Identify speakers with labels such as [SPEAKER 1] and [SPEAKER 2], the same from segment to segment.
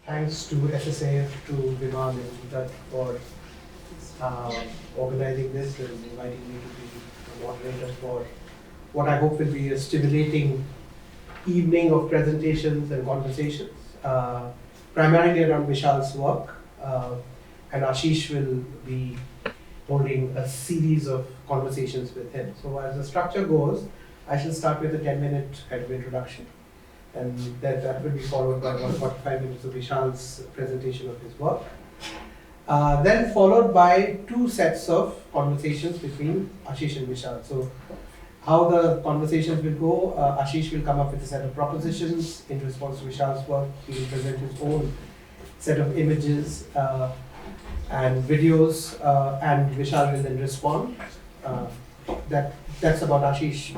[SPEAKER 1] Thanks to SSAF, to Bimal and Deepak for organizing this and inviting me to be the moderator for what I hope will be a stimulating evening of presentations and conversations, primarily around Vishal's work. And Ashish will be holding a series of conversations with him. So as the structure goes, I shall start with a 10-minute kind of introduction. And then that will be followed by about 45 minutes of Vishal's presentation of his work. Then followed by two sets of conversations between Ashish and Vishal. So how the conversations will go, Ashish will come up with a set of propositions in response to Vishal's work. He will present his own set of images and videos, and Vishal will then respond. That's about Ashish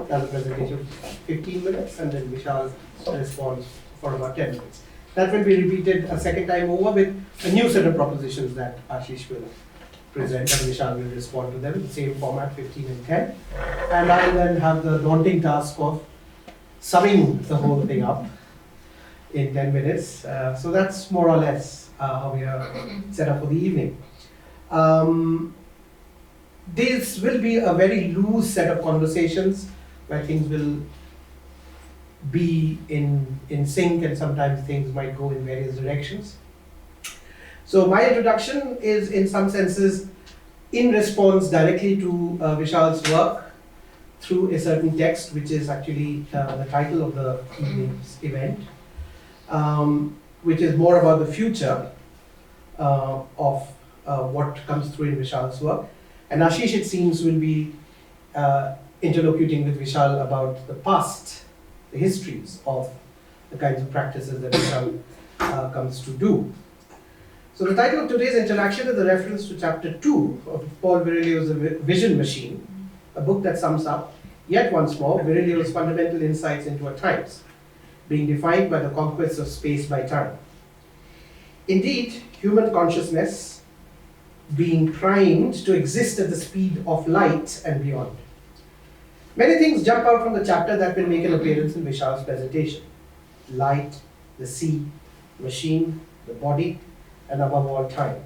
[SPEAKER 1] does a presentation 15 minutes, and then Vishal responds for about 10 minutes. That will be repeated a second time over with a new set of propositions that Ashish will present, and Vishal will respond to them in the same format, 15 and 10. And I will then have the daunting task of summing the whole thing up in 10 minutes. So that's more or less how we are set up for the evening. This will be a very loose set of conversations where things will be in sync, and sometimes things might go in various directions. So my introduction is in some senses in response directly to Vishal's work through a certain text, which is actually the title of the evening's event, which is more about the future of what comes through in Vishal's work. And Ashish, it seems, will be interlocuting with Vishal about the past, the histories of the kinds of practices that Vishal comes to do. So the title of today's interaction is a reference to chapter 2 of Paul Virilio's Vision Machine, a book that sums up, yet once more, Virilio's fundamental insights into our times, being defined by the conquest of space by time. Indeed, human consciousness being primed to exist at the speed of light and beyond. Many things jump out from the chapter that will make an appearance in Vishal's presentation. Light, the sea, machine, the body, and above all, time.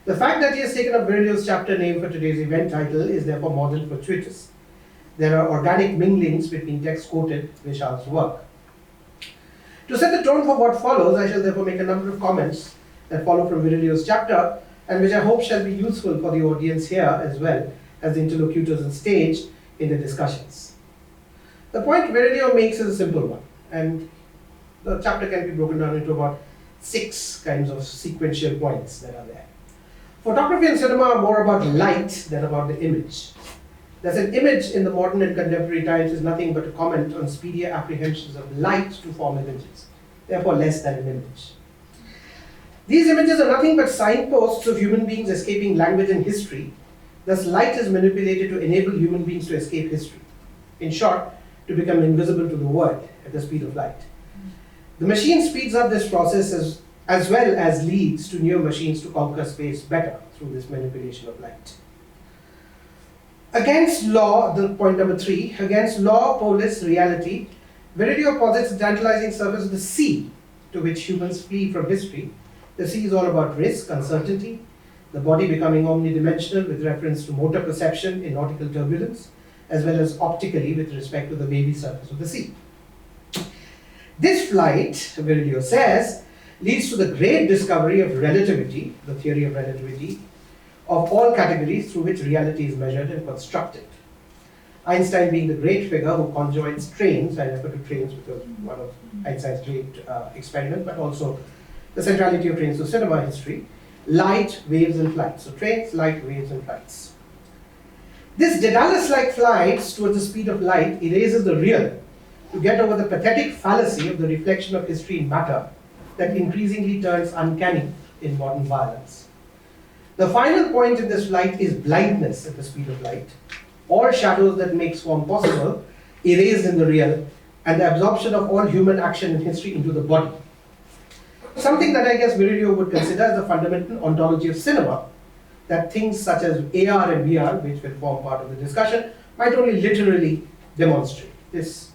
[SPEAKER 1] The fact that he has taken up Virilio's chapter name for today's event title is therefore more than fortuitous. There are organic minglings between text quoted Vishal's work. To set the tone for what follows, I shall therefore make a number of comments that follow from Virilio's chapter, and which I hope shall be useful for the audience here as well as the interlocutors on stage in the discussions. The point Virilio makes is a simple one, and the chapter can be broken down into about 6 kinds of sequential points that are there. Photography and cinema are more about light than about the image. Thus, an image in the modern and contemporary times is nothing but a comment on speedier apprehensions of light to form images, therefore less than an image. These images are nothing but signposts of human beings escaping language and history. Thus, light is manipulated to enable human beings to escape history. In short, to become invisible to the world at the speed of light. The machine speeds up this process as well as leads to newer machines to conquer space better through this manipulation of light. Against law, the point number 3, against law, polis, reality, Virilio posits the tantalizing surface of the sea to which humans flee from history. The sea is all about risk, uncertainty, the body becoming omnidimensional with reference to motor perception in nautical turbulence, as well as optically with respect to the wavy surface of the sea. This flight, Virilio says, leads to the great discovery of relativity, the theory of relativity, of all categories through which reality is measured and constructed. Einstein being the great figure who conjoins trains, I refer to trains because one of Einstein's great experiments, but also the centrality of trains to cinema history, light, waves, and flights. So trains, light, waves, and flights. This Daedalus-like flights towards the speed of light erases the real to get over the pathetic fallacy of the reflection of history in matter that increasingly turns uncanny in modern violence. The final point in this flight is blindness at the speed of light. All shadows that make form possible erased in the real, and the absorption of all human action and history into the body. Something that I guess Virilio would consider as the fundamental ontology of cinema, that things such as AR and VR, which will form part of the discussion, might only literally demonstrate this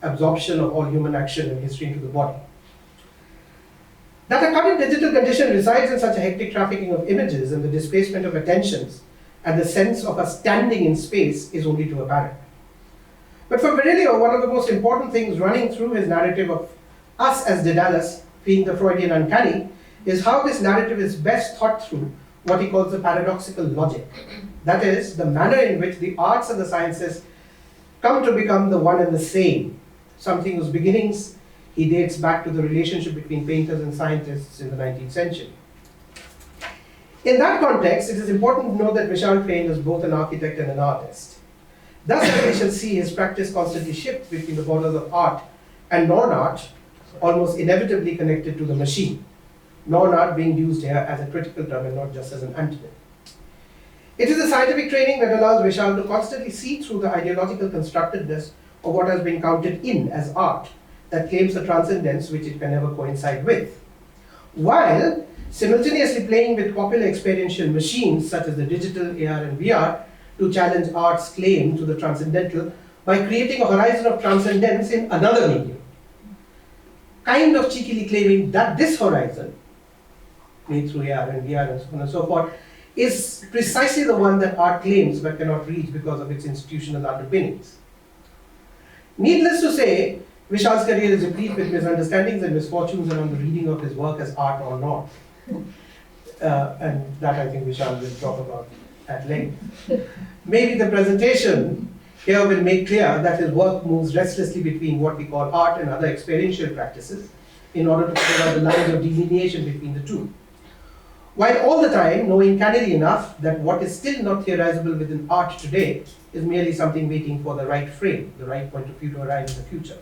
[SPEAKER 1] absorption of all human action and history into the body. That a current digital condition resides in such a hectic trafficking of images and the displacement of attentions and the sense of a standing in space is only too apparent. But for Virilio, one of the most important things running through his narrative of us as Daedalus, being the Freudian uncanny, is how this narrative is best thought through what he calls the paradoxical logic. That is, the manner in which the arts and the sciences come to become the one and the same, something whose beginnings he dates back to the relationship between painters and scientists in the 19th century. In that context, it is important to know that Vishal K is both an architect and an artist. Thus, we shall see his practice constantly shift between the borders of art and non-art, almost inevitably connected to the machine. Non-art being used here as a critical term and not just as an antonym. It is a scientific training that allows Vishal to constantly see through the ideological constructedness of what has been counted in as art that claims a transcendence which it can never coincide with, while simultaneously playing with popular experiential machines such as the digital, AR and VR to challenge art's claim to the transcendental by creating a horizon of transcendence in another medium. Kind of cheekily claiming that this horizon, made through AR and VR and so on and so forth, is precisely the one that art claims but cannot reach because of its institutional underpinnings. Needless to say, Vishal's career is replete with misunderstandings and misfortunes around the reading of his work as art or not. And that I think Vishal will talk about at length. Maybe the presentation here will make clear that his work moves restlessly between what we call art and other experiential practices in order to figure out the lines of delineation between the two. While all the time knowing candidly enough that what is still not theorizable within art today is merely something waiting for the right frame, the right point of view to arrive in the future.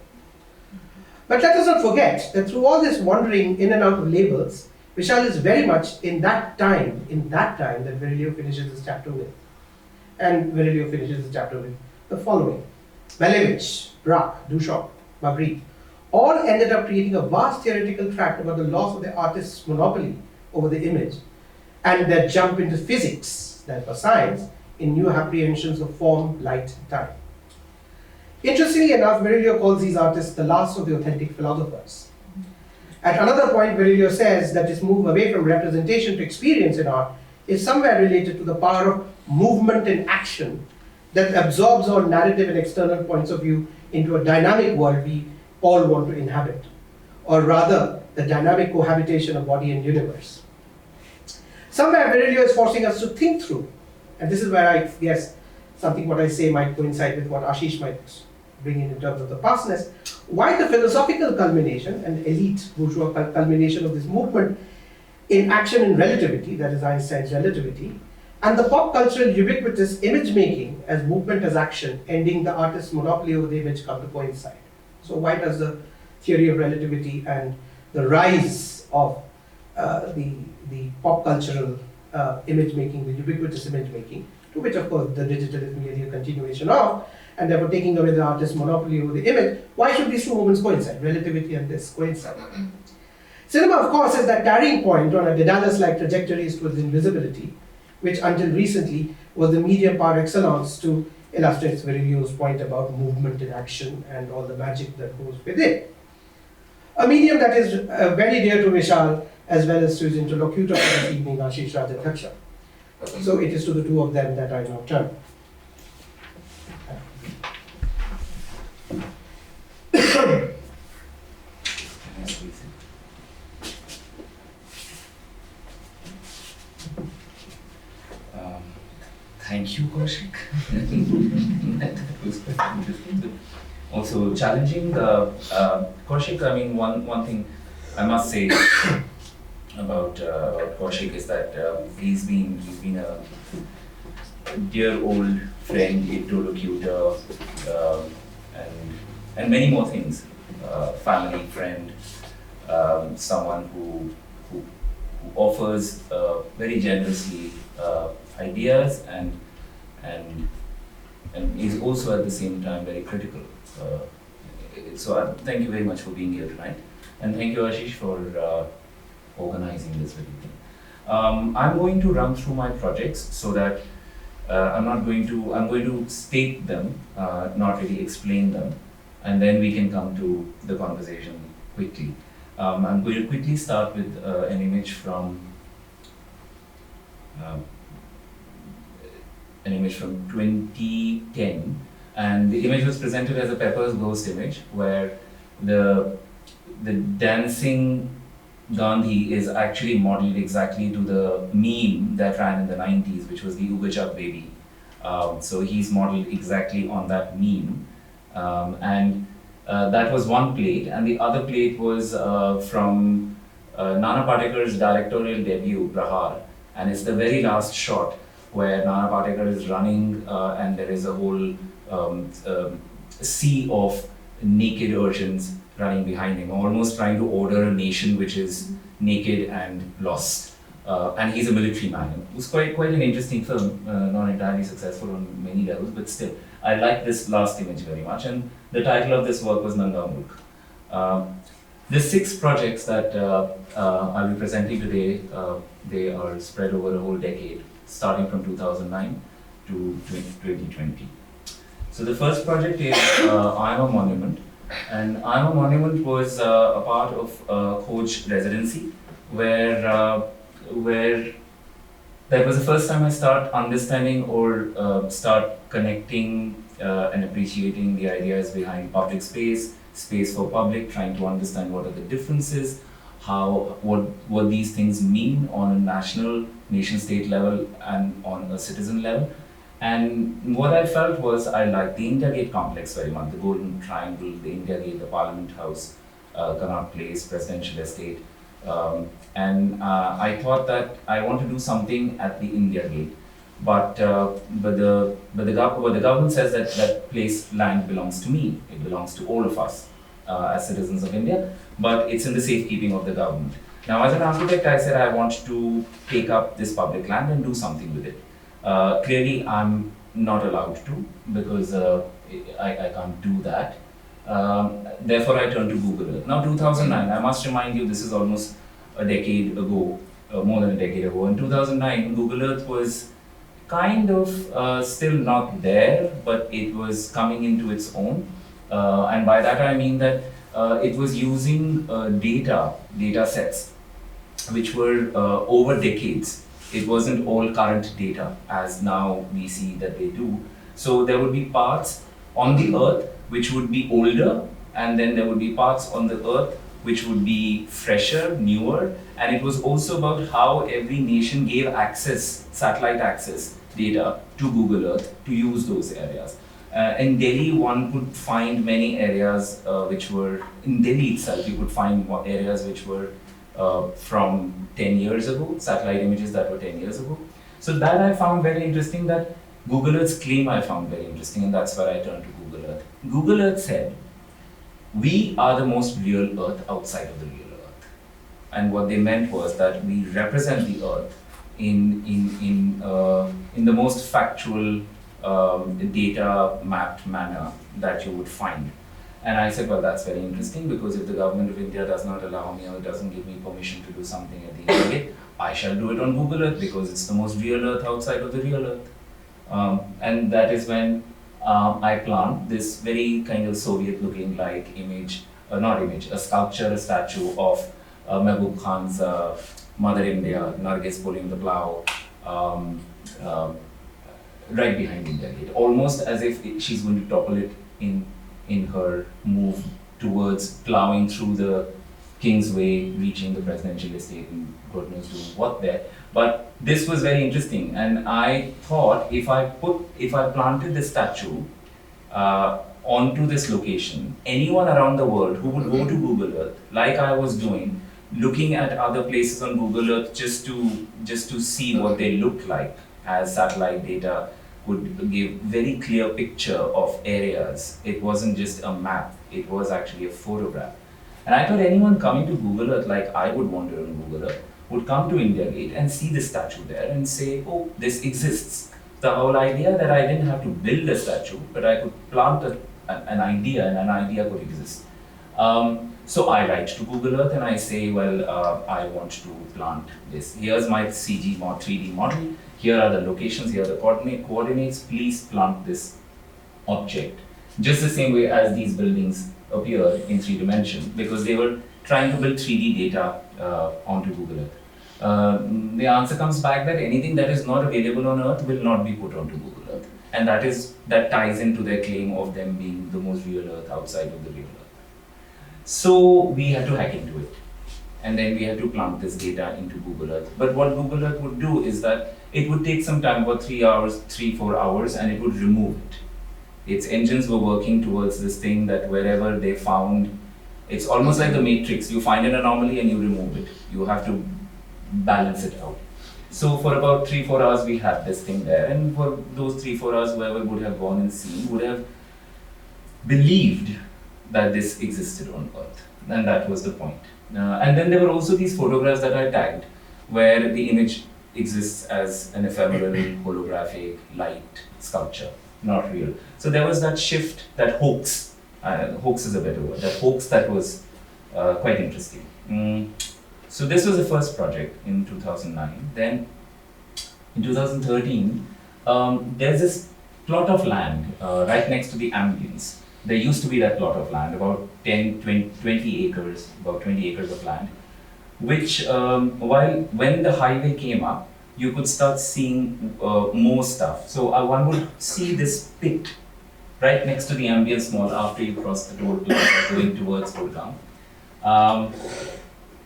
[SPEAKER 1] But let us not forget that through all this wandering in and out of labels, Vishal is very much in that time that Virilio finishes this chapter with. And Virilio finishes the chapter with the following. Malevich, Braque, Duchamp, Magritte, all ended up creating a vast theoretical tract about the loss of the artist's monopoly over the image and their jump into physics, that was science, in new apprehensions of form, light, and time. Interestingly enough, Virilio calls these artists the last of the authentic philosophers. At another point, Virilio says that this move away from representation to experience in art is somewhere related to the power of movement and action that absorbs our narrative and external points of view into a dynamic world we all want to inhabit, or rather, the dynamic cohabitation of body and universe. Somewhere, Virilio is forcing us to think through, and this is where I guess something what I say might coincide with what Ashish might bring in terms of the pastness, why the philosophical culmination and elite bourgeois culmination of this movement in action and relativity, that is Einstein's relativity, and the pop cultural ubiquitous image making as movement as action, ending the artist's monopoly over the image come to coincide. So why does the theory of relativity and the rise of the pop cultural image making, the ubiquitous image making, to which of course the digital is merely a continuation of, and therefore taking away the artist's monopoly over the image, why should these two movements coincide? Relativity and this coincide. Cinema, of course, is that carrying point on a Daedalus-like trajectories towards invisibility, which until recently was the medium par excellence to illustrate Virilio's point about movement in action and all the magic that goes with it. A medium that is very dear to Vishal as well as to his interlocutor for this evening, Ashish Rajadhyaksha. So it is to the two of them that I now turn.
[SPEAKER 2] Thank you, Kaushik. That was quite interesting, but also challenging. Kaushik, I mean, one thing I must say about Kaushik is that he's been a dear old friend, interlocutor, and many more things. Family friend, someone who offers very generously ideas and is also at the same time very critical. So thank you very much for being here tonight, and thank you, Ashish, for organizing this with me. I'm going to run through my projects so that I'm going to state them, not really explain them, and then we can come to the conversation quickly. I'm going to quickly start with an image from um, 2010, and the image was presented as a Pepper's Ghost image, where the dancing Gandhi is actually modeled exactly to the meme that ran in the 90s, which was the Ugachak baby. So he's modeled exactly on that meme. And that was one plate, and the other plate was from Nana Patekar's directorial debut, Prahar, and it's the very last shot where Nana Patekar is running and there is a whole sea of naked urchins running behind him, almost trying to order a nation which is naked and lost. And he's a military man. It was quite an interesting film, not entirely successful on many levels, but still, I like this last image very much. And the title of this work was Nanga Mulk. The 6 projects that I'll be presenting today, they are spread over a whole decade, starting from 2009 to 2020. So the first project is I Am a Monument. And I Am a Monument was a part of Khoj residency, where that was the first time I start understanding or start connecting and appreciating the ideas behind public space, space for public, trying to understand what are the differences, what these things mean on a national, nation-state level and on a citizen level. And what I felt was I liked the India Gate complex very much, the Golden Triangle, the India Gate, the Parliament House, Connaught Place, Presidential Estate. And I thought that I want to do something at the India Gate. But the government says that that place, land belongs to me. It belongs to all of us as citizens of India, but it's in the safekeeping of the government. Now, as an architect, I said I want to take up this public land and do something with it. Clearly, I'm not allowed to because I can't do that. Therefore, I turned to Google Earth. Now, 2009, I must remind you, this is almost a decade ago, more than a decade ago. In 2009, Google Earth was kind of still not there, but it was coming into its own. And by that, I mean that it was using data sets, which were over decades. It wasn't all current data, as now we see that they do. So there would be parts on the Earth which would be older, and then there would be parts on the Earth which would be fresher, newer, and it was also about how every nation gave access, satellite access data to Google Earth to use those areas. In Delhi, one could find many areas which were, in Delhi itself, you could find areas which were from 10 years ago, satellite images that were 10 years ago. So that I found very interesting, that Google Earth's claim I found very interesting, and that's where I turned to Google Earth. Google Earth said, we are the most real Earth outside of the real Earth. And what they meant was that we represent the Earth in the most factual data mapped manner that you would find. And I said, well, that's very interesting, because if the government of India does not allow me or doesn't give me permission to do something at the India, I shall do it on Google Earth, because it's the most real Earth outside of the real Earth. And that is when I plant this very kind of Soviet-looking like image, a sculpture, a statue of Mehboob Khan's Mother India, Nargis pulling the plow, right behind India Gate, almost as if she's going to topple it in her move towards plowing through the Kingsway, reaching the presidential estate, and God knows doing what there. But this was very interesting, and I thought if I planted this statue onto this location, anyone around the world who would go to Google Earth, like I was doing, looking at other places on Google Earth just to see what they look like, as satellite data would give very clear picture of areas. It wasn't just a map, it was actually a photograph. And I thought anyone coming to Google Earth, like I would wander on Google Earth, would come to India Gate and see the statue there and say, oh, this exists. The whole idea that I didn't have to build a statue, but I could plant an idea, and an idea could exist. So I write to Google Earth and I say, well, I want to plant this. Here's my CG 3D model. Here are the locations, here are the coordinates. Please plant this object. Just the same way as these buildings appear in 3 dimensions, because they were trying to build 3D data onto Google Earth. The answer comes back that anything that is not available on Earth will not be put onto Google Earth. And that ties into their claim of them being the most real Earth outside of the real Earth. So we had to hack into it. And then we had to plant this data into Google Earth. But what Google Earth would do is that it would take some time, about 3-4 hours, and it would remove it. Its engines were working towards this thing that wherever they found, it's almost like the Matrix. You find an anomaly and you remove it. You have to balance it out. So for about 3-4 hours we had this thing there, and for those 3-4 hours whoever would have gone and seen would have believed that this existed on Earth, and that was the point. And then there were also these photographs that I tagged where the image exists as an ephemeral, holographic, light sculpture, not real. So there was that shift, that hoax, hoax is a better word, that hoax that was quite interesting. So this was the first project in 2009. Then in 2013, there's this plot of land right next to the ambience. There used to be that plot of land, about 20 acres, about 20 acres of land, which when the highway came up, you could start seeing more stuff. So one would see this pit right next to the ambience mall after you cross the toll plaza going towards Gurgaon.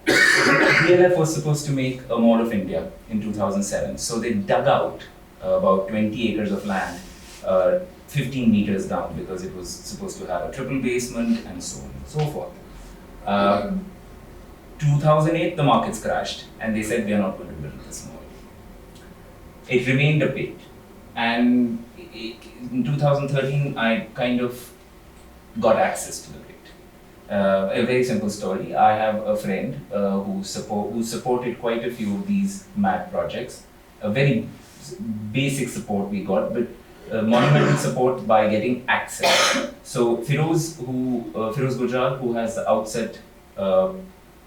[SPEAKER 2] DLF was supposed to make a Mall of India in 2007. So they dug out about 20 acres of land 15 meters down because it was supposed to have a triple basement and so on and so forth. 2008, the markets crashed and they said we are not going to build this mall. It remained a pit. And in 2013, I kind of got access to the pit. A very simple story. I have a friend who supported quite a few of these mad projects. A very basic support we got, but monumental support by getting access. So Firoz Gujral, who has the Outset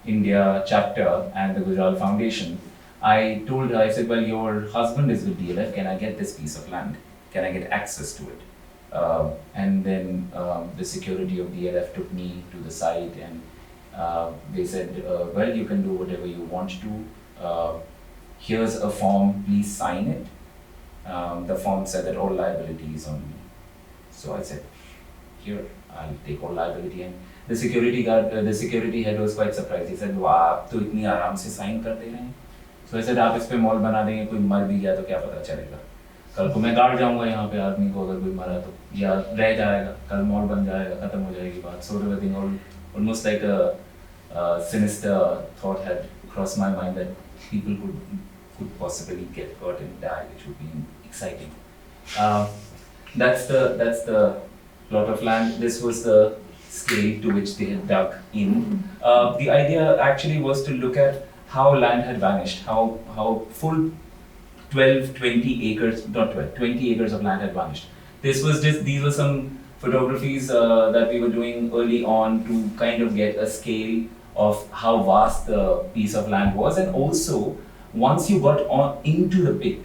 [SPEAKER 2] India chapter and the Gujral Foundation, I told her, I said, well, your husband is with DLF, can I get this piece of land? Can I get access to it? And then the security of DLF took me to the site and they said, well, you can do whatever you want to. Here's a form, please sign it. The form said that all liability is on me. So I said, here, I'll take all liability. And the security head was quite surprised. He said, wow, आप तो इतनी आराम से sign करते हैं. So I said, आप इस पे मॉल बना देंगे, कोई मर भी गया तो क्या पता चलेगा. कल को मैं गाड़ जाऊंगा यहाँ पे आदमी को अगर कोई मरा तो या रह जाएगा, कल मॉल बन जाएगा, खत्म हो जाएगी बात. Sort of a thing, almost like a sinister thought had crossed my mind that people could possibly get hurt and die, which would be exciting. That's the plot of land. This was the scale to which they had dug in. The idea actually was to look at how land had vanished, how full 20 acres, not 12, 20 acres of land had vanished. These were some photographies that we were doing early on to kind of get a scale of how vast the piece of land was, and also once you got into the pit,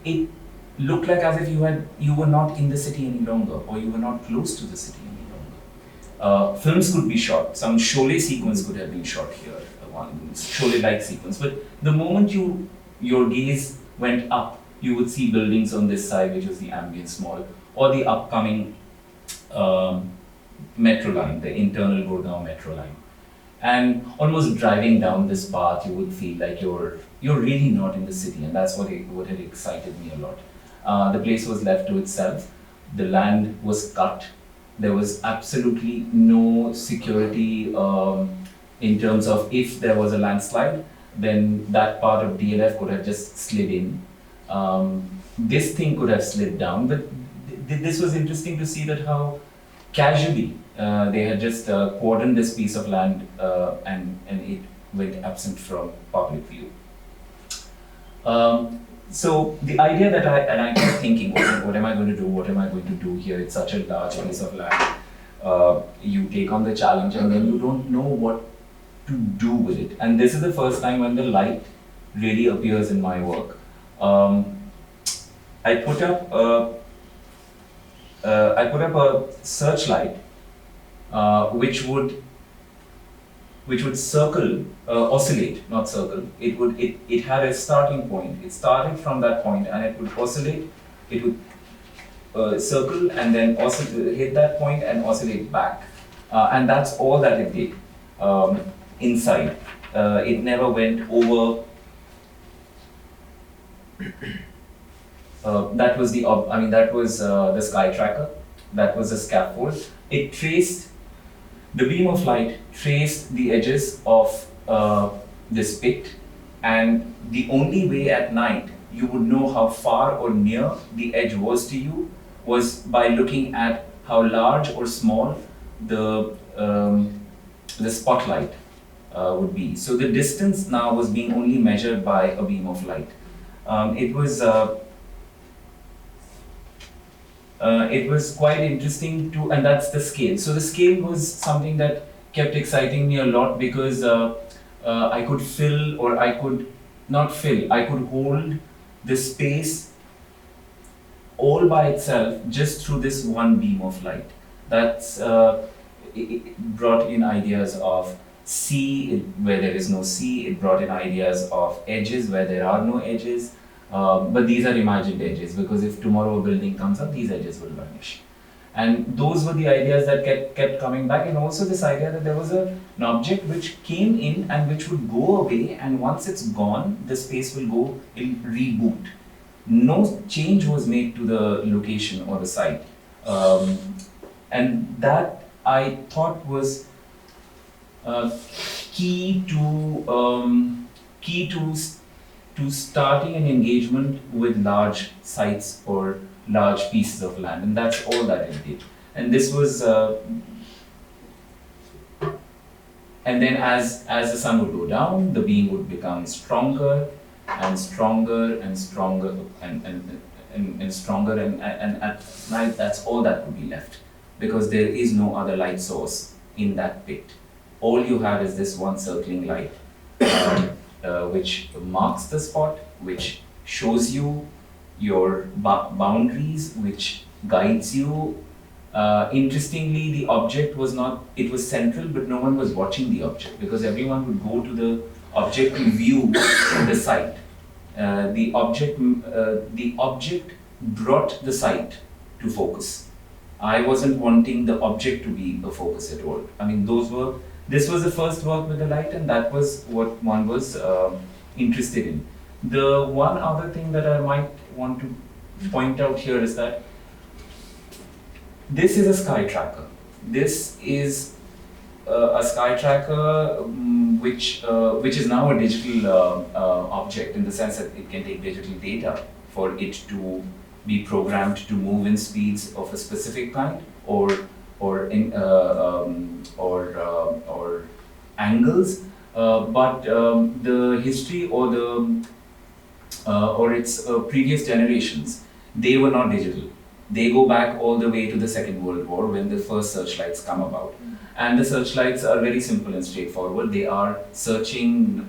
[SPEAKER 2] it looked like as if you were not in the city any longer, or you were not close to the city any longer. Films could be shot. Some Sholay sequence could have been shot here, one Sholay-like sequence. But the moment your gaze went up, you would see buildings on this side, which was the ambience mall, or the upcoming metro line, the internal Gurgaon metro line. And almost driving down this path, you would feel like you're really not in the city, and that's what had excited me a lot. The place was left to itself. The land was cut. There was absolutely no security in terms of if there was a landslide, then that part of DLF could have just slid in. This thing could have slid down, but this was interesting to see that how casually they had just cordoned this piece of land and it went absent from public view. So the idea that I kept thinking, what am I going to do? What am I going to do here? It's such a large piece of land. You take on the challenge and then you don't know what to do with it. And this is the first time when the light really appears in my work. I put up a searchlight which would which would oscillate, not circle. It had a starting point. It started from that point and it would oscillate. It would circle and then hit that point and oscillate back. And that's all that it did inside. It never went over. That was the sky tracker. That was the scaffold. It traced, the beam of light traced the edges of this pit, and the only way at night you would know how far or near the edge was to you was by looking at how large or small the spotlight would be. So the distance now was being only measured by a beam of light. It was quite interesting too, and that's the scale. So the scale was something that kept exciting me a lot because I could fill, or I could not fill, I could hold the space all by itself just through this one beam of light. That's it brought in ideas of sea where there is no sea. It brought in ideas of edges where there are no edges. But these are imagined edges, because if tomorrow a building comes up, these edges will vanish. And those were the ideas that kept coming back, and also this idea that there was an object which came in and which would go away, and once it's gone, the space will go in reboot. No change was made to the location or the site. And that I thought was key to starting an engagement with large sites or large pieces of land, and that's all that it did. And this was, and then as the sun would go down, the beam would become stronger and stronger and stronger and stronger, and at night that's all that would be left, because there is no other light source in that pit. All you have is this one circling light. Which marks the spot, which shows you your boundaries, which guides you. Interestingly, the object was it was central, but no one was watching the object, because everyone would go to the object to view the site. The object brought the site to focus. I wasn't wanting the object to be the focus at all. I mean, this was the first work with the light, and that was what one was interested in. The one other thing that I might want to point out here is that this is a sky tracker. This is a sky tracker which is now a digital object, in the sense that it can take digital data for it to be programmed to move in speeds of a specific kind, or angles, but the history or its previous generations, they were not digital. They go back all the way to the Second World War, when the first searchlights come about. And the searchlights are very simple and straightforward. They are searching,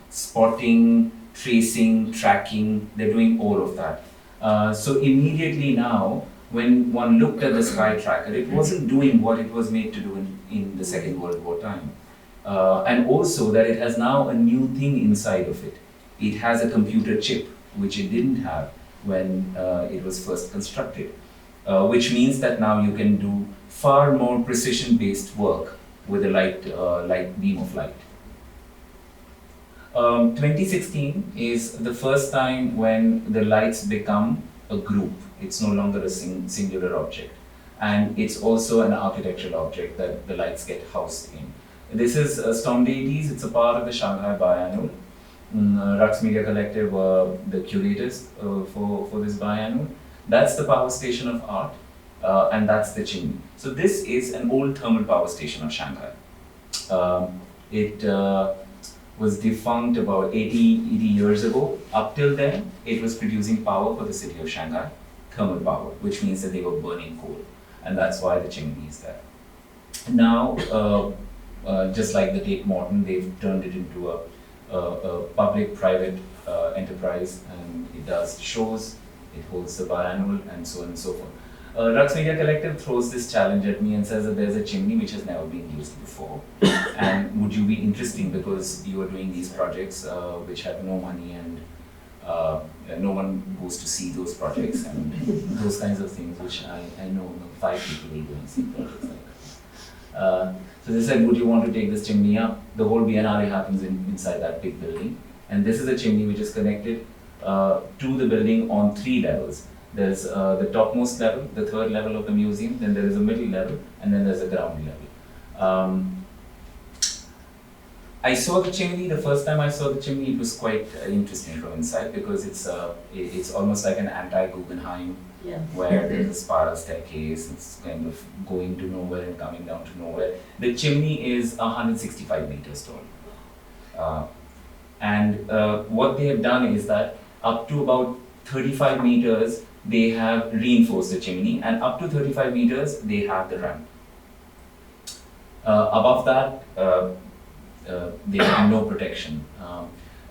[SPEAKER 2] spotting, tracing, tracking. They're doing all of that. So immediately now, when one looked at the sky tracker, it wasn't doing what it was made to do in the Second World War time. And also that it has now a new thing inside of it. It has a computer chip, which it didn't have when it was first constructed. Which means that now you can do far more precision-based work with a light beam of light. 2016 is the first time when the lights become a group. It's no longer a singular object. And it's also an architectural object that the lights get housed in. This is Storm Deities. It's a part of the Shanghai Biennial. Rux Media Collective were the curators for this biennial. That's the power station of art, and that's the chimney. So this is an old thermal power station of Shanghai. It was defunct about 80 years ago. Up till then, it was producing power for the city of Shanghai, thermal power, which means that they were burning coal, and that's why the chimney is there. Now, just like the Tate Modern, they've turned it into a public-private enterprise, and it does shows, it holds the biannual, and so on and so forth. Rux Media Collective throws this challenge at me and says that there's a chimney which has never been used before. And would you be interesting because you are doing these projects which have no money and no one goes to see those projects and those kinds of things, which I know 5 people will go and see projects like that. So they said, would you want to take this chimney up? The whole Biennale happens inside that big building. And this is a chimney which is connected to the building on 3 levels. There's the topmost level, the 3rd level of the museum, then there is a middle level, and then there's a ground level. I saw the chimney, the first time I saw the chimney, it was quite interesting from inside because it's almost like an anti-Guggenheim, where there's a spiral staircase, it's kind of going to nowhere and coming down to nowhere. The chimney is 165 meters tall. And what they have done is that up to about 35 meters, they have reinforced the chimney, and up to 35 meters, they have the ramp. Above that, they have no protection,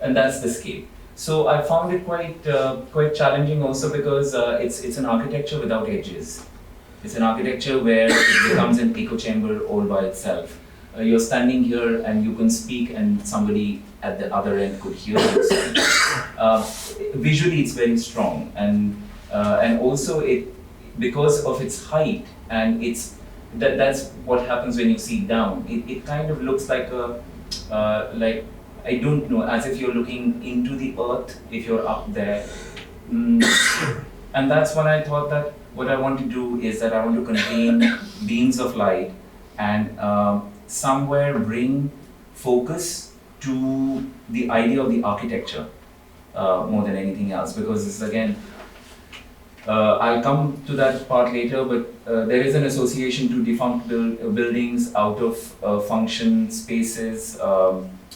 [SPEAKER 2] and that's the scale. So I found it quite challenging also because it's an architecture without edges. It's an architecture where it becomes an echo chamber all by itself. You're standing here and you can speak, and somebody at the other end could hear you speak. Visually, it's very strong, and also because of its height and that's what happens when you see down. It kind of looks like like, I don't know, as if you're looking into the earth if you're up there. And that's when I thought that what I want to do is that I want to contain beams of light and somewhere bring focus to the idea of the architecture more than anything else, because this is again, I'll come to that part later, but there is an association to defunct buildings, out of function spaces,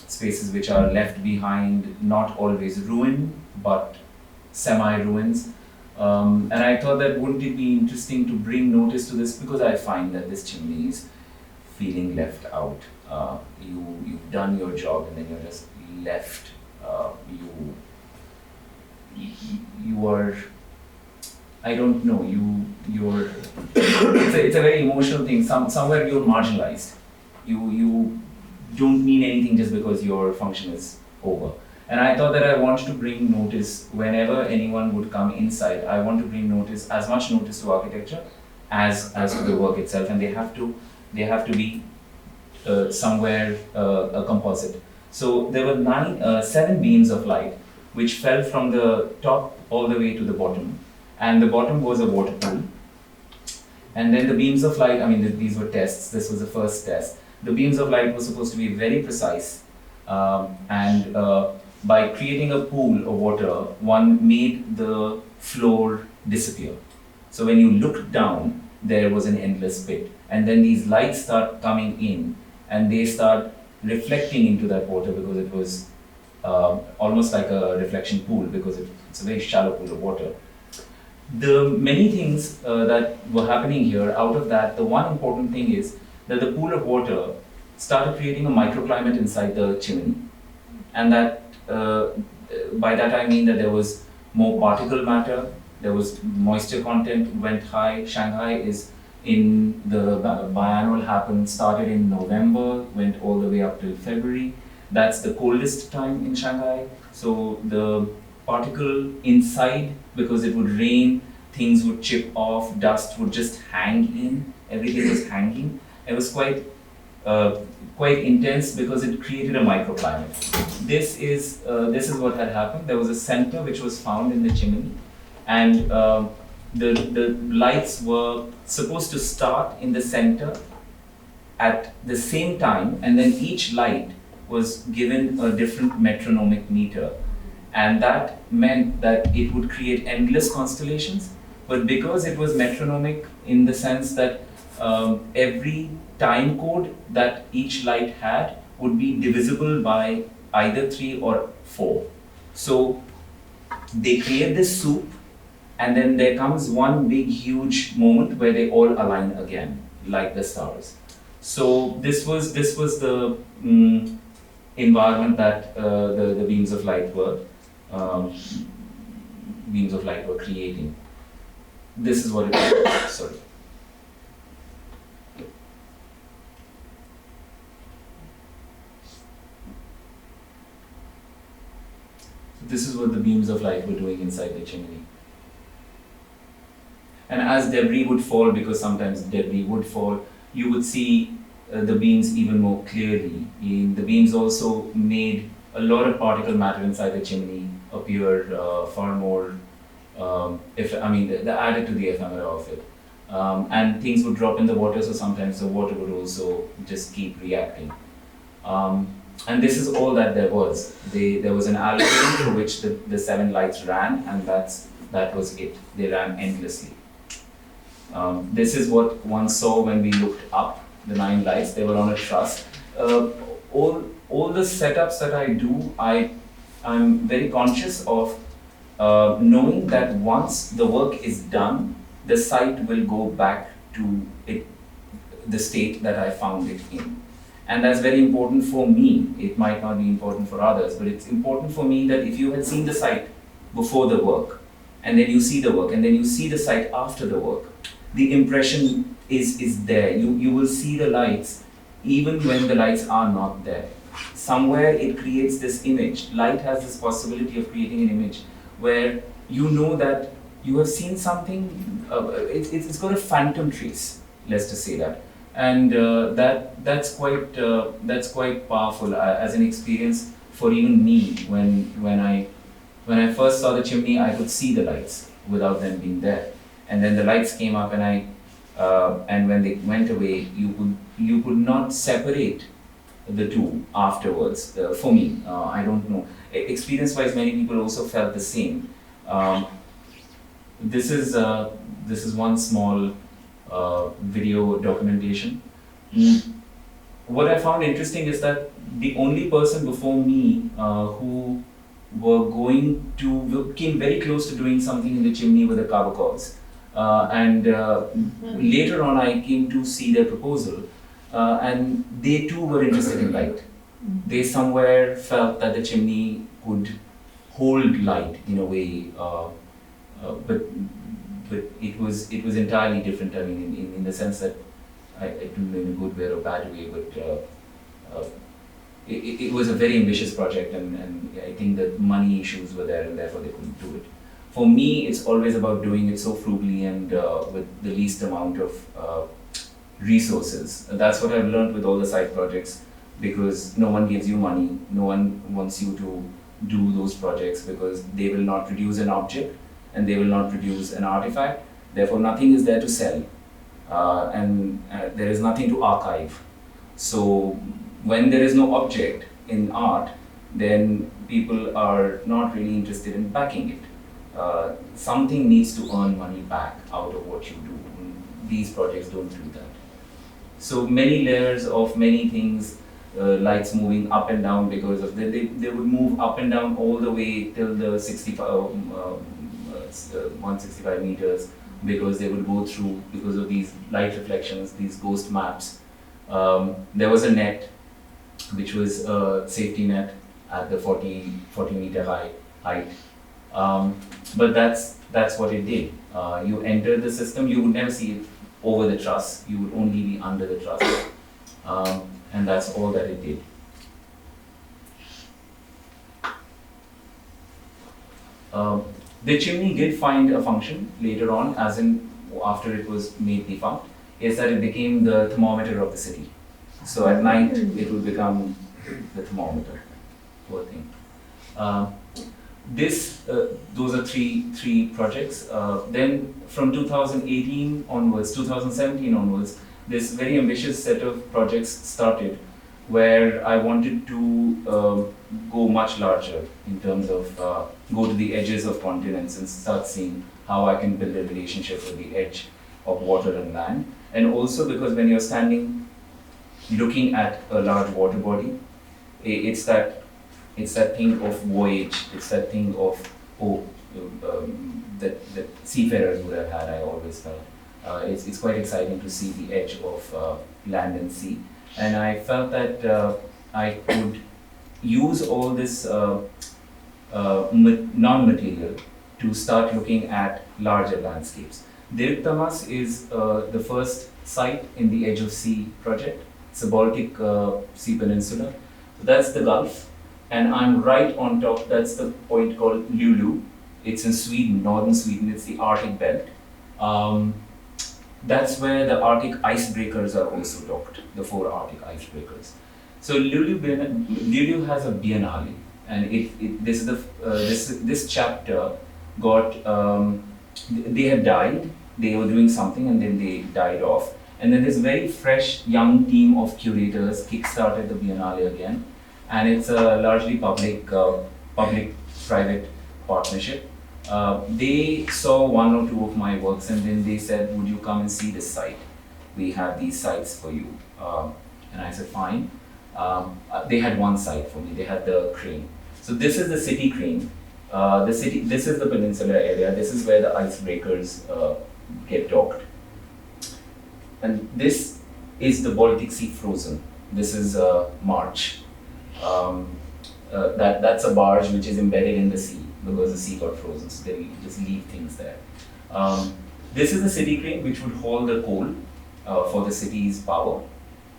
[SPEAKER 2] spaces which are left behind, not always ruined, but semi-ruins. And I thought that wouldn't it be interesting to bring notice to this, because I find that this chimney is feeling left out. You've done your job and then you're just left. You are, I don't know, you're, it's a very emotional thing. Somewhere you're marginalized. You don't mean anything just because your function is over. And I thought that I want to bring notice whenever anyone would come inside. I want to bring notice, as much notice to architecture as to the work itself, and they have to be somewhere a composite. So there were 7 beams of light which fell from the top all the way to the bottom, and the bottom was a water pool. And then the beams of light, I mean, these were tests. This was the first test. The beams of light were supposed to be very precise, and by creating a pool of water, one made the floor disappear. So when you looked down, there was an endless pit. And then these lights start coming in, and they start reflecting into that water, because it was almost like a reflection pool, because it's a very shallow pool of water. The many things that were happening here, out of that, the one important thing is that the pool of water started creating a microclimate inside the chimney. And that, by that I mean that there was more particle matter, there was moisture content went high. Shanghai is in the biennial started in November, went all the way up till February. That's the coldest time in Shanghai. So the particle inside, because it would rain, things would chip off, dust would just hang in, everything was hanging. It was quite intense because it created a microclimate. This is what had happened. There was a center which was found in the chimney, and the lights were supposed to start in the center at the same time, and then each light was given a different metronomic meter, and that meant that it would create endless constellations. But because it was metronomic in the sense that every time code that each light had would be divisible by either 3 or 4. So they create this soup, and then there comes one big huge moment where they all align again, like the stars. So this was the environment that the beams of light were creating. this is what it is. Sorry. This is what the beams of light were doing inside the chimney. And as debris would fall, because sometimes debris would fall, you would see the beams even more clearly. The beams also made a lot of particle matter inside the chimney appear far more, they added to the ephemera of it. And things would drop in the water, so sometimes the water would also just keep reacting. And this is all that there was. There was an algorithm through which the 7 lights ran, and that was it. They ran endlessly. This is what one saw when we looked up, the 9 lights. They were on a truss. All the setups that I do, I'm very conscious of knowing that once the work is done, the site will go back to the state that I found it in. And that's very important for me. It might not be important for others, but it's important for me that if you had seen the site before the work, and then you see the work, and then you see the site after the work, the impression is there. You will see the lights even when the lights are not there. Somewhere it creates this image. Light has this possibility of creating an image where you know that you have seen something, it's got a phantom trace, let's just say that. And that's quite powerful as an experience for even me. When I first saw the chimney, I could see the lights without them being there, and then the lights came up, and when they went away, you could not separate the two afterwards. For me, I don't know. Experience-wise, many people also felt the same. This is one small video documentation. What I found interesting is that the only person before me who came very close to doing something in the chimney were the Kavakals. Later on I came to see their proposal, and they too were interested in light. They somewhere felt that the chimney could hold light in a way, but it was entirely different. I mean, in the sense that I don't know in a good way or bad way, but it was a very ambitious project, and I think that money issues were there, and therefore they couldn't do it. For me, it's always about doing it so frugally and with the least amount of resources. That's what I've learned with all the side projects, because no one gives you money, no one wants you to do those projects, because they will not produce an object and they will not produce an artifact. Therefore, nothing is there to sell, and there is nothing to archive. So when there is no object in art, then people are not really interested in backing it. Something needs to earn money back out of what you do. These projects don't do that. So many layers of many things, lights moving up and down because of they would move up and down all the way till the 165 meters, because they would go through, because of these light reflections, these ghost maps. There was a net, which was a safety net at the 40 meter height. But that's what it did. You enter the system, you would never see it over the truss, you would only be under the truss. And that's all that it did. The chimney did find a function later on, as in after it was made defunct, is that it became the thermometer of the city. So at night it would become the thermometer, poor thing. Those are three projects. Then from 2018 onwards, 2017 onwards, this very ambitious set of projects started, where I wanted to go much larger in terms of go to the edges of continents and start seeing how I can build a relationship with the edge of water and land. And also because when you're standing looking at a large water body, it's that thing of voyage, it's that thing of hope that seafarers would have had, I always felt. It's quite exciting to see the edge of land and sea. And I felt that I could use all this non-material to start looking at larger landscapes. Diriktamas is the first site in the Edge of Sea project. It's a Baltic Sea peninsula. So that's the Gulf, and I'm right on top. That's the point called Lulu. It's in Sweden, northern Sweden. It's the Arctic belt. That's where the Arctic icebreakers are also docked, the 4 Arctic icebreakers. So Lulu has a Biennale, and this chapter got they had died. They were doing something, and then they died off. And then this very fresh young team of curators kickstarted the Biennale again, and it's a largely public-private partnership. They saw 1 or 2 of my works, and then they said, "Would you come and see this site? We have these sites for you." And I said, "Fine." They had 1 site for me. They had the crane. So this is the city crane. This is the peninsular area. This is where the icebreakers get docked. And this is the Baltic Sea frozen. This is March. That's a barge which is embedded in the sea because the sea got frozen, so they just leave things there. This is the city crane which would haul the coal for the city's power.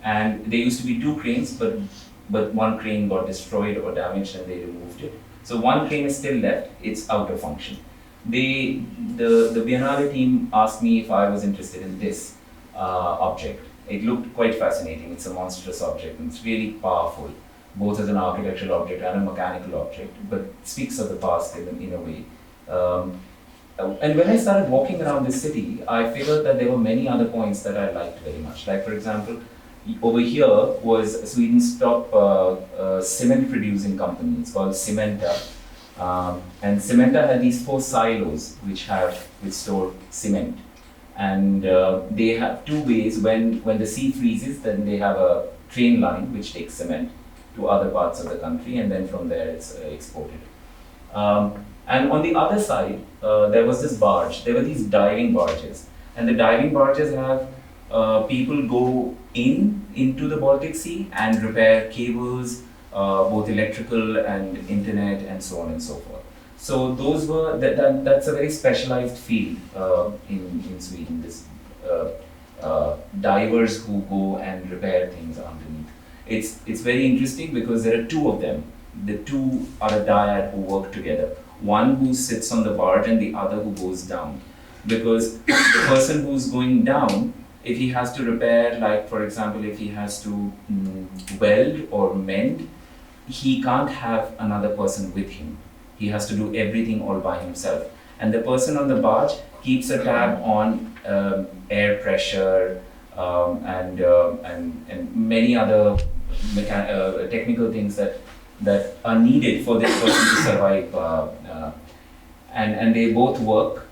[SPEAKER 2] And there used to be 2 cranes, but 1 crane got destroyed or damaged and they removed it. So 1 crane is still left, it's out of function. The Biennale team asked me if I was interested in this object. It looked quite fascinating. It's a monstrous object and it's really powerful, both as an architectural object and a mechanical object, but speaks of the past in a way. And when I started walking around this city, I figured that there were many other points that I liked very much. Like, for example, over here was Sweden's top cement producing company. It's called Cementa. And Cementa had these 4 silos which store cement. And they have 2 ways. When the sea freezes, then they have a train line which takes cement to other parts of the country, and then from there it's exported. And on the other side, there was this barge. There were these diving barges. And the diving barges have people go into the Baltic Sea and repair cables, both electrical and internet and so on and so forth. So those were that's a very specialized field in Sweden. This divers who go and repair things underneath. It's very interesting because there are 2 of them. The 2 are a dyad who work together. One who sits on the barge and the other who goes down. Because the person who's going down, if he has to repair, like for example, if he has to weld or mend, he can't have another person with him. He has to do everything all by himself. And the person on the barge keeps a tab on air pressure and many other technical things that are needed for this person to survive. And they both work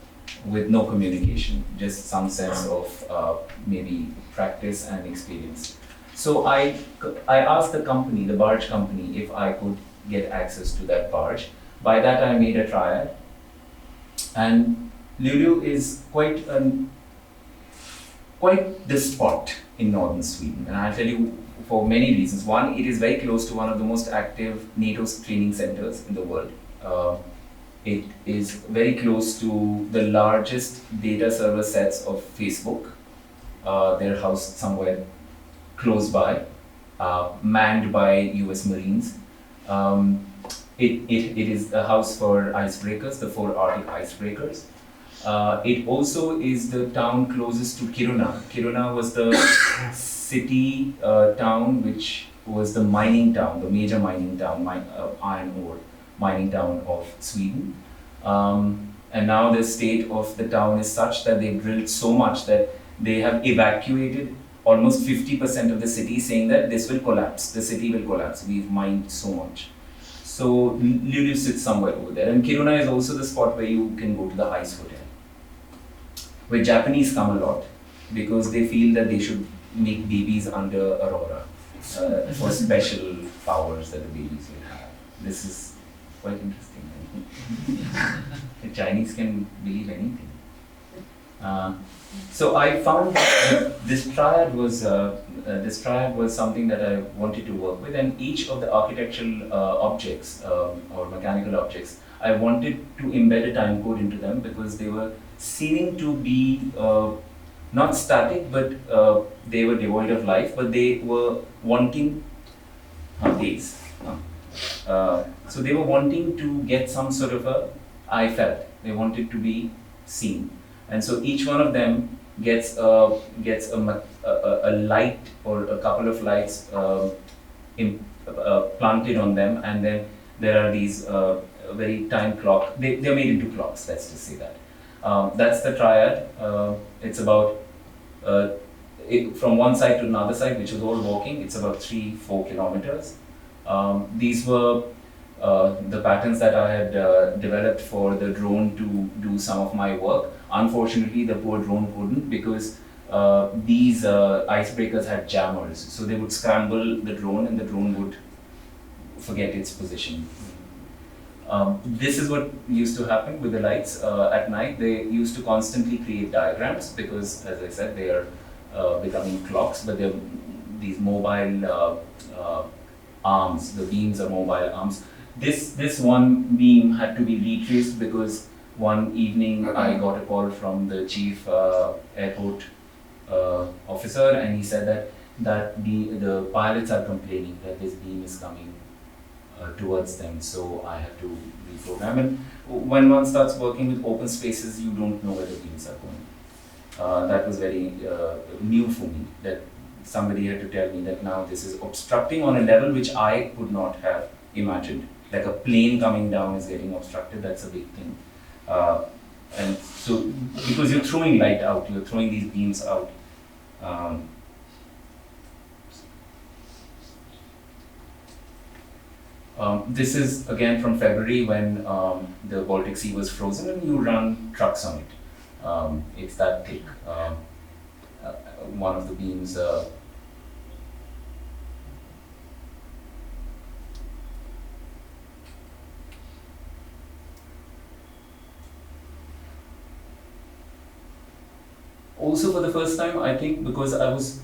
[SPEAKER 2] with no communication, just some sense of maybe practice and experience. So I asked the company, the barge company, if I could get access to that barge. By that I made a triad. And Lulu is quite the spot in northern Sweden. And I'll tell you for many reasons. One, it is very close to one of the most active NATO training centers in the world. It is very close to the largest data server sets of Facebook. They're housed somewhere close by, manned by US Marines. It is a house for icebreakers, the 4 Arctic icebreakers. It also is the town closest to Kiruna. Kiruna was the city town which was the mining town, the major mining town, iron ore mining town of Sweden. And now the state of the town is such that they've drilled so much that they have evacuated almost 50% of the city, saying that this will collapse, the city will collapse, we've mined so much. So Lulu sits somewhere over there. And Kiruna is also the spot where you can go to the ice hotel, where Japanese come a lot because they feel that they should make babies under Aurora for special powers that the babies will have. This is quite interesting. The Chinese can believe anything. So I found that this triad was something that I wanted to work with, and each of the architectural objects or mechanical objects, I wanted to embed a time code into them because they were seeming to be not static, but they were devoid of life, but they were wanting days. So they were wanting to get some sort of I felt they wanted to be seen, and so each one of them gets a light or a couple of lights planted on them, and then there are these very time clock. They're made into clocks. Let's just say that. That's the triad. It's about from one side to another side, which was all walking. It's about 3-4 kilometers. These were the patterns that I had developed for the drone to do some of my work. Unfortunately, the poor drone couldn't, because these icebreakers had jammers, so they would scramble the drone and the drone would forget its position. This is what used to happen with the lights at night. They used to constantly create diagrams because, as I said, they are becoming clocks, but they're these mobile arms. The beams are mobile arms. This one beam had to be retraced because one evening I got a call from the chief airport officer, and he said that the pilots are complaining that this beam is coming towards them, so I have to reprogram. And when one starts working with open spaces, you don't know where the beams are going. That was very new for me, that somebody had to tell me that now this is obstructing on a level which I could not have imagined. Like a plane coming down is getting obstructed, that's a big thing. And so, because you're throwing light out, you're throwing these beams out. This is again from February when the Baltic Sea was frozen and you run trucks on it. It's that thick. One of the beams also for the first time, I think, because I was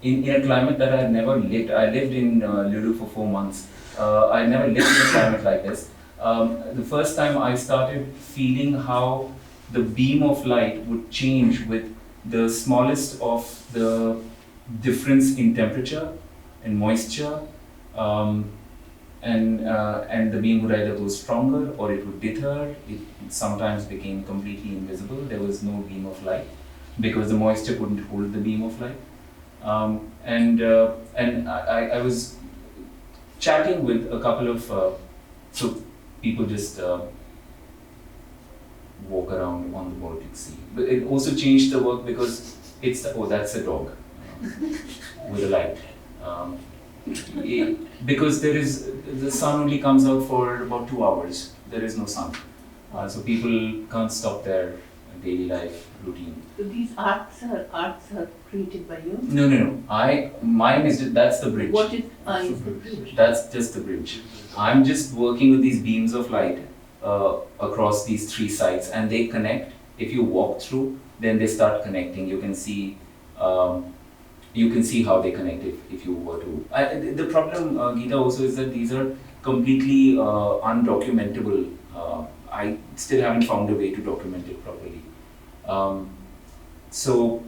[SPEAKER 2] in a climate that I had never lived. I lived in Lulea for 4 months. I had never lived in a climate like this. The first time I started feeling how the beam of light would change with the smallest of the difference in temperature and moisture, and the beam would either go stronger or it would dither. It sometimes became completely invisible. There was no beam of light because the moisture couldn't hold the beam of light. And I was chatting with a couple of so people just walk around on the Baltic Sea. But it also changed the work because it's that's a dog with a light. Because the sun only comes out for about 2 hours. There is no sun, so people can't stop their daily life routine.
[SPEAKER 3] So these arcs are created by you?
[SPEAKER 2] No. Mine is that's the bridge.
[SPEAKER 3] What is the bridge?
[SPEAKER 2] That's just the bridge. I'm just working with these beams of light across these 3 sites, and they connect. If you walk through, then they start connecting. You can see how they connect if you were to. The problem, Geeta, also is that these are completely undocumentable. I still haven't found a way to document it properly. So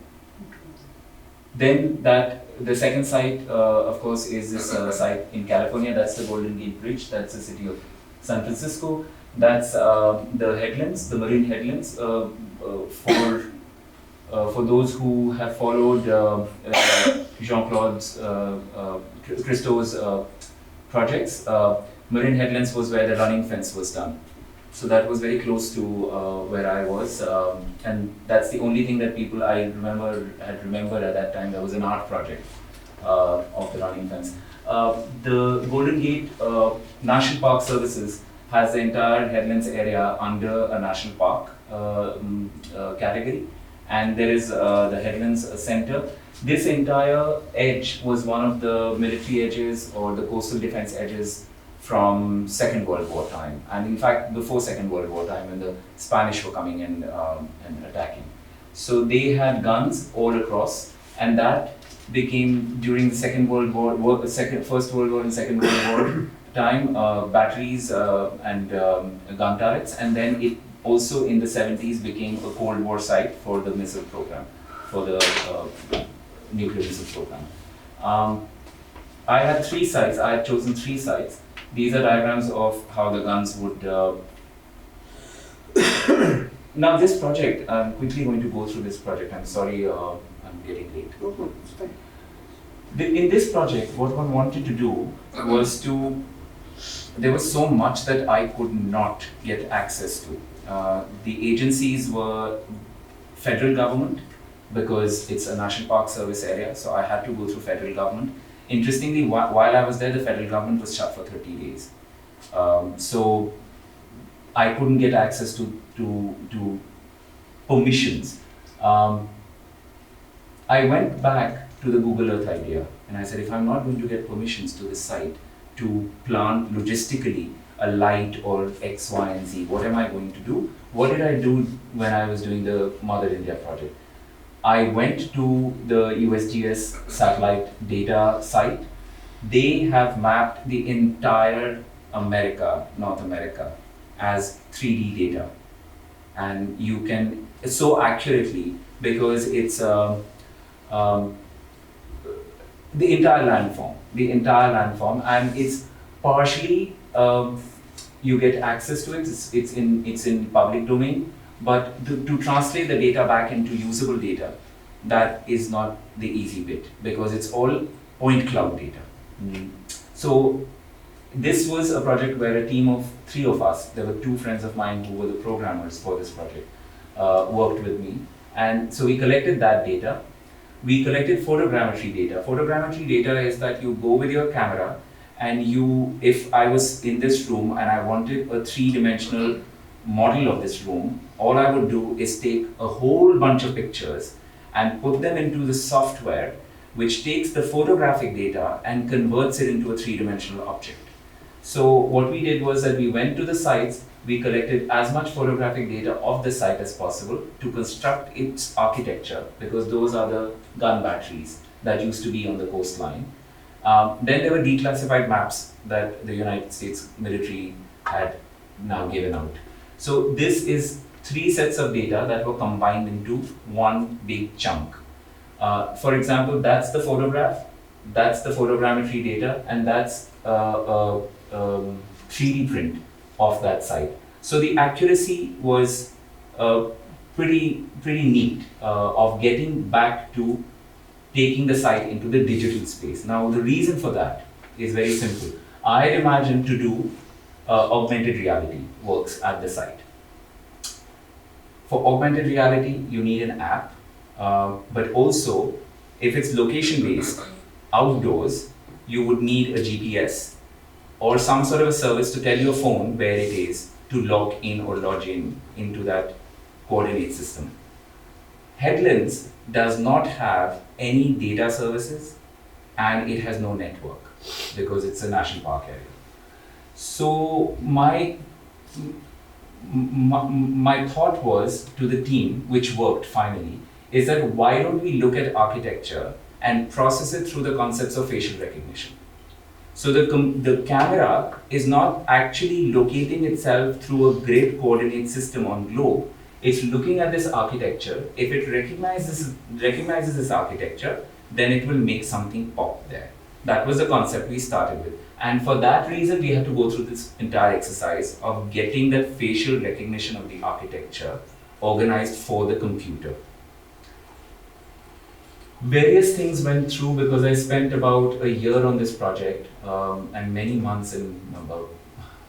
[SPEAKER 2] then the second site, of course, is this site in California. That's the Golden Gate Bridge. That's the city of San Francisco. That's the headlands, the marine headlands. For those who have followed Jean-Claude's, Christo's projects, marine headlands was where the running fence was done. So that was very close to where I was, and that's the only thing that people had remembered at that time. There was an art project of the running fence. The Golden Gate National Park Services has the entire headlands area under a national park category, and there is the headlands center. This entire edge was one of the military edges or the coastal defense edges from Second World War time, and in fact before Second World War time, when the Spanish were coming in and attacking. So they had guns all across, and that became during the Second World War, First World War and Second World War time, batteries and gun turrets, and then it also in the 70s became a Cold War site for the missile program, for the nuclear missile program. I had 3 sites, I had chosen 3 sites. These are diagrams of how the guns would. Now this project, I'm quickly going to go through this project. I'm sorry, I'm getting late. In this project, what one wanted to do was to, there was so much that I could not get access to. The agencies were federal government, because it's a national park service area, so I had to go through federal government. Interestingly, while I was there, the federal government was shut for 30 days. So I couldn't get access to permissions. I went back to the Google Earth idea, and I said, if I'm not going to get permissions to this site to plant logistically a light or X, Y, and Z, what am I going to do? What did I do when I was doing the Mother India project? I went to the USGS satellite data site. They have mapped the entire North America, as 3D data. And you can, so accurately, because it's the entire landform, and it's partially, you get access to it, it's in public domain, but to translate the data back into usable data, that is not the easy bit, because it's all point cloud data. So this was a project where a team of 3 of us, there were 2 friends of mine who were the programmers for this project, worked with me. And so we collected that data. We collected photogrammetry data. Photogrammetry data is that you go with your camera and if I was in this room and I wanted a 3-dimensional model of this room, all I would do is take a whole bunch of pictures and put them into the software, which takes the photographic data and converts it into a 3-dimensional object. So what we did was that we went to the sites, we collected as much photographic data of the site as possible to construct its architecture, because those are the gun batteries that used to be on the coastline. Then there were declassified maps that the United States military had now given out. So this is 3 sets of data that were combined into one big chunk. For example, that's the photograph, that's the photogrammetry data, and that's 3D print of that site. So the accuracy was pretty neat of getting back to taking the site into the digital space. Now the reason for that is very simple. I had imagined to do augmented reality works at the site. For augmented reality, you need an app, but also if it's location based, outdoors, you would need a GPS or some sort of a service to tell your phone where it is to log in or log in into that coordinate system. Headlands does not have any data services and it has no network because it's a national park area. So my thought was to the team, which worked finally, is that why don't we look at architecture and process it through the concepts of facial recognition. So the camera is not actually locating itself through a grid coordinate system on globe. It's looking at this architecture. If it recognizes this architecture, then it will make something pop there. That was the concept we started with. And for that reason, we had to go through this entire exercise of getting that facial recognition of the architecture organized for the computer. Various things went through because I spent about a year on this project and many months about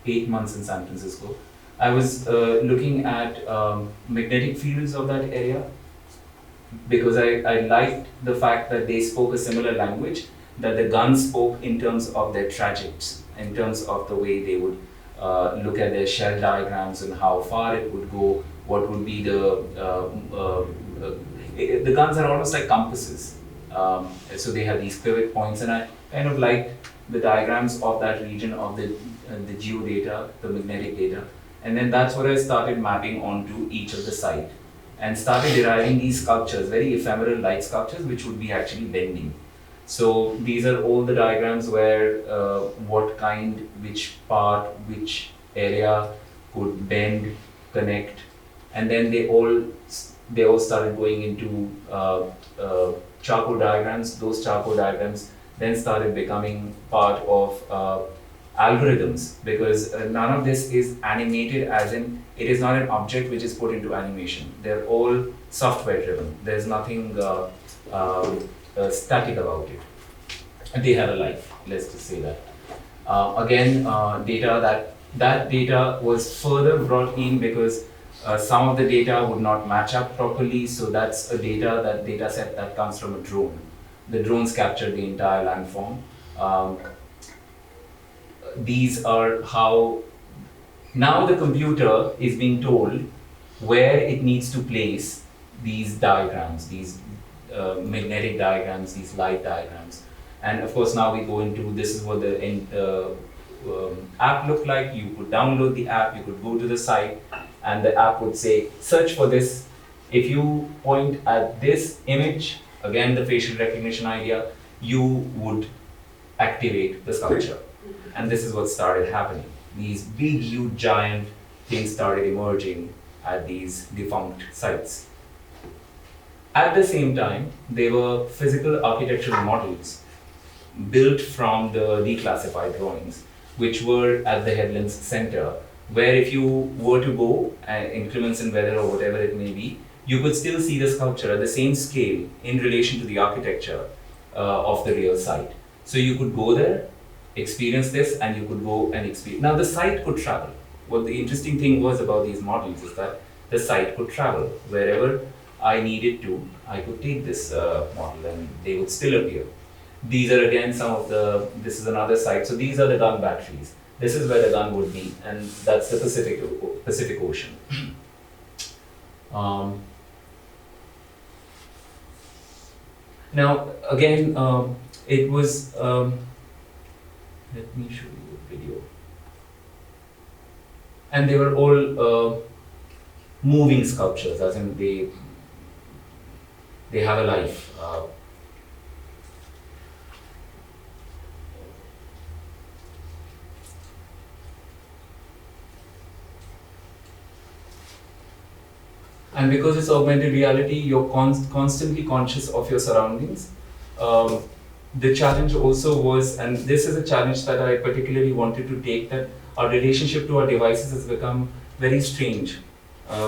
[SPEAKER 2] 8 months in San Francisco. I was looking at magnetic fields of that area because I liked the fact that they spoke a similar language that the guns spoke in terms of their trajects, in terms of the way they would look at their shell diagrams and how far it would go, what would be the guns are almost like compasses. So they have these pivot points, and I kind of liked the diagrams of that region of the geodata, the magnetic data. And then that's what I started mapping onto each of the site and started deriving these sculptures, very ephemeral light sculptures, which would be actually bending. So these are all the diagrams where what kind, which part, which area could bend, connect, and then they all started going into charcoal diagrams. Those charcoal diagrams then started becoming part of algorithms, because none of this is animated, as in it is not an object which is put into animation. They're all software driven. There's nothing static about it. And they have a life, let's just say that. Again, data that data was further brought in because some of the data would not match up properly, so that's a data set that comes from a drone. The drones capture the entire landform. These are how now the computer is being told where it needs to place these diagrams, these magnetic diagrams, these light diagrams. And of course, now we go into this is what the app looked like. You could download the app, you could go to the site, and the app would say, search for this. If you point at this image, again the facial recognition idea, you would activate the sculpture. And this is what started happening. These big, huge, giant things started emerging at these defunct sites. At the same time, there were physical architectural models built from the declassified drawings, which were at the headland's center, where if you were to go, increments in weather or whatever it may be, you could still see the sculpture at the same scale in relation to the architecture of the real site. So you could go there, experience this, and you could go and experience. Now the site could travel. What the interesting thing was about these models is that the site could travel. Wherever I needed to, I could take this model and they would still appear. These are again some of the, this is another site. So these are the gun batteries. This is where the gun would be, and that's the Pacific Ocean. Now again, it was, let me show you a video. And they were all moving sculptures, as in they have a life. And because it's augmented reality, you're constantly conscious of your surroundings. The challenge also was, and this is a challenge that I particularly wanted to take, that our relationship to our devices has become very strange.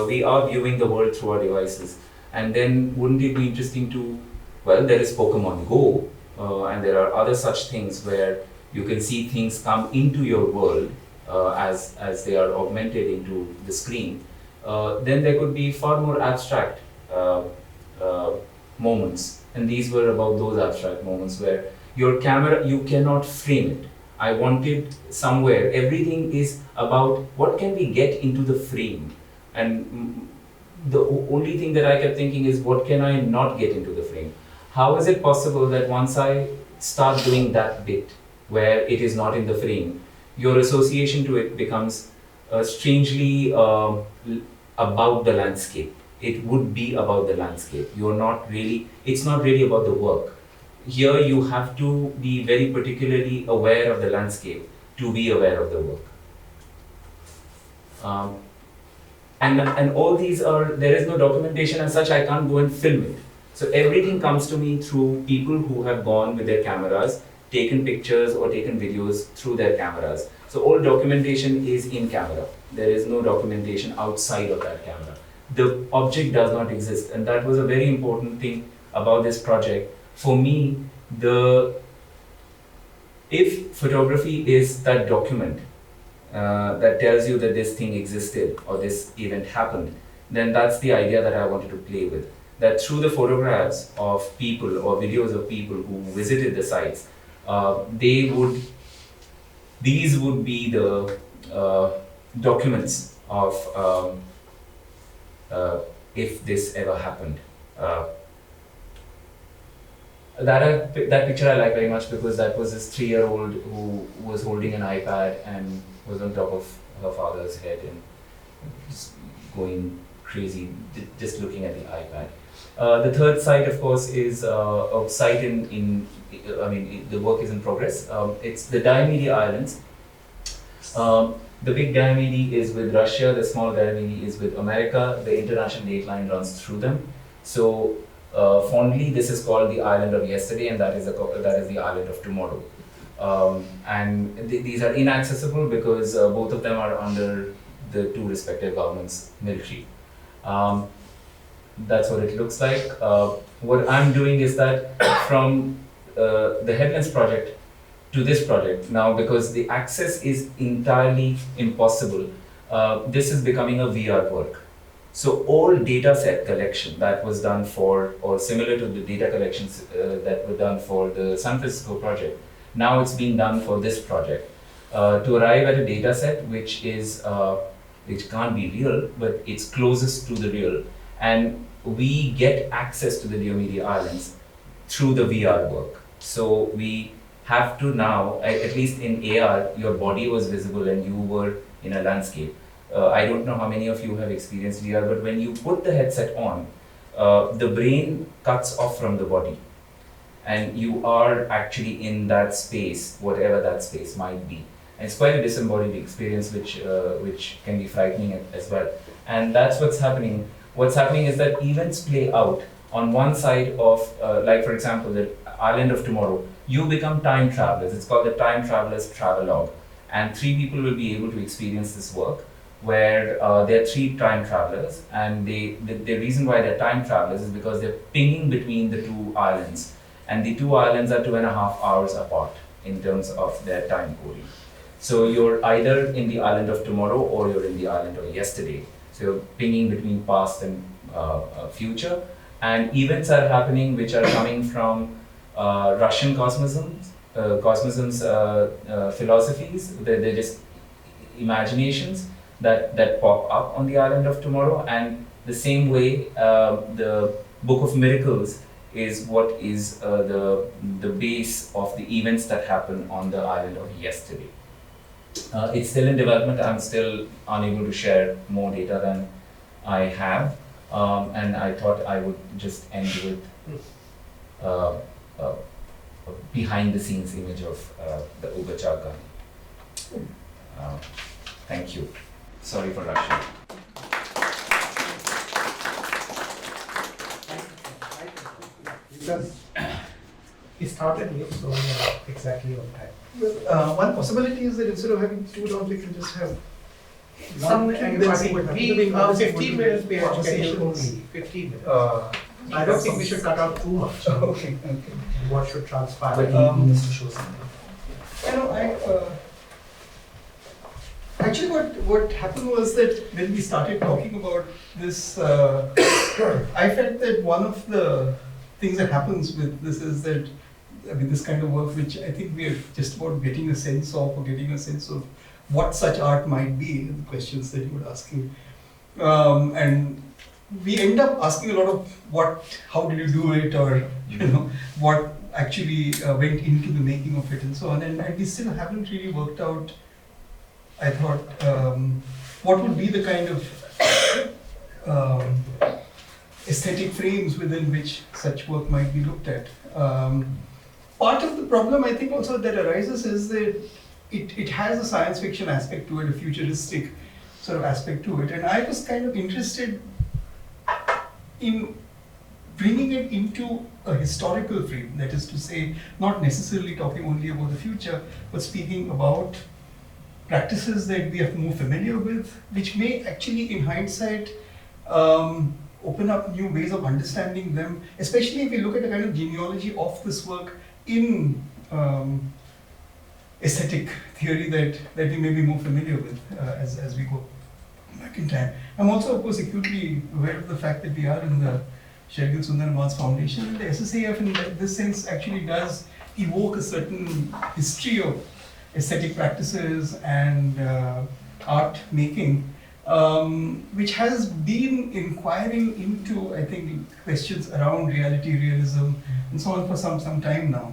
[SPEAKER 2] We are viewing the world through our devices. And then wouldn't it be interesting to, well, there is Pokemon Go, and there are other such things where you can see things come into your world as they are augmented into the screen. Then there could be far more abstract moments, and these were about those abstract moments where your camera, you cannot frame it. I wanted somewhere, everything is about what can we get into the frame, and the only thing that I kept thinking is what can I not get into the frame? How is it possible that once I start doing that bit where it is not in the frame, your association to it becomes strangely about the landscape. It would be about the landscape. You're not really, it's not really about the work. Here you have to be very particularly aware of the landscape to be aware of the work. And all these are, there is no documentation as such, I can't go and film it. So everything comes to me through people who have gone with their cameras, taken pictures or taken videos through their cameras. So all documentation is in camera. There is no documentation outside of that camera. The object does not exist, and that was a very important thing about this project. For me, if photography is that document that tells you that this thing existed or this event happened, then that's the idea that I wanted to play with. That through the photographs of people or videos of people who visited the sites, these would be the documents of if this ever happened. That picture I like very much because that was this 3-year-old who was holding an iPad and was on top of her father's head and just going crazy, just looking at the iPad. The third site, of course, is a site the work is in progress. It's the Diomede Islands. The big diamede is with Russia, the small diamede is with America. The international date line runs through them. So fondly, this is called the island of yesterday, and that is the island of tomorrow. And these are inaccessible because both of them are under the two respective governments' military. That's what it looks like. What I'm doing is that from the Headlands project to this project now, because the access is entirely impossible, this is becoming a VR work. So all data set collection that was done for, or similar to the data collections that were done for the San Francisco project, now it's being done for this project. To arrive at a data set which can't be real, but it's closest to the real. And we get access to the Diomede Islands through the VR work. So we have to now, at least in AR, your body was visible and you were in a landscape. I don't know how many of you have experienced VR, but when you put the headset on, the brain cuts off from the body. And you are actually in that space, whatever that space might be. And it's quite a disembodied experience, which can be frightening as well. And that's what's happening. What's happening is that events play out on one side of, like for example, the island of tomorrow. You become time travelers. It's called the Time Travelers Travelogue. And 3 people will be able to experience this work, where there are 3 time travelers. And the reason why they're time travelers is because they're pinging between the 2 islands. And the 2 islands are 2.5 hours apart in terms of their time coding. So you're either in the island of tomorrow or you're in the island of yesterday. So you're pinging between past and future. And events are happening which are coming from Russian cosmosms, philosophies. They're just imaginations that pop up on the island of tomorrow. And the same way, the Book of Miracles is what is the base of the events that happen on the island of yesterday. It's still in development. I'm still unable to share more data than I have, and I thought I would just end with a behind-the-scenes image of the Ubachaka. Thank you. Sorry for rushing.
[SPEAKER 1] Because he started late, so we are exactly on time.
[SPEAKER 4] Well, one possibility is that instead of having 2 rounds, we can just have
[SPEAKER 1] Some,
[SPEAKER 4] one
[SPEAKER 1] and
[SPEAKER 4] then
[SPEAKER 1] I
[SPEAKER 4] see
[SPEAKER 1] think
[SPEAKER 4] what
[SPEAKER 1] we,
[SPEAKER 4] happens.
[SPEAKER 1] 15 minutes we are scheduled only,
[SPEAKER 4] conversations.
[SPEAKER 1] 15 minutes.
[SPEAKER 4] I
[SPEAKER 1] I don't think we should cut out too much.
[SPEAKER 4] Okay.
[SPEAKER 1] What should transpire?
[SPEAKER 2] But he needs to show something.
[SPEAKER 4] Actually, what happened was that when we started talking about this, I felt that one of the things that happens with this is that, I mean, this kind of work, which I think we are just about getting a sense of, or getting a sense of what such art might be, the questions that you were asking. And we end up asking a lot of how did you do it, or what actually went into the making of it and so on. And we still haven't really worked out, I thought, what would be the kind of aesthetic frames within which such work might be looked at. Part of the problem, I think, also that arises is that it has a science fiction aspect to it, a futuristic sort of aspect to it. And I was kind of interested in bringing it into a historical frame, that is to say, not necessarily talking only about the future, but speaking about practices that we are more familiar with, which may actually, in hindsight, open up new ways of understanding them, especially if we look at the kind of genealogy of this work in aesthetic theory that we may be more familiar with as we go back in time. I'm also, of course, acutely aware of the fact that we are in the Sher-Gil Sundaram Foundation, and the SSAF in this sense actually does evoke a certain history of aesthetic practices and art making, which has been inquiring into, I think, questions around reality, realism, and so on for some time now.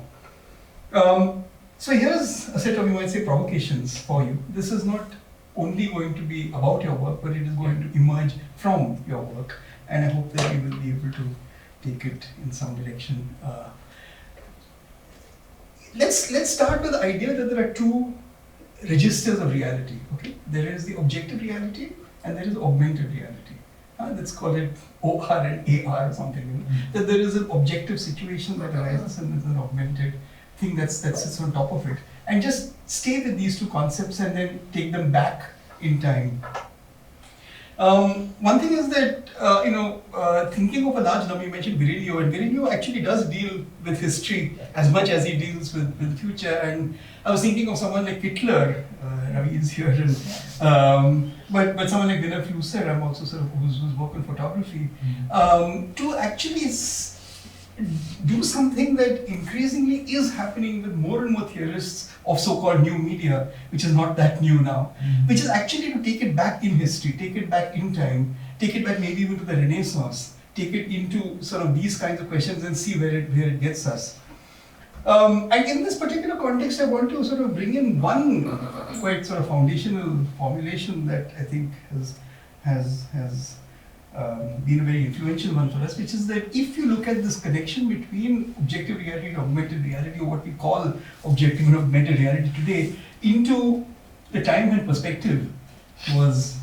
[SPEAKER 4] So here's a set of, you might say, provocations for you. This is not only going to be about your work, but it is going to emerge from your work, and I hope that you will be able to take it in some direction. Let's start with the idea that there are two registers of reality. Okay, there is the objective reality and there is augmented reality. Let's call it OR and AR or something. You know? That there is an objective situation that arises and there's an augmented thing that sits on top of it. And just stay with these two concepts and then take them back in time. One thing is that, thinking of a large number, you mentioned Virilio, and Virilio actually does deal with history as much as he deals with the future. And I was thinking of someone like Hitler, Ravi is here, and, but someone like Gunnar Flusser, I'm also sort of, who's worked on photography, to actually do something that increasingly is happening with more and more theorists of so-called new media, which is not that new now, which is actually to take it back in history, take it back in time, take it back maybe even to the Renaissance, take it into sort of these kinds of questions and see where it gets us. And in this particular context, I want to sort of bring in one quite sort of foundational formulation that I think has been a very influential one for us, which is that if you look at this connection between objective reality and augmented reality, or what we call objective and augmented reality today, into the time when perspective was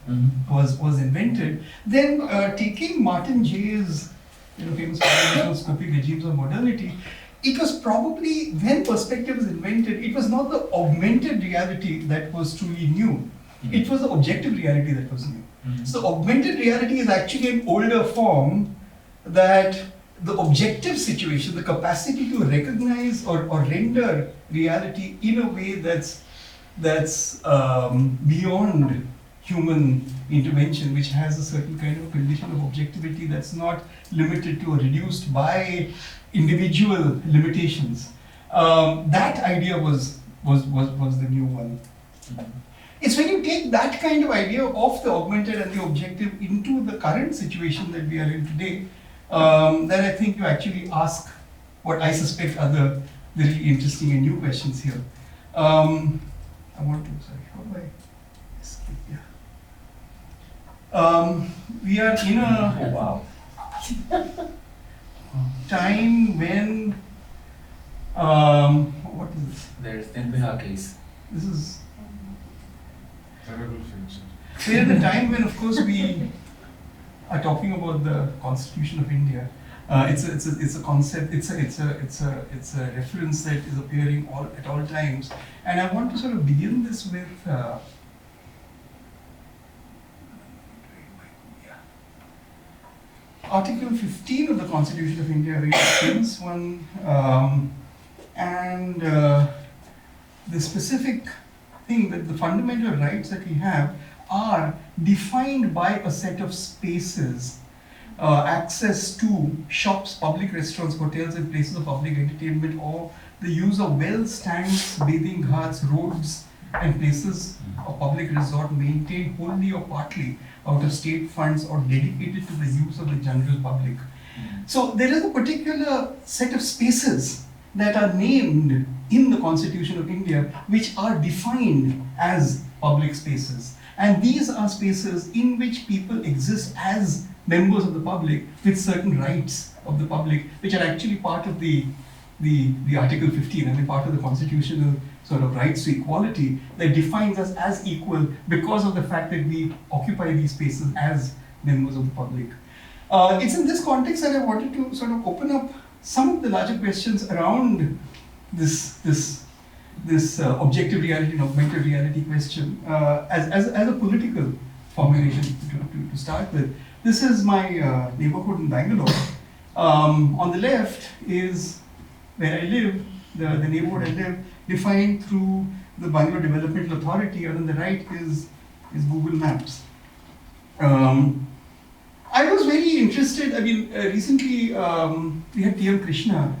[SPEAKER 4] invented, then taking Martin Jay's famous formulation of scoping regimes of modernity, it was probably, when perspective was invented, it was not the augmented reality that was truly new. It was the objective reality that was new. So augmented reality is actually an older form that the objective situation, the capacity to recognize or render reality in a way that's beyond human intervention, which has a certain kind of condition of objectivity that's not limited to or reduced by individual limitations. That idea was the new one. It's when you take that kind of idea of the augmented and the objective into the current situation that we are in today, that I think you actually ask what I suspect are the really interesting and new questions here. How do I escape? Yeah. We are in a time when, what is this?
[SPEAKER 2] There's the NPR case.
[SPEAKER 4] This is
[SPEAKER 5] terrible things.
[SPEAKER 4] we're at the time when, of course, we are talking about the Constitution of India. It's a concept. It's a reference that is appearing at all times. And I want to sort of begin this with. Article 15 of the Constitution of India, very famous one, and the specific thing that the fundamental rights that we have are defined by a set of spaces, access to shops, public restaurants, hotels, and places of public entertainment, or the use of wells, stands, bathing ghats, roads, and places of public resort maintained wholly or partly out of state funds or dedicated to the use of the general public. So there is a particular set of spaces that are named in the Constitution of India which are defined as public spaces. And these are spaces in which people exist as members of the public with certain rights of the public, which are actually part of the Article 15, I mean part of the constitutional sort of rights to equality that defines us as equal because of the fact that we occupy these spaces as members of the public. It's in this context that I wanted to sort of open up some of the larger questions around this objective reality and augmented reality question as a political formulation to start with. This is my neighborhood in Bangalore. On the left is where I live, the neighborhood I live, defined through the Bangalore Developmental Authority, and on the right is Google Maps. I was very interested, recently we had T.M. Krishna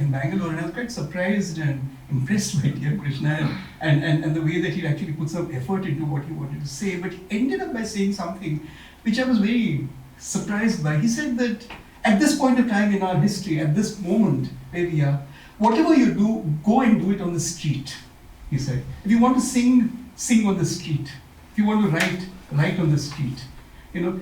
[SPEAKER 4] in Bangalore, and I was quite surprised and impressed by T.M. Krishna and the way that he actually put some effort into what he wanted to say, but he ended up by saying something which I was very surprised by. He said that at this point of time in our history, at this moment where we are, whatever you do, go and do it on the street, he said. If you want to sing, sing on the street. If you want to write, write on the street.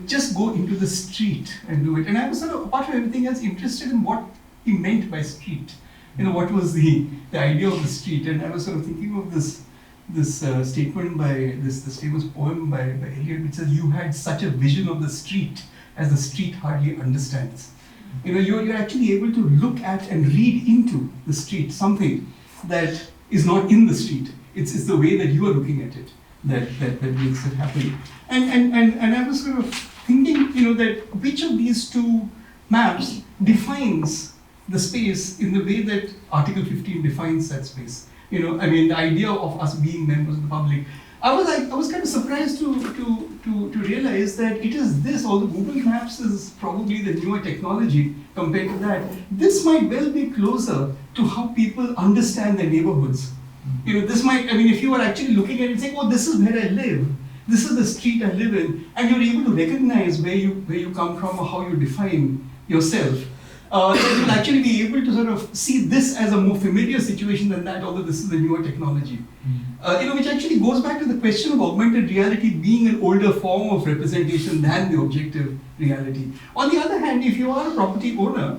[SPEAKER 4] Just go into the street and do it. And I was sort of, apart from everything else, interested in what he meant by street. What was the idea of the street. And I was sort of thinking of this statement by this famous poem by Eliot, which says, "You had such a vision of the street as the street hardly understands." You know, you're actually able to look at and read into the street something that is not in the street. It's the way that you are looking at it that makes it happen. And I was sort of thinking, you know, that which of these two maps defines the space in the way that Article 15 defines that space. You know, I mean, the idea of us being members of the public. I was kind of surprised to realize that it is this, although Google Maps is probably the newer technology compared to that, this might well be closer to how people understand their neighborhoods. You know, this might, I mean, if you are actually looking at it and saying, oh, this is where I live, this is the street I live in, and you're able to recognize where you come from or how you define yourself, you'll actually be able to sort of see this as a more familiar situation than that, although this is the newer technology. You know, which actually goes back to the question of augmented reality being an older form of representation than the objective reality. On the other hand, if you are a property owner,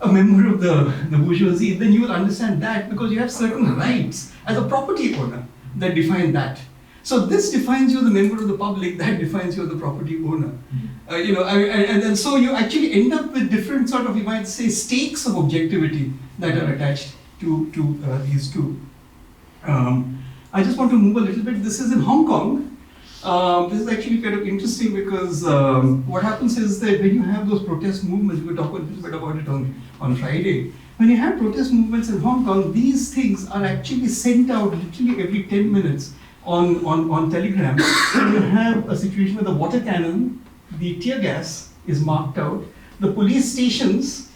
[SPEAKER 4] a member of the bourgeoisie, then you will understand that because you have certain rights as a property owner that define that. So this defines you the member of the public, that defines you the property owner. You know, and so you actually end up with different sort of, you might say, stakes of objectivity that are attached to these two. I just want to move a little bit. This is in Hong Kong. This is actually kind of interesting because what happens is that when you have those protest movements, we were talking a little bit about it on Friday. When you have protest movements in Hong Kong, these things are actually sent out literally every 10 minutes on Telegram. And you have a situation where the water cannon, the tear gas is marked out, the police stations,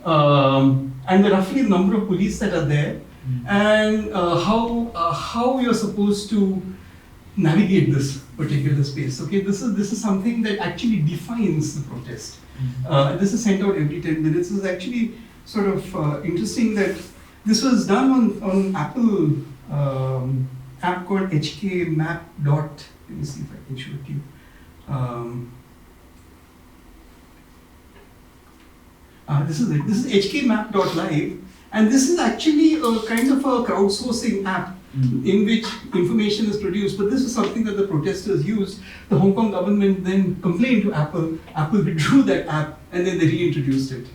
[SPEAKER 4] and the roughly number of police that are there, and how you're supposed to navigate this particular space. Okay, this is something that actually defines the protest. This is sent out every 10 minutes. This is actually sort of interesting that this was done on Apple app called HK Map. Let me see if I can show it to you. This is it. This is hkmap.live, and this is actually a kind of a crowdsourcing app in which information is produced. But this is something that the protesters used. The Hong Kong government then complained to Apple. Apple withdrew that app, and then they reintroduced it.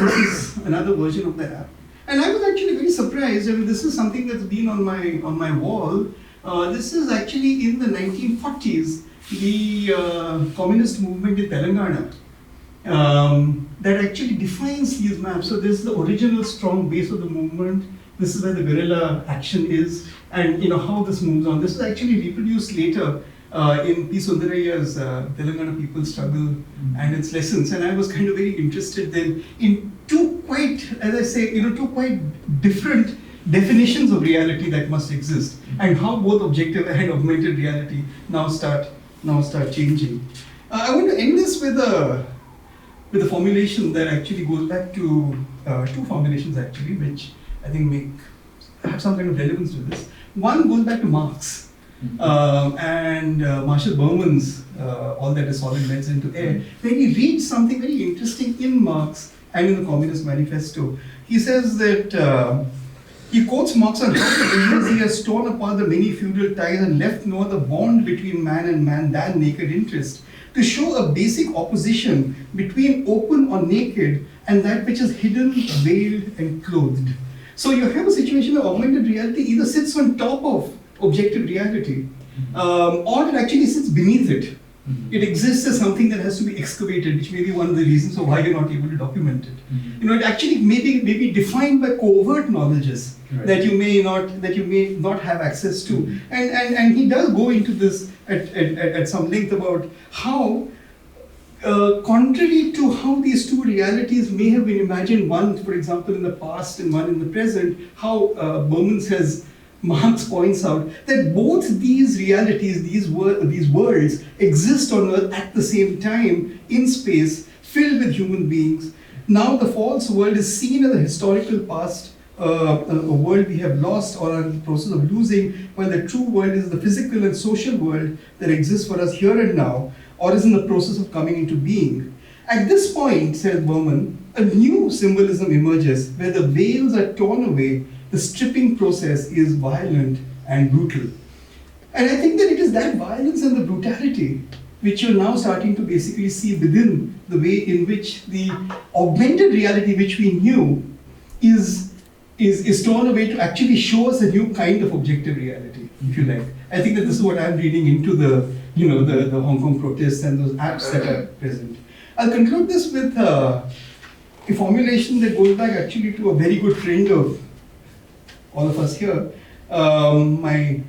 [SPEAKER 4] This is another version of the app. And I was actually very surprised. I mean, this is something that's been on my wall. This is actually in the 1940s, the communist movement in Telangana that actually defines these maps. So this is the original strong base of the movement. This is where the guerrilla action is, and you know how this moves on. This is actually reproduced later in P. Sundarayya's Telangana People's Struggle and its lessons. And I was kind of very interested then in two quite, as I say, you know, two quite different definitions of reality that must exist, and how both objective and augmented reality now start changing. I want to end this with a formulation that actually goes back to two formulations actually, which I think have some kind of relevance to this. One goes back to Marx. And Marshall Berman's All That Is Solid Melts into Air, when he reads something very interesting in Marx and in the Communist Manifesto. He says that, he quotes Marx on how the bourgeoisie has torn apart the many feudal ties and left no other bond between man and man than naked interest, to show a basic opposition between open or naked and that which is hidden, veiled, and clothed. So you have a situation where augmented reality either sits on top of objective reality, or it actually sits beneath it. It exists as something that has to be excavated, which may be one of the reasons of why you're not able to document it. You know, it actually may be defined by covert knowledges that you may not have access to. And he does go into this at some length about how, contrary to how these two realities may have been imagined, one, for example, in the past and one in the present, how Berman says, Marx points out that both these realities, these worlds, exist on Earth at the same time in space, filled with human beings. Now the false world is seen as a historical past, a world we have lost or are in the process of losing, while the true world is the physical and social world that exists for us here and now. or is in the process of coming into being. At this point, says Berman, a new symbolism emerges where the veils are torn away, the stripping process is violent and brutal. And I think that it is that violence and the brutality which you're now starting to basically see within the way in which the augmented reality which we knew is torn away to actually show us a new kind of objective reality, if you like. I think that this is what I'm reading into the Hong Kong protests and those acts that are present. I'll conclude this with a formulation that goes back actually to a very good friend of all of us here, my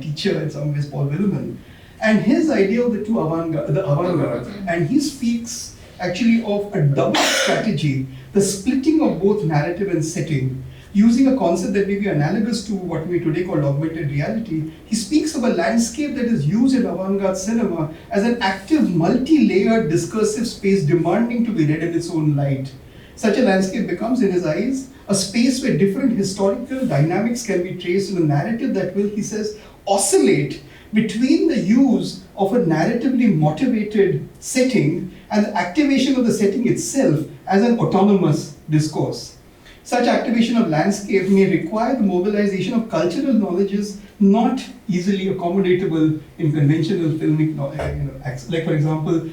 [SPEAKER 4] teacher in some ways, Paul Willeman, and his idea of the avant-garde, and he speaks actually of a double strategy, the splitting of both narrative and setting, using a concept that may be analogous to what we today call augmented reality. He speaks of a landscape that is used in avant-garde cinema as an active, multi-layered discursive space demanding to be read in its own light. Such a landscape becomes, in his eyes, a space where different historical dynamics can be traced in a narrative that will, he says, oscillate between the use of a narratively motivated setting and the activation of the setting itself as an autonomous discourse. Such activation of landscape may require the mobilization of cultural knowledges not easily accommodatable in conventional filmic acts. Like, for example,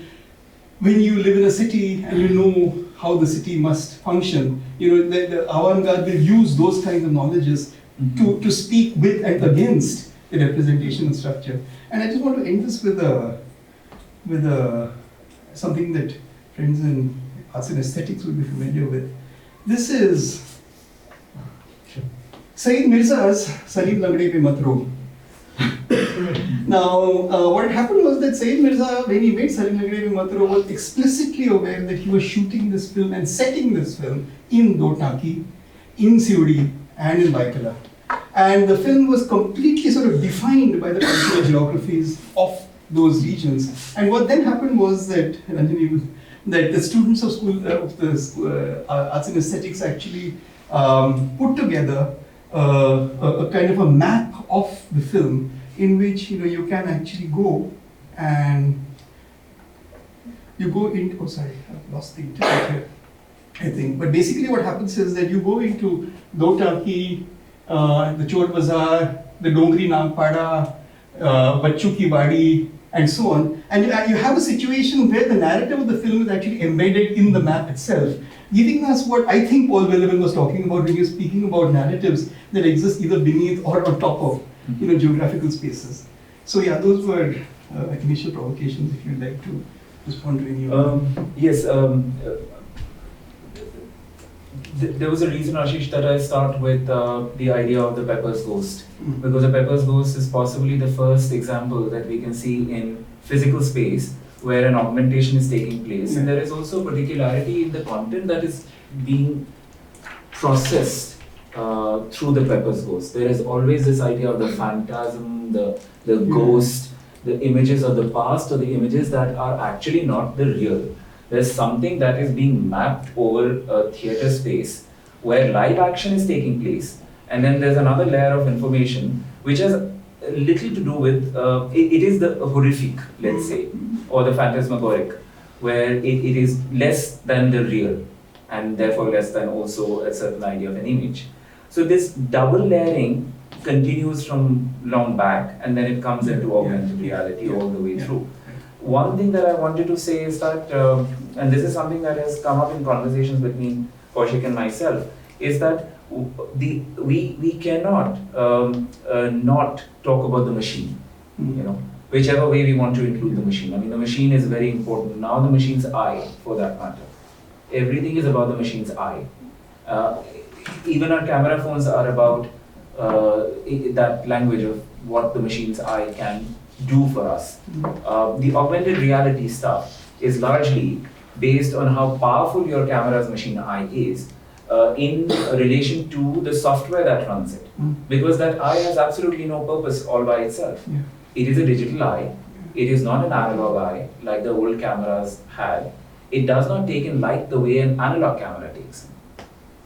[SPEAKER 4] when you live in a city and you know how the city must function, the avant-garde will use those kinds of knowledges to speak with and against the representational structure. And I just want to end this with something that friends in arts and aesthetics will be familiar with. This is Saeed Mirza's Salim Lagde Pe Mat Ro. Now, what happened was that Saeed Mirza, when he made Salim Lagde Pe Mat Ro, was explicitly aware that he was shooting this film and setting this film in Do Taki, in Siudi, and in Baikala. And the film was completely sort of defined by the cultural geographies of those regions. And what then happened was that, that the students of the arts and aesthetics actually put together a kind of a map of the film in which you can actually go and you go into, oh sorry, I've lost the internet here, I think. But basically what happens is that you go into Do Taki, the Chor Bazaar, the Dongri Nangpada, Bachchu Ki Badi, and so on. And you have a situation where the narrative of the film is actually embedded in the map itself, giving us what I think Paul Willeman was talking about when he was speaking about narratives that exist either beneath or on top of geographical spaces. So yeah, those were initial provocations, if you'd like to respond to any of them.
[SPEAKER 2] Yes. There was a reason, Ashish, that I start with the idea of the Pepper's Ghost, because the Pepper's Ghost is possibly the first example that we can see in physical space where an augmentation is taking place, and there is also particularity in the content that is being processed through the Pepper's Ghost. There is always this idea of the phantasm, the ghost, the images of the past, or the images that are actually not the real. There's something that is being mapped over a theatre space where live action is taking place, and then there's another layer of information which has little to do with, it is the horrific, let's say, or the phantasmagoric, where it is less than the real, and therefore less than also a certain idea of an image. So this double layering continues from long back, and then it comes into augmented reality all the way through. One thing that I wanted to say is that, and this is something that has come up in conversations between Kaushik and myself, is that we cannot not talk about the machine, whichever way we want to include the machine. I mean, the machine is very important. Now the machine's eye, for that matter. Everything is about the machine's eye. Even our camera phones are about that language of what the machine's eye can do for us. The augmented reality stuff is largely based on how powerful your camera's machine eye is in relation to the software that runs it. Because that eye has absolutely no purpose all by itself. It is a digital eye. It is not an analog eye like the old cameras had. It does not take in light the way an analog camera takes.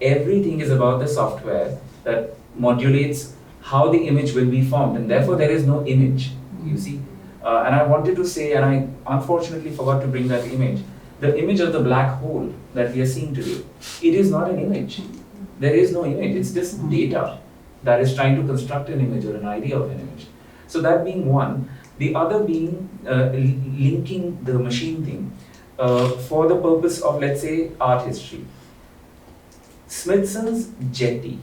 [SPEAKER 2] Everything is about the software that modulates how the image will be formed, and therefore there is no image. You see, And I wanted to say, and I unfortunately forgot to bring that image, the image of the black hole that we are seeing today, it is not an image. There is no image, it's just data that is trying to construct an image or an idea of an image. So that being one, the other being linking the machine thing for the purpose of, let's say, art history. Smithson's jetty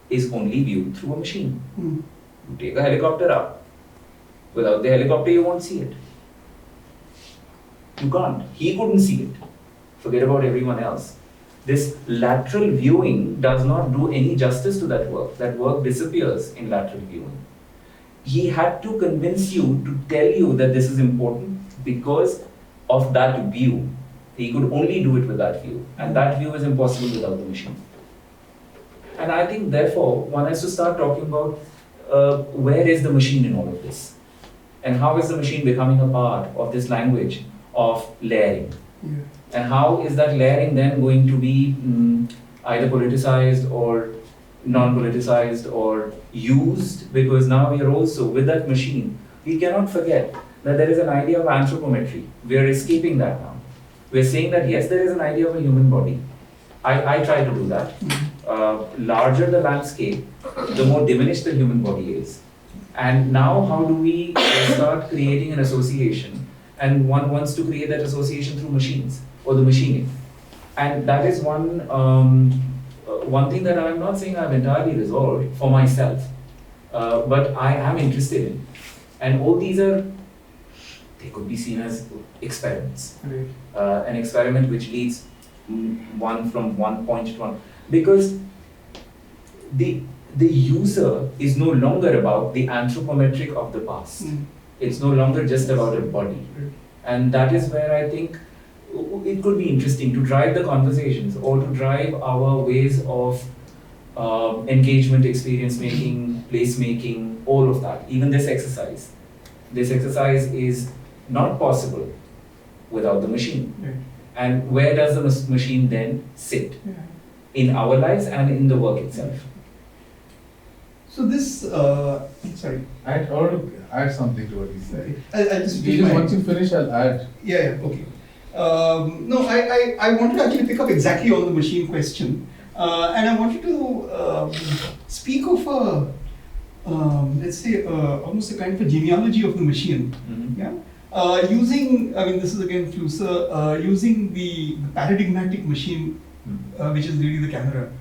[SPEAKER 2] is only viewed through a machine. You take a helicopter up. Without the helicopter, you won't see it. You can't. He couldn't see it. Forget about everyone else. This lateral viewing does not do any justice to that work. That work disappears in lateral viewing. He had to convince you to tell you that this is important because of that view. He could only do it with that view. And that view is impossible without the machine. And I think, therefore, one has to start talking about where is the machine in all of this? And how is the machine becoming a part of this language of layering? And how is that layering then going to be either politicized or non-politicized or used? Because now we are also, with that machine, we cannot forget that there is an idea of anthropometry. We are escaping that now. We are saying that yes, there is an idea of a human body. I try to do that. Larger the landscape, the more diminished the human body is. And now how do we start creating an association? And one wants to create that association through machines or the machining. And that is one thing that I'm not saying I've entirely resolved for myself, but I am interested in. And all these they could be seen as experiments.
[SPEAKER 1] Right.
[SPEAKER 2] An experiment which leads one from one point to one. Because the user is no longer about the anthropometric of the past. It's no longer just about a body. And that is where I think it could be interesting to drive the conversations or to drive our ways of engagement, experience making, place making, all of that. Even this exercise. This exercise is not possible without the machine.
[SPEAKER 1] Right.
[SPEAKER 2] And where does the machine then sit? In our lives and in the work itself.
[SPEAKER 4] So this, sorry.
[SPEAKER 5] I want to add something to what he said.
[SPEAKER 4] I'll just
[SPEAKER 5] Once you finish, I'll add.
[SPEAKER 4] Yeah, okay. No, I wanted to actually pick up exactly on the machine question. And I wanted to speak of let's say, almost a kind of a genealogy of the machine. Yeah. Using, I mean, this is again Flusser, using the paradigmatic machine, which is really the camera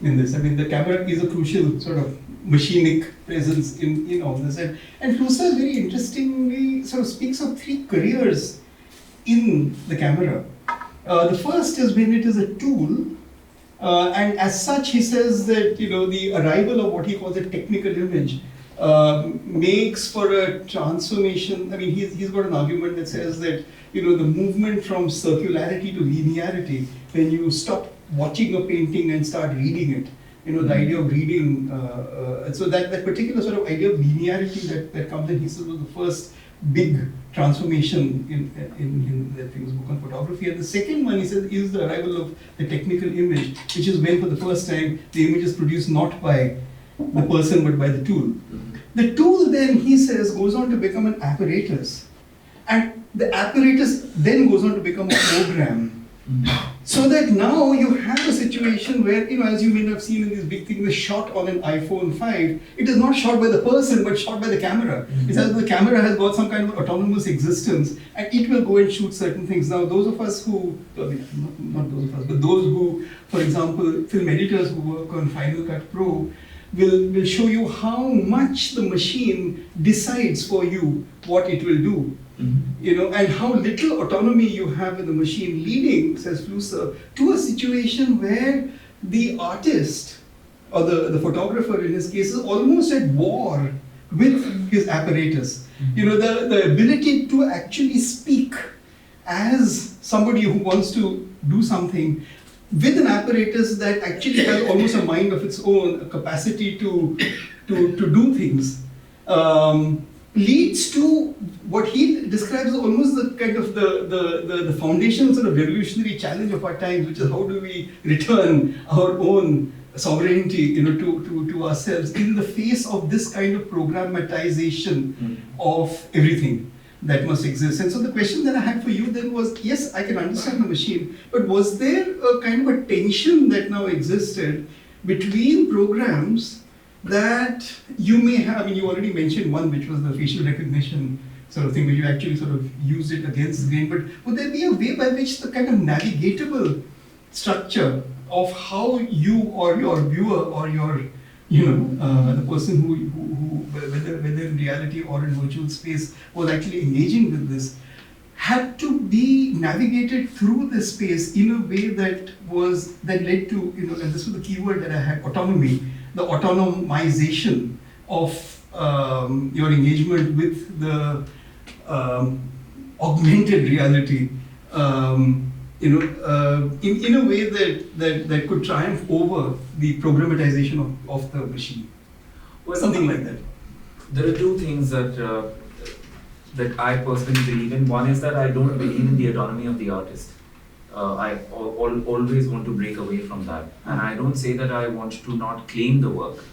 [SPEAKER 4] in this. I mean, the camera is a crucial sort of machinic presence in all this. And Flusser very interestingly sort of speaks of three careers in the camera. The first is when it is a tool, and as such he says that, you know, the arrival of what he calls a technical image makes for a transformation. I mean, he's got an argument that says that, you know, the movement from circularity to linearity, when you stop watching a painting and start reading it, you know, the idea of reading, so that particular sort of idea of linearity that comes in, he says, was the first big transformation in the famous book on photography. And the second one, he says, is the arrival of the technical image, which is when for the first time the image is produced not by the person but by the tool. The tool then, he says, goes on to become an apparatus, and the apparatus then goes on to become a program. So that now you have a situation where, you know, as you may have seen in these big things, the shot on an iPhone 5, it is not shot by the person but shot by the camera. It's as though the camera has got some kind of autonomous existence and it will go and shoot certain things. Now those of us who, I mean, not those of us, but those who, for example, film editors who work on Final Cut Pro, will show you how much the machine decides for you what it will do. You know, and how little autonomy you have in the machine, leading, says Flusser, to a situation where the artist, or the photographer in his case, is almost at war with his apparatus. You know, the ability to actually speak as somebody who wants to do something with an apparatus that actually has almost a mind of its own, a capacity to do things. Leads to what he describes as almost the kind of the foundational sort of revolutionary challenge of our times, which is how do we return our own sovereignty, to ourselves in the face of this kind of programmatization of everything that must exist. And so the question that I had for you then was, yes, I can understand the machine, but was there a kind of a tension that now existed between programs that you may have, I mean, you already mentioned one, which was the facial recognition sort of thing, where you actually sort of used it against the grain, but would there be a way by which the kind of navigatable structure of how you or your viewer or your, the person who whether in reality or in virtual space was actually engaging with this, had to be navigated through this space in a way that led to, and this was the key word that I had, autonomy, the autonomization of your engagement with the augmented reality, in a way that could triumph over the programmatization of the machine. Something like that.
[SPEAKER 2] There are two things that I personally believe in. One is that I don't believe in the autonomy of the artist. I always want to break away from that. And I don't say that I want to not claim the work.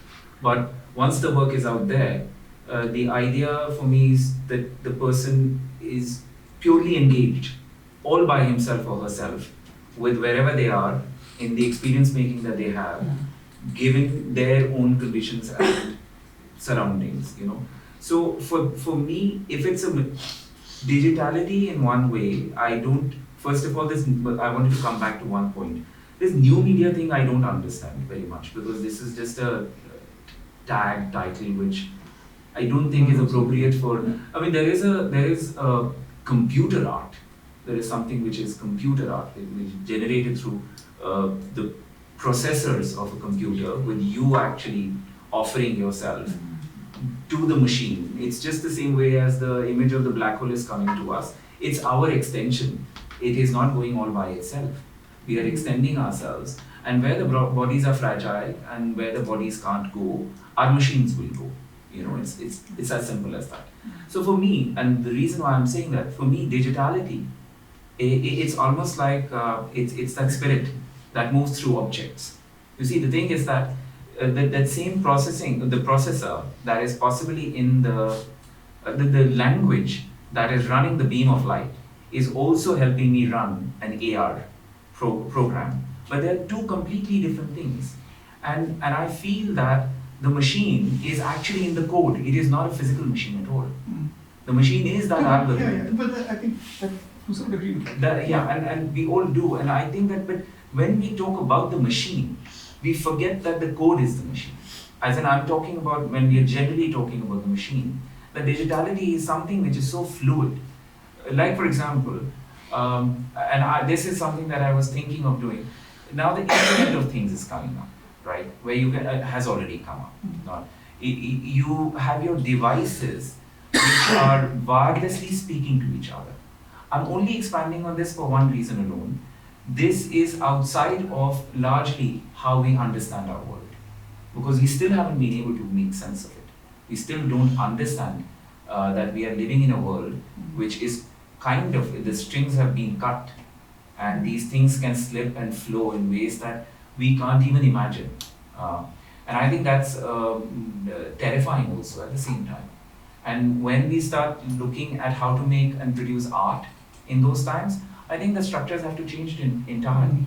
[SPEAKER 2] But once the work is out there, the idea for me is that the person is purely engaged, all by himself or herself, with wherever they are, in the experience making that they have, given their own conditions and surroundings, So for me, if it's a digitality in one way, I don't, first of all, I wanted to come back to one point. This new media thing I don't understand very much, because this is just a title which I don't think is appropriate for, I mean, there is a computer art. There is something which is computer art, which is generated through the processors of a computer, with you actually offering yourself to the machine. It's just the same way as the image of the black hole is coming to us. It's our extension. It is not going all by itself. We are extending ourselves, and where the bodies are fragile and where the bodies can't go, our machines will go. It's as simple as that. So for me, and the reason why I'm saying that, for me, digitality, it's almost like it's that spirit that moves through objects. You see, the thing is that that same processing, the processor that is possibly in the language that is running the beam of light is also helping me run an AR program. But they're two completely different things. And I feel that the machine is actually in the code. It is not a physical machine at all. The machine is that algorithm.
[SPEAKER 4] Yeah, but I think that to some degree.
[SPEAKER 2] And we all do. And I think that, but when we talk about the machine, we forget that the code is the machine. As in, I'm talking about, when we are generally talking about the machine, the digitality is something which is so fluid. Like, for example, this is something that I was thinking of doing. Now the Internet of Things is coming up, right? Where you has already come up. You have your devices which are wirelessly speaking to each other. I'm only expanding on this for one reason alone. This is outside of largely how we understand our world, because we still haven't been able to make sense of it. We still don't understand that we are living in a world which is kind of, the strings have been cut, and these things can slip and flow in ways that we can't even imagine. And I think that's terrifying also at the same time. And when we start looking at how to make and produce art in those times, I think the structures have to change entirely.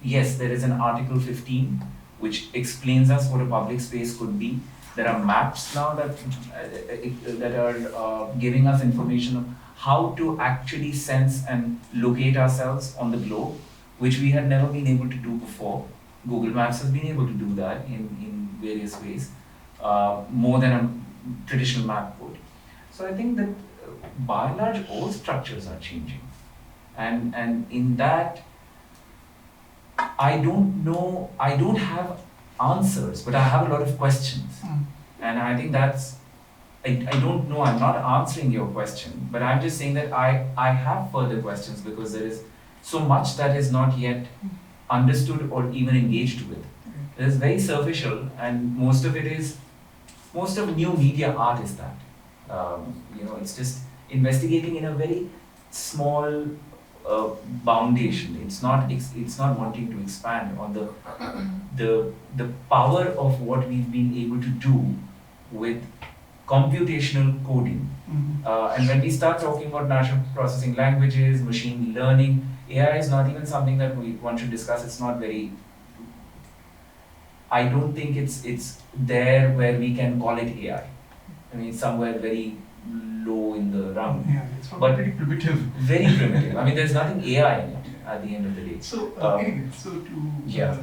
[SPEAKER 2] Yes, there is an Article 15 which explains us what a public space could be. There are maps now that are giving us information of how to actually sense and locate ourselves on the globe, which we had never been able to do before. Google Maps has been able to do that in various ways, more than a traditional map would. So I think that by and large, all structures are changing. And in that, I don't have answers, but I have a lot of questions. And I think I don't know, I'm not answering your question, but I'm just saying that I have further questions, because there is so much that is not yet understood or even engaged with. It is very superficial, and most of new media art is that. It's just investigating in a very small boundation. It's not wanting to expand on the power of what we've been able to do with computational coding. And when we start talking about natural processing languages, machine learning, AI is not even something that one should discuss. It's not very. I don't think it's there where we can call it AI. I mean, it's somewhere very low in the round.
[SPEAKER 4] Yeah, it's
[SPEAKER 2] But-
[SPEAKER 4] pretty primitive.
[SPEAKER 2] Very primitive. I mean, there's nothing AI in it at the end of the day.
[SPEAKER 4] So, anyway, so to
[SPEAKER 2] Yeah.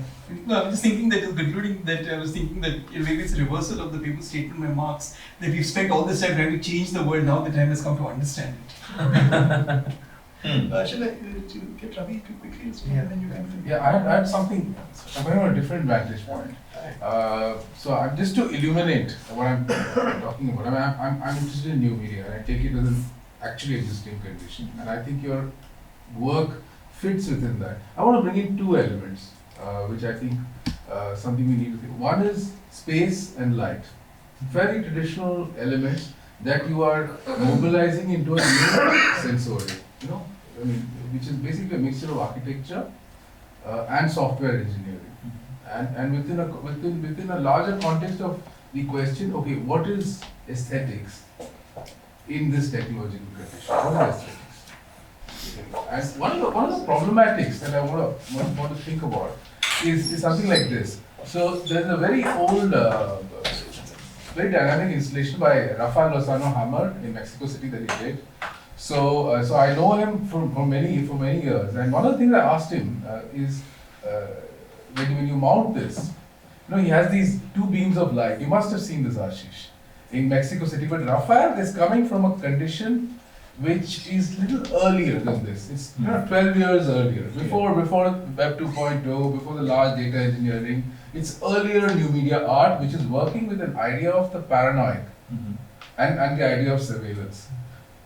[SPEAKER 4] no, I'm just thinking that is concluding that I was thinking that maybe it's a reversal of the famous statement by Marx that we've spent all this time trying to change the world. Now the time has come to understand it. Shall I to get Ravi to quickly respond
[SPEAKER 1] Yeah.
[SPEAKER 4] and then you can?
[SPEAKER 5] Yeah, I had something, I'm coming from a different vantage point. So I'm just to illuminate what I'm talking about. I'm interested in new media and I take it as an actually existing condition. And I think your work fits within that. I want to bring in two elements, which I think something we need to think. One is space and light. Very traditional elements that you are mobilizing into a new sensorium. You know, I mean, which is basically a mixture of architecture and software engineering. And within a larger context of the question, okay, what is aesthetics in this technological condition? What is aesthetics? And one of the problematics that I want to think about is something like this. So there's a very old, very dynamic installation by Rafael Lozano Hammer in Mexico City that he did. So I know him for many years, and one of the things I asked him is when you mount this, you know, he has these two beams of light. You must have seen this, Ashish, in Mexico City. But Rafael is coming from a condition which is little earlier than this. It's 12 years earlier, before Web 2.0, before the large data engineering. It's earlier new media art, which is working with an idea of the paranoid and the idea of surveillance.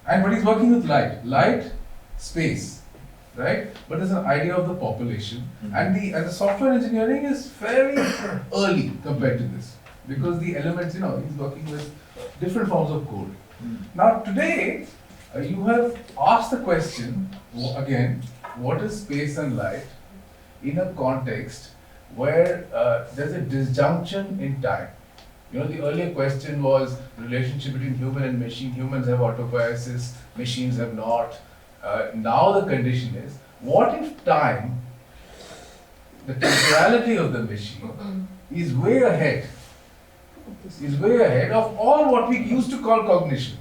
[SPEAKER 5] But he's working with light, space, right? But there's an idea of the population, and the software engineering is very early compared to this, because the elements, you know, he's working with different forms of code. Now today, you have asked the question again: what is space and light in a context where there's a disjunction in time? You know, the earlier question was the relationship between human and machine. Humans have autopoiesis, machines have not. Now the condition is, what if time, the temporality of the machine, is way ahead of all what we used to call cognition.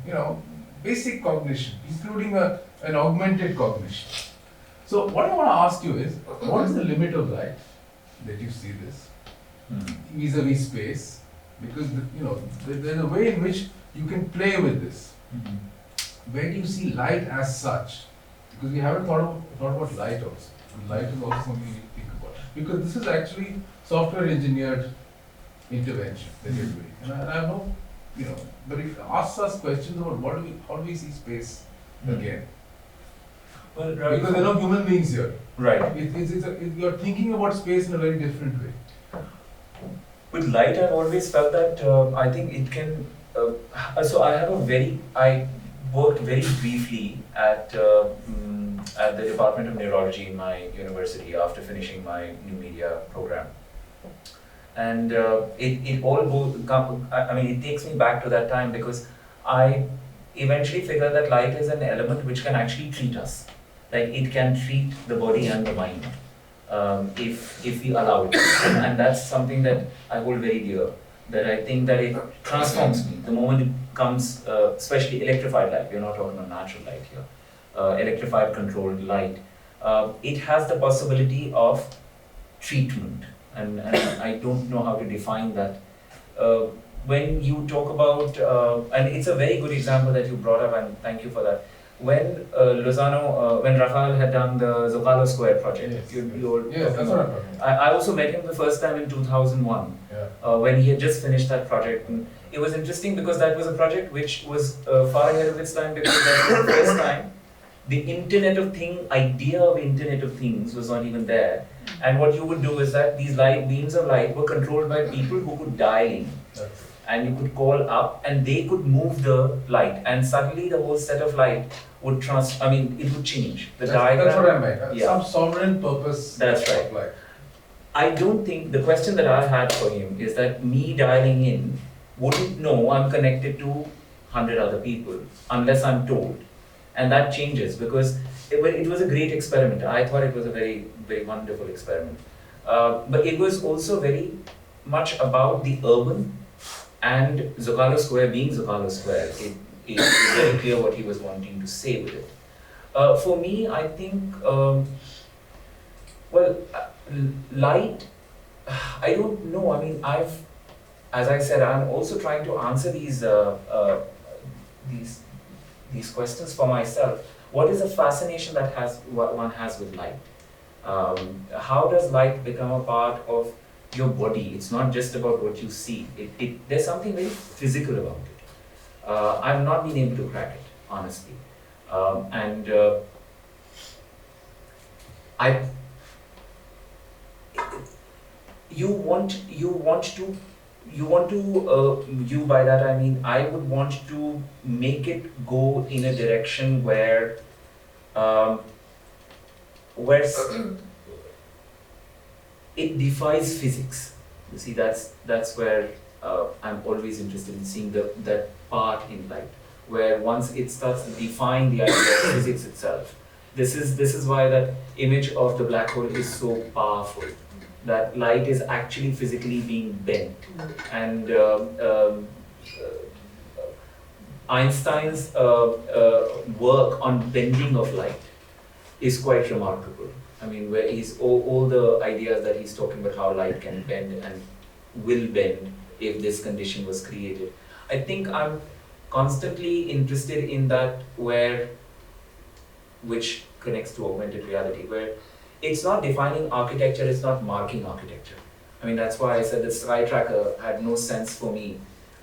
[SPEAKER 5] You know, basic cognition, including an augmented cognition. So what I want to ask you is, what is the limit of light that you see this vis-a-vis space? Because there's a way in which you can play with this. Where do you see light as such? Because we haven't thought about light also. And light is also something we think about. Because this is actually software engineered intervention that you're doing. And I know, you know, but it asks us questions about how do we see space again?
[SPEAKER 2] Well,
[SPEAKER 5] Because there are no human beings here.
[SPEAKER 2] right.
[SPEAKER 5] You're thinking about space in a very different way.
[SPEAKER 2] With light, I've always felt that I think it can. So I worked very briefly at the Department of Neurology in my university after finishing my new media program, and it takes me back to that time because I eventually figured that light is an element which can actually treat us, like it can treat the body and the mind. If we allow it, and that's something that I hold very dear. That I think that it transforms me the moment it comes, especially electrified light. We're not talking about natural light here. Electrified controlled light. It has the possibility of treatment, and I don't know how to define that. When you talk about, and it's a very good example that you brought up, and thank you for that. When when Rafael had done the Zocalo Square project,
[SPEAKER 5] Yes, that's what I'm talking about.
[SPEAKER 2] I also met him the first time in 2001, when he had just finished that project. And it was interesting because that was a project which was far ahead of its time, because that was the first time the idea of Internet of Things was not even there. And what you would do is that these beams of light were controlled by people who could dial in. and you could call up, and they could move the light, and suddenly the whole set of light would it would change. The diagram.
[SPEAKER 5] That's what I meant.
[SPEAKER 2] Yeah.
[SPEAKER 5] Some sovereign purpose.
[SPEAKER 2] That's right.
[SPEAKER 5] of light.
[SPEAKER 2] I don't think, the question that I had for him is that me dialing in wouldn't know I'm connected to 100 other people unless I'm told. And that changes because it was a great experiment. I thought it was a very, very wonderful experiment. But it was also very much about the urban and Zocalo Square being Zocalo Square. It's very clear what he was wanting to say with it. For me, I think, light, I don't know. I mean, as I said, I'm also trying to answer these questions for myself. What is the fascination that one has with light? How does light become a part of your body? It's not just about what you see. There's something very physical about it. I've not been able to crack it, honestly. By that I mean, I would want to make it go in a direction where it defies physics. You see, that's where I'm always interested in seeing that part in light, where once it starts defying the idea of physics itself. This is why that image of the black hole is so powerful. That light is actually physically being bent, and Einstein's work on bending of light is quite remarkable. I mean, where he's all the ideas that he's talking about how light can bend and will bend if this condition was created. I think I'm constantly interested in that, which connects to augmented reality, where it's not defining architecture, it's not marking architecture. I mean, that's why I said the Sky Tracker had no sense for me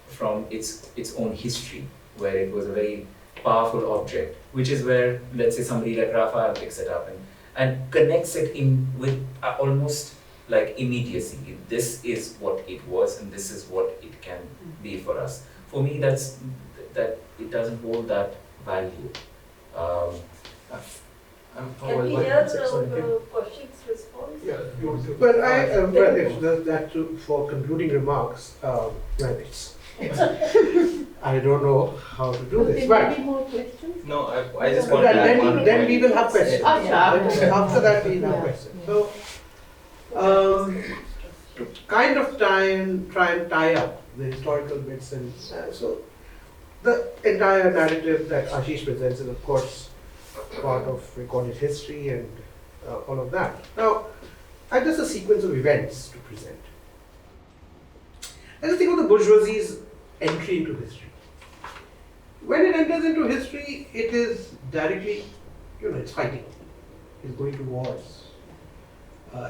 [SPEAKER 2] from its own history, where it was a very powerful object, which is where, let's say, somebody like Raphael picks it up and connects it in with almost like immediacy. This is what it was, and this is what it can be for us. For me, that it doesn't hold that value.
[SPEAKER 6] Can we hear Kaushik's response?
[SPEAKER 1] Yeah, you want to. Well, if that for concluding remarks, I don't know how to do this, but
[SPEAKER 3] Any more questions?
[SPEAKER 7] No, I just want to add one.
[SPEAKER 1] then we will have questions.
[SPEAKER 3] Yeah.
[SPEAKER 1] After that, we will have questions. So, to kind of try and tie up the historical bits, and so the entire narrative that Ashish presents is, of course, part of recorded history and all of that. Now, I have just a sequence of events to present. Let's think of the bourgeoisie's entry into history. When it enters into history, it is directly, it's fighting. It's going to wars.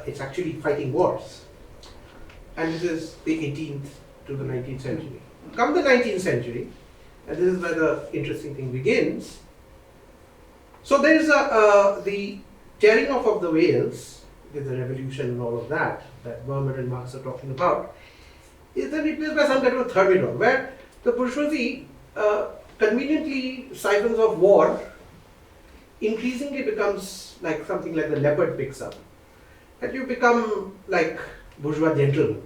[SPEAKER 1] It's actually fighting wars. And this is the 18th to the 19th century. Come the 19th century, and this is where the interesting thing begins. So there is the tearing off of the veils, with the revolution and all of that Bhaumik and Marx are talking about, is then replaced by some kind of a thermidor, where the bourgeoisie conveniently siphons off war, increasingly becomes like something like the leopard picks up. And you become like bourgeois gentlemen.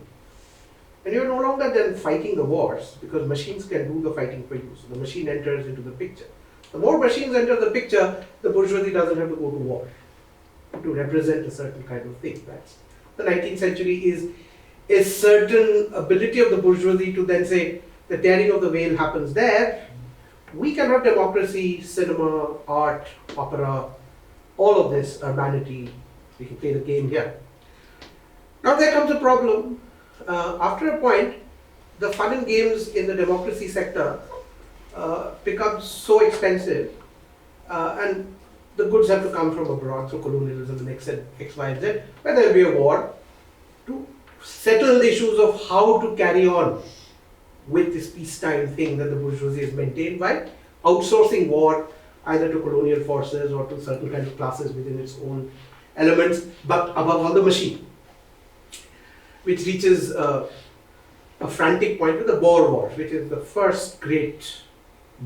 [SPEAKER 1] And you're no longer then fighting the wars, because machines can do the fighting for you. So the machine enters into the picture. The more machines enter the picture, the bourgeoisie doesn't have to go to war to represent a certain kind of thing. That's the 19th century is a certain ability of the bourgeoisie to then say the tearing of the veil happens there. We can have democracy, cinema, art, opera, all of this, urbanity. We can play the game here. Now there comes a problem. After a point, the fun and games in the democracy sector becomes so expensive, and the goods have to come from abroad, so colonialism and X, Y, Z, where there will be a war to settle the issues of how to carry on with this peacetime thing that the bourgeoisie has maintained by outsourcing war either to colonial forces or to certain kind of classes within its own elements, but above all the machine, which reaches a frantic point with the Boer War, which is the first great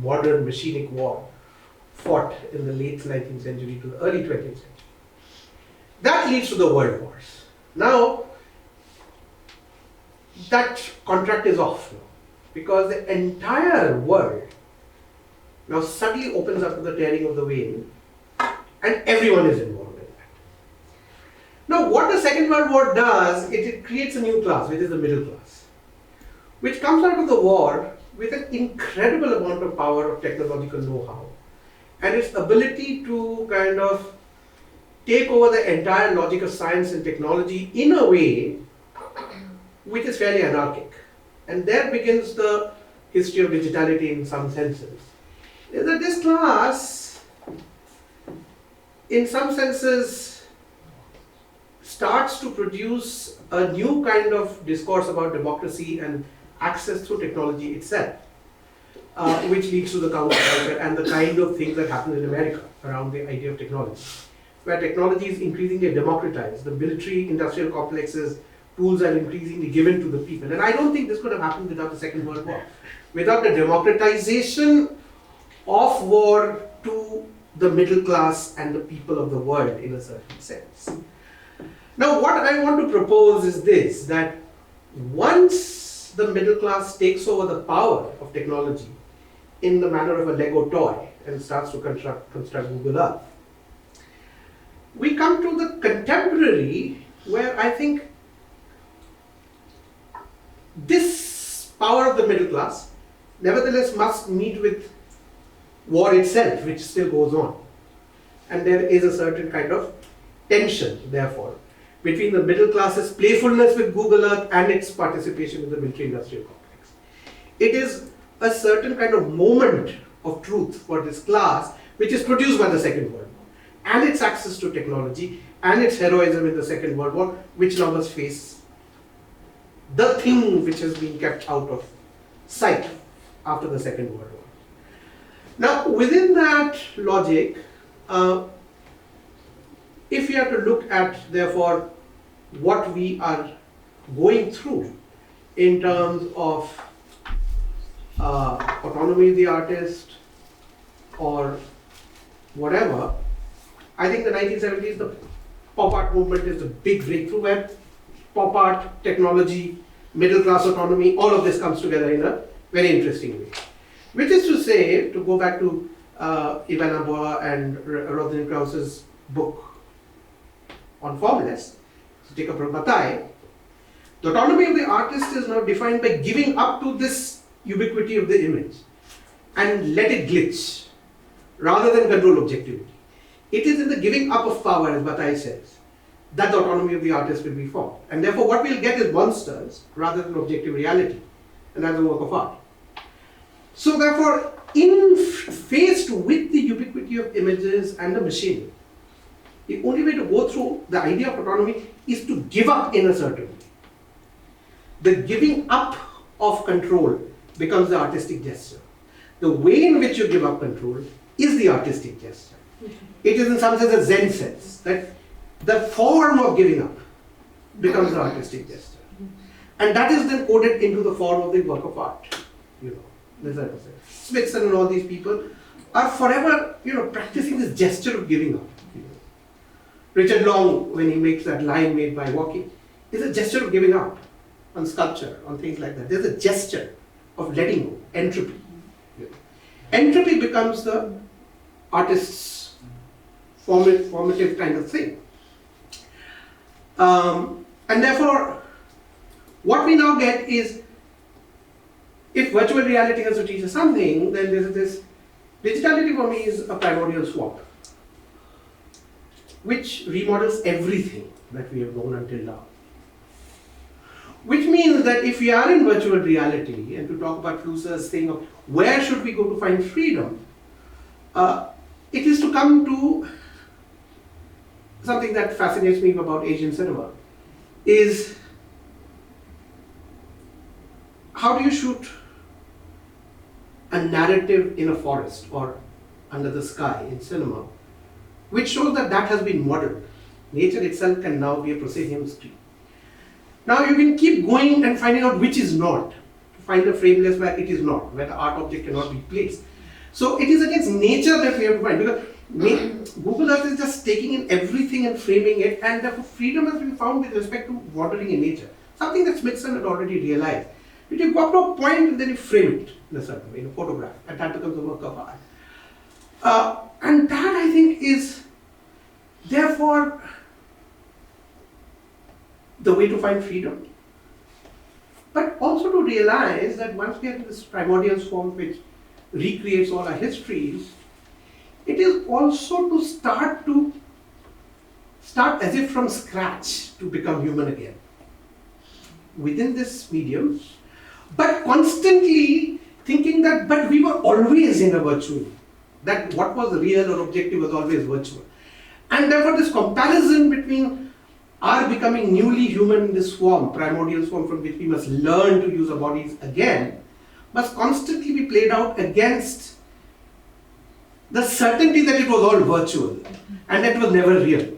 [SPEAKER 1] modern machinic war fought in the late 19th century to the early 20th century. That leads to the world wars. Now, that contract is off now, because the entire world now suddenly opens up to the tearing of the veil, and everyone is involved in that. Now, what the Second World War does, it creates a new class, which is the middle class, which comes out of the war with an incredible amount of power of technological know-how, and its ability to kind of take over the entire logic of science and technology in a way which is fairly anarchic. And there begins the history of digitality in some senses. Is that this class, in some senses, starts to produce a new kind of discourse about democracy and access through technology itself, which leads to the counterculture and the kind of things that happen in America around the idea of technology, where technology is increasingly democratized. The military industrial complexes, tools are increasingly given to the people. And I don't think this could have happened without the Second World War. Without the democratization of war to the middle class and the people of the world in a certain sense. Now, what I want to propose is this, that once the middle class takes over the power of technology in the manner of a Lego toy and starts to construct Google Earth, we come to the contemporary where I think this power of the middle class nevertheless must meet with war itself, which still goes on. And there is a certain kind of tension, therefore, between the middle class's playfulness with Google Earth and its participation in the military-industrial complex. It is a certain kind of moment of truth for this class, which is produced by the Second World War, and its access to technology, and its heroism in the Second World War, which now must face the thing which has been kept out of sight after the Second World War. Now, within that logic, if we are to look at, therefore, what we are going through in terms of autonomy of the artist or whatever, I think the 1970s, the pop art movement is the big breakthrough where pop art, technology, middle class autonomy, all of this comes together in a very interesting way. Which is to say, to go back to Ivana Boa and Rodin Krause's book on formless, to take up from Bataille, the autonomy of the artist is now defined by giving up to this ubiquity of the image and let it glitch rather than control objectivity. It is in the giving up of power, as Bataille says, that the autonomy of the artist will be formed. And therefore what we'll get is monsters rather than objective reality, and that's a work of art. So therefore, faced with the ubiquity of images and the machine, the only way to go through the idea of autonomy is to give up in a certain way. The giving up of control becomes the artistic gesture. The way in which you give up control is the artistic gesture. It is in some sense a Zen sense, that the form of giving up becomes the artistic gesture. And that is then coded into the form of the work of art. Smithson and all these people are forever, practicing this gesture of giving up. Richard Long, when he makes that line made by walking, is a gesture of giving up on sculpture, on things like that. There's a gesture of letting go, entropy. Entropy becomes the artist's formative kind of thing. And therefore, what we now get is, if virtual reality has to teach us something, then there is this, digitality for me is a primordial swamp, which remodels everything that we have known until now. Which means that if we are in virtual reality, and to talk about Flusser's thing of where should we go to find freedom, it is to come to something that fascinates me about Asian cinema, is how do you shoot a narrative in a forest or under the sky in cinema, which shows that that has been modeled. Nature itself can now be a proscenium screen. Now you can keep going and finding out which is not, to find a frameless where it is not, where the art object cannot be placed. So it is against nature that we have to find, because Google Earth is just taking in everything and framing it, and therefore freedom has been found with respect to wandering in nature. Something that Smithson had already realized. But you got to a point and then you frame it in a certain way, in a photograph, and that becomes a work of art. And that, I think, is therefore the way to find freedom. But also to realize that once we have this primordial form which recreates all our histories, it is also to start as if from scratch to become human again within this medium, but constantly thinking that, but we were always in a virtual, that what was real or objective was always virtual. And therefore this comparison between our becoming newly human in this form, primordial form from which we must learn to use our bodies again, must constantly be played out against the certainty that it was all virtual and that it was never real.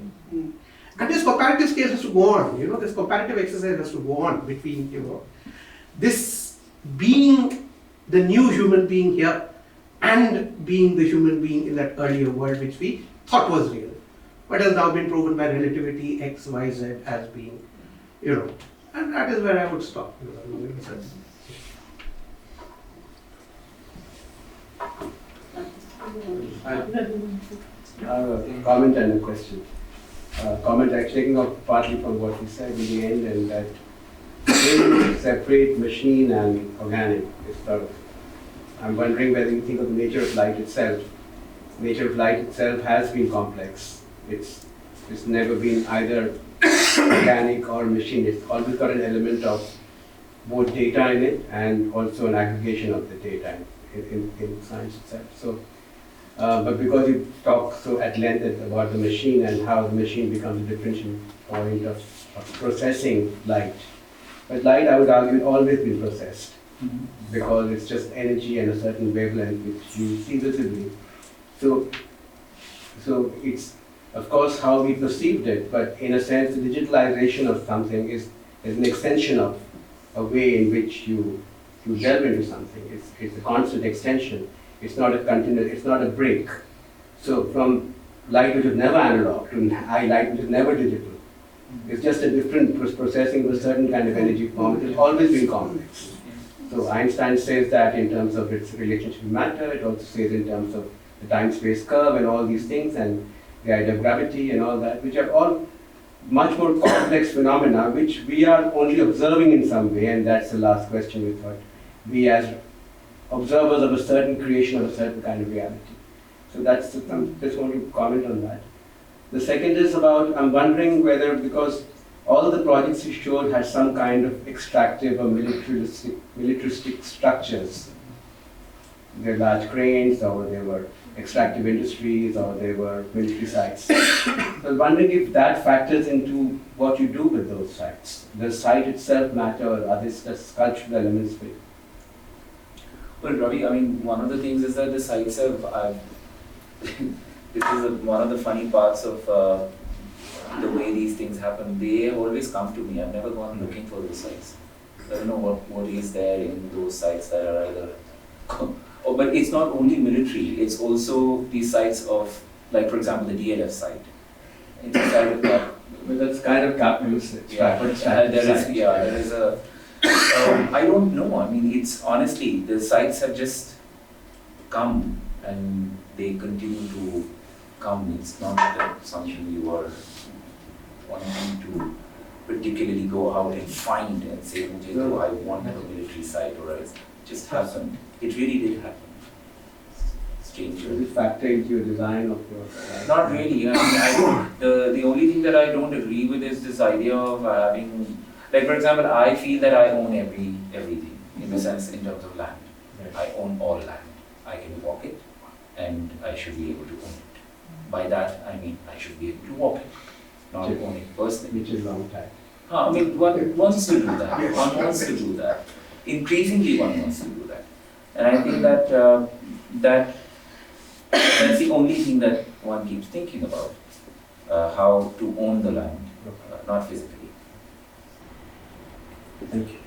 [SPEAKER 1] And this comparative scale has to go on, this comparative exercise has to go on between, this being the new human being here and being the human being in that earlier world which we thought was real, but has now been proven by relativity X, Y, Z as being, and that is where I would stop.
[SPEAKER 7] I have a comment and a question. Comment actually taking off partly from what you said in the end, and that when you separate machine and organic, I'm wondering whether you think of the nature of light itself. Nature of light itself has been complex. It's never been either organic or machine. It's always got an element of both data in it and also an aggregation of the data in science itself. So, but because you talk so at length about the machine and how the machine becomes a differential point of processing light. But light, I would argue, has always been processed because it's just energy and a certain wavelength which you see visibly. So it's, of course, how we perceived it, but in a sense, the digitalization of something is an extension of a way in which you delve into something. It's a constant extension. It's not a continuous, it's not a break. So from light which is never analog to light which is never digital, it's just a different processing of a certain kind of energy form. It has always been complex. So Einstein says that in terms of its relationship to matter. It also says in terms of the time-space curve and all these things, and the idea of gravity and all that, which are all much more complex phenomena, which we are only observing in some way, and that's the last question we thought. We as observers of a certain creation of a certain kind of reality. So that's, just want to comment on that. The second is about, I'm wondering whether, because all of the projects you showed had some kind of extractive or militaristic structures. They're large cranes, or they were extractive industries, or they were military sites. So I was wondering if that factors into what you do with those sites. Does site itself matter, or are there sculptural elements with it?
[SPEAKER 2] Well, Ravi, one of the things is that the sites have, this is one of the funny parts of the way these things happen. They always come to me. I've never gone looking for those sites. I don't know what is there in those sites that are either but it's not only military, it's also these sites of, like for example, the DLF site. It's a site of
[SPEAKER 7] Well, that's kind of capitalist.
[SPEAKER 2] there is a, I don't know, it's honestly, the sites have just come and they continue to come. It's not that something you are wanting to particularly go out and find and say, oh, I want a military site, or else. It just happened. It really did happen. Strange.
[SPEAKER 7] Does it factor into your design of your
[SPEAKER 2] Not really. The only thing that I don't agree with is this idea of having, like for example, I feel that I own everything in the sense in terms of land.
[SPEAKER 7] Right.
[SPEAKER 2] I own all land. I can walk it, and I should be able to own it. By that I mean I should be able to walk it, not own it personally.
[SPEAKER 7] Which is long time.
[SPEAKER 2] One wants to do that. One wants to do that. Increasingly, one wants to do that, and I think that that's the only thing that one keeps thinking about, how to own the land, not physically.
[SPEAKER 7] Thank you.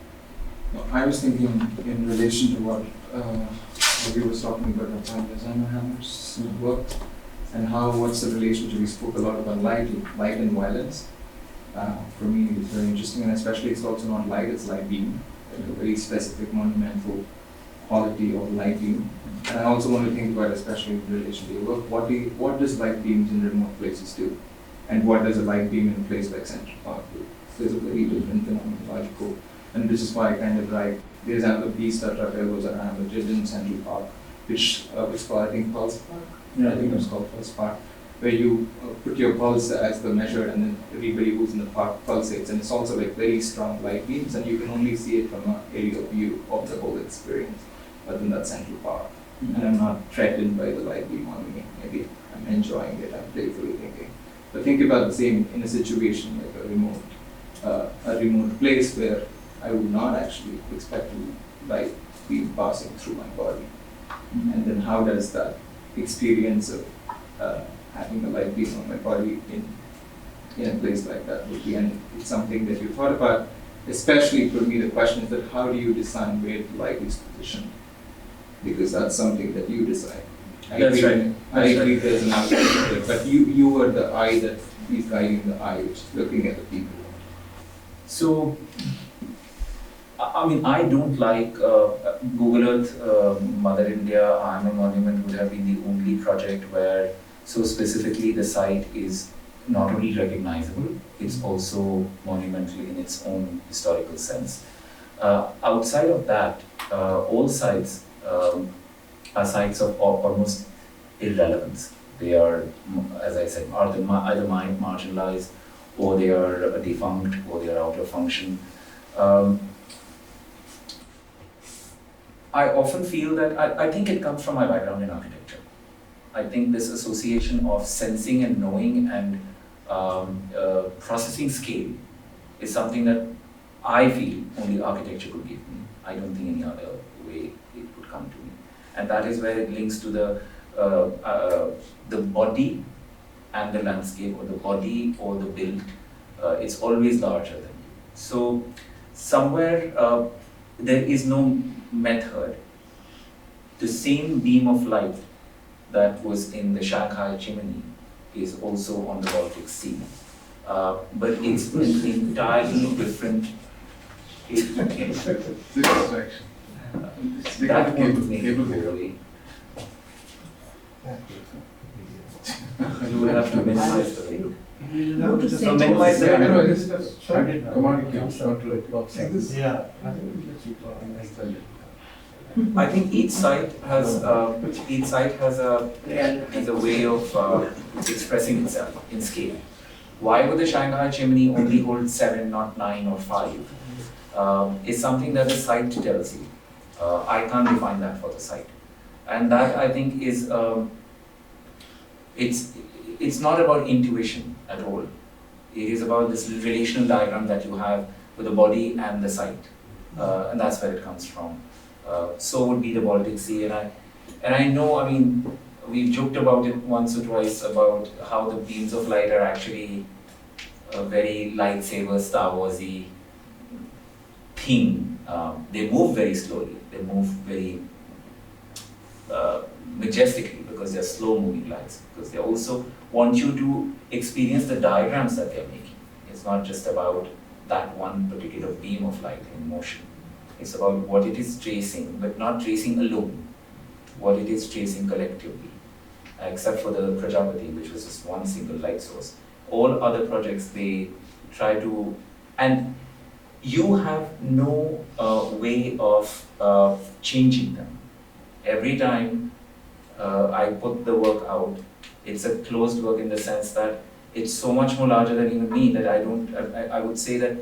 [SPEAKER 8] No, I was thinking in relation to what you were talking about Rafael Hammer's work and what's the relationship. We spoke a lot about light and violence. For me, it's very interesting, and especially it's also not light; it's light beam, like a very specific monumental quality of light beam. And I also want to think about, especially in relation to your work, what does light beams in remote places do, and what does a light beam in a place like Central Park do? So it's a very different phenomenological. And this is why I kind of like, there's another piece that Raphael was around, which is in Central Park, which was called, I think, Pulse Park. Yeah, I think it was called Pulse Park, where you put your pulse as the measure, and then everybody who's in the park pulsates. And it's also like very strong light beams, and you can only see it from an aerial view of the whole experience, but in that Central Park. And I'm not threatened by the light beam on me. Maybe I'm enjoying it, I'm playfully thinking. But think about the same in a situation like a remote place where I would not actually expect light be passing through my body. And then how does that experience of having a light beam on my body in a place like that would be? And it's something that you thought about, especially for me the question is that how do you design where the light is positioned? Because that's something that you decide. I agree there's an outcome, but you are the eye that is guiding the eye, which is looking at the people.
[SPEAKER 2] So, I mean, I don't like Google Earth, Mother India, I'm a Monument would have been the only project where so specifically the site is not only recognizable, it's also monumental in its own historical sense. Outside of that, all sites are sites of almost irrelevance. They are, as I said, either marginalized, or they are defunct, or they are out of function. I often feel that, I think it comes from my background in architecture. I think this association of sensing and knowing and processing scale is something that I feel only architecture could give me. I don't think any other way it would come to me. And that is where it links to the body and the landscape, or the body or the build. It's always larger than you. So somewhere there is no method. The same beam of light that was in the Shanghai chimney is also on the Baltic Sea. But it's an entirely different
[SPEAKER 5] distraction.
[SPEAKER 2] That won't make it go away. You would have to minimize the thing.
[SPEAKER 1] So minimize the
[SPEAKER 5] Come on, kids.
[SPEAKER 1] Yeah.
[SPEAKER 2] I think each site has a way of expressing itself in scale. Why would the Shanghai chimney only hold 7, not 9 or 5? Is something that the site tells you. I can't define that for the site, and that I think is it's not about intuition at all. It is about this relational diagram that you have with the body and the site, and that's where it comes from. So would be the Baltic Sea, and I know, I mean, we've joked about it once or twice about how the beams of light are actually a very lightsaber Star Warsy thing. They move very slowly. They move very majestically because they're slow moving lights, because they also want you to experience the diagrams that they're making. It's not just about that one particular beam of light in motion. It's about what it is tracing, but not tracing alone, what it is tracing collectively, except for the Prajapati, which was just one single light source. All other projects, they try to, and you have no way of changing them. Every time I put the work out, it's a closed work in the sense that it's so much more larger than even me that I would say that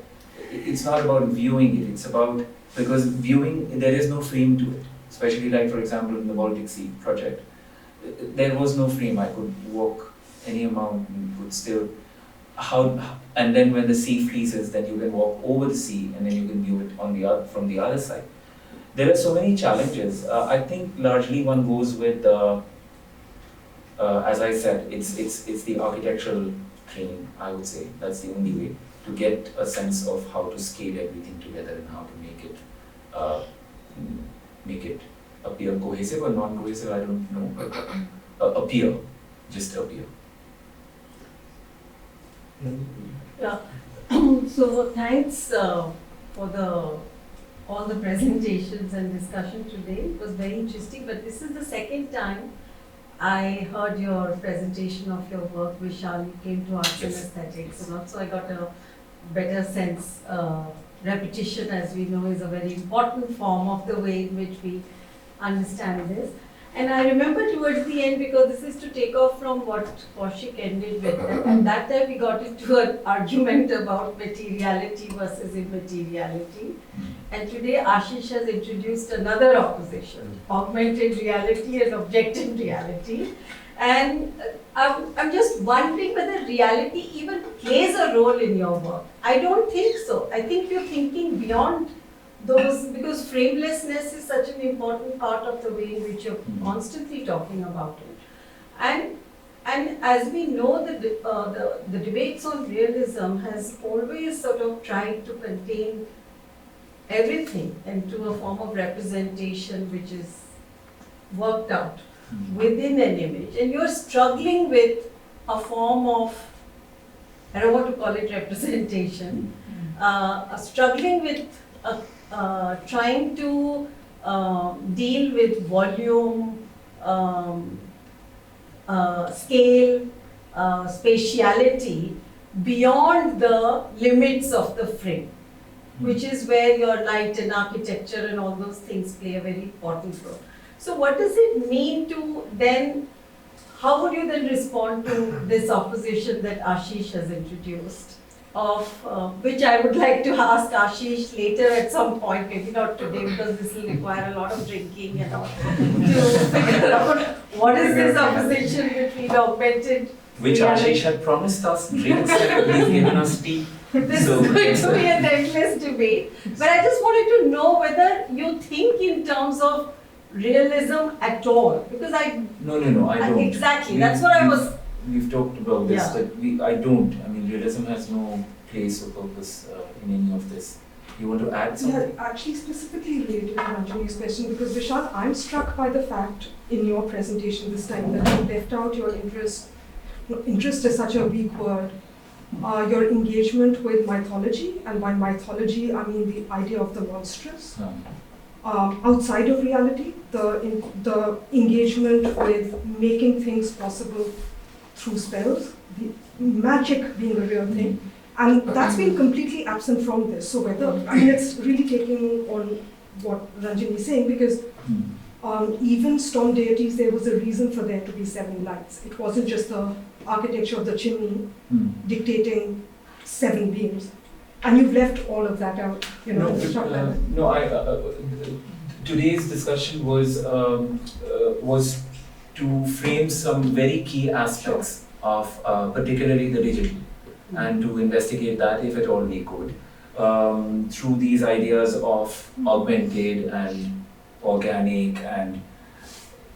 [SPEAKER 2] it's not about viewing it, it's about, because viewing, there is no frame to it. Especially like, for example, in the Baltic Sea project, there was no frame. I could walk any amount and could still, and then when the sea freezes, then you can walk over the sea and then you can view it from the other side. There are so many challenges. I think largely one goes with, as I said, it's the architectural training, I would say. That's the only way. to get a sense of how to scale everything together and how to make it appear cohesive or non-cohesive, I don't know, but appear, just appear.
[SPEAKER 6] Yeah. So thanks for all the presentations and discussion today. It was very interesting, but this is the second time I heard your presentation of your work, Vishal. You came to Arts and
[SPEAKER 2] Yes.
[SPEAKER 6] Aesthetics, and also I got a better sense. Repetition, as we know, is a very important form of the way in which we understand this. And I remember towards the end, because this is to take off from what Kaushik ended with, and that time we got into an argument about materiality versus immateriality. And today Ashish has introduced another opposition, augmented reality and objective reality. And I'm just wondering whether reality even plays a role in your work. I don't think so. I think you're thinking beyond those, because framelessness is such an important part of the way in which you're constantly talking about it. And as we know, the debates on realism has always sort of tried to contain everything into a form of representation which is worked out within an image. And you're struggling with a form of, I don't want to call it representation, struggling with trying to deal with volume, scale, spatiality beyond the limits of the frame, which is where your light and architecture and all those things play a very important role. So what does it mean to then, how would you then respond to this opposition that Ashish has introduced, of which I would like to ask Ashish later at some point, maybe not today because this will require a lot of drinking and all, to figure out what is this opposition between augmented
[SPEAKER 2] Which
[SPEAKER 6] reality.
[SPEAKER 2] Ashish had promised us drinks and he's given us tea.
[SPEAKER 6] This
[SPEAKER 2] So-
[SPEAKER 6] is going to be an endless debate. But I just wanted to know whether you think in terms of realism at all, because
[SPEAKER 2] No, I don't.
[SPEAKER 6] exactly, that's what I was.
[SPEAKER 2] We've talked about this,
[SPEAKER 6] Yeah.
[SPEAKER 2] that I don't. I mean, realism has no place or purpose in any of this. You want to add something?
[SPEAKER 9] Yeah, actually specifically related to Anjali's question, because Vishal, I'm struck by the fact in your presentation this time that you left out your interest. Interest is such a weak word. Your engagement with mythology, and by mythology I mean the idea of the monstrous. Outside of reality, the engagement with making things possible through spells, the magic being a real thing, and that's been completely absent from this. So whether, I mean, it's really taking on what Ranjini is saying, because even storm deities, there was a reason for there to be 7 lights. It wasn't just the architecture of the chimney dictating 7 beams. And you've left all of that out, you know, in the short line.
[SPEAKER 2] Today's discussion was to frame some very key aspects of particularly the digital, and to investigate that, if at all we could, through these ideas of augmented and organic and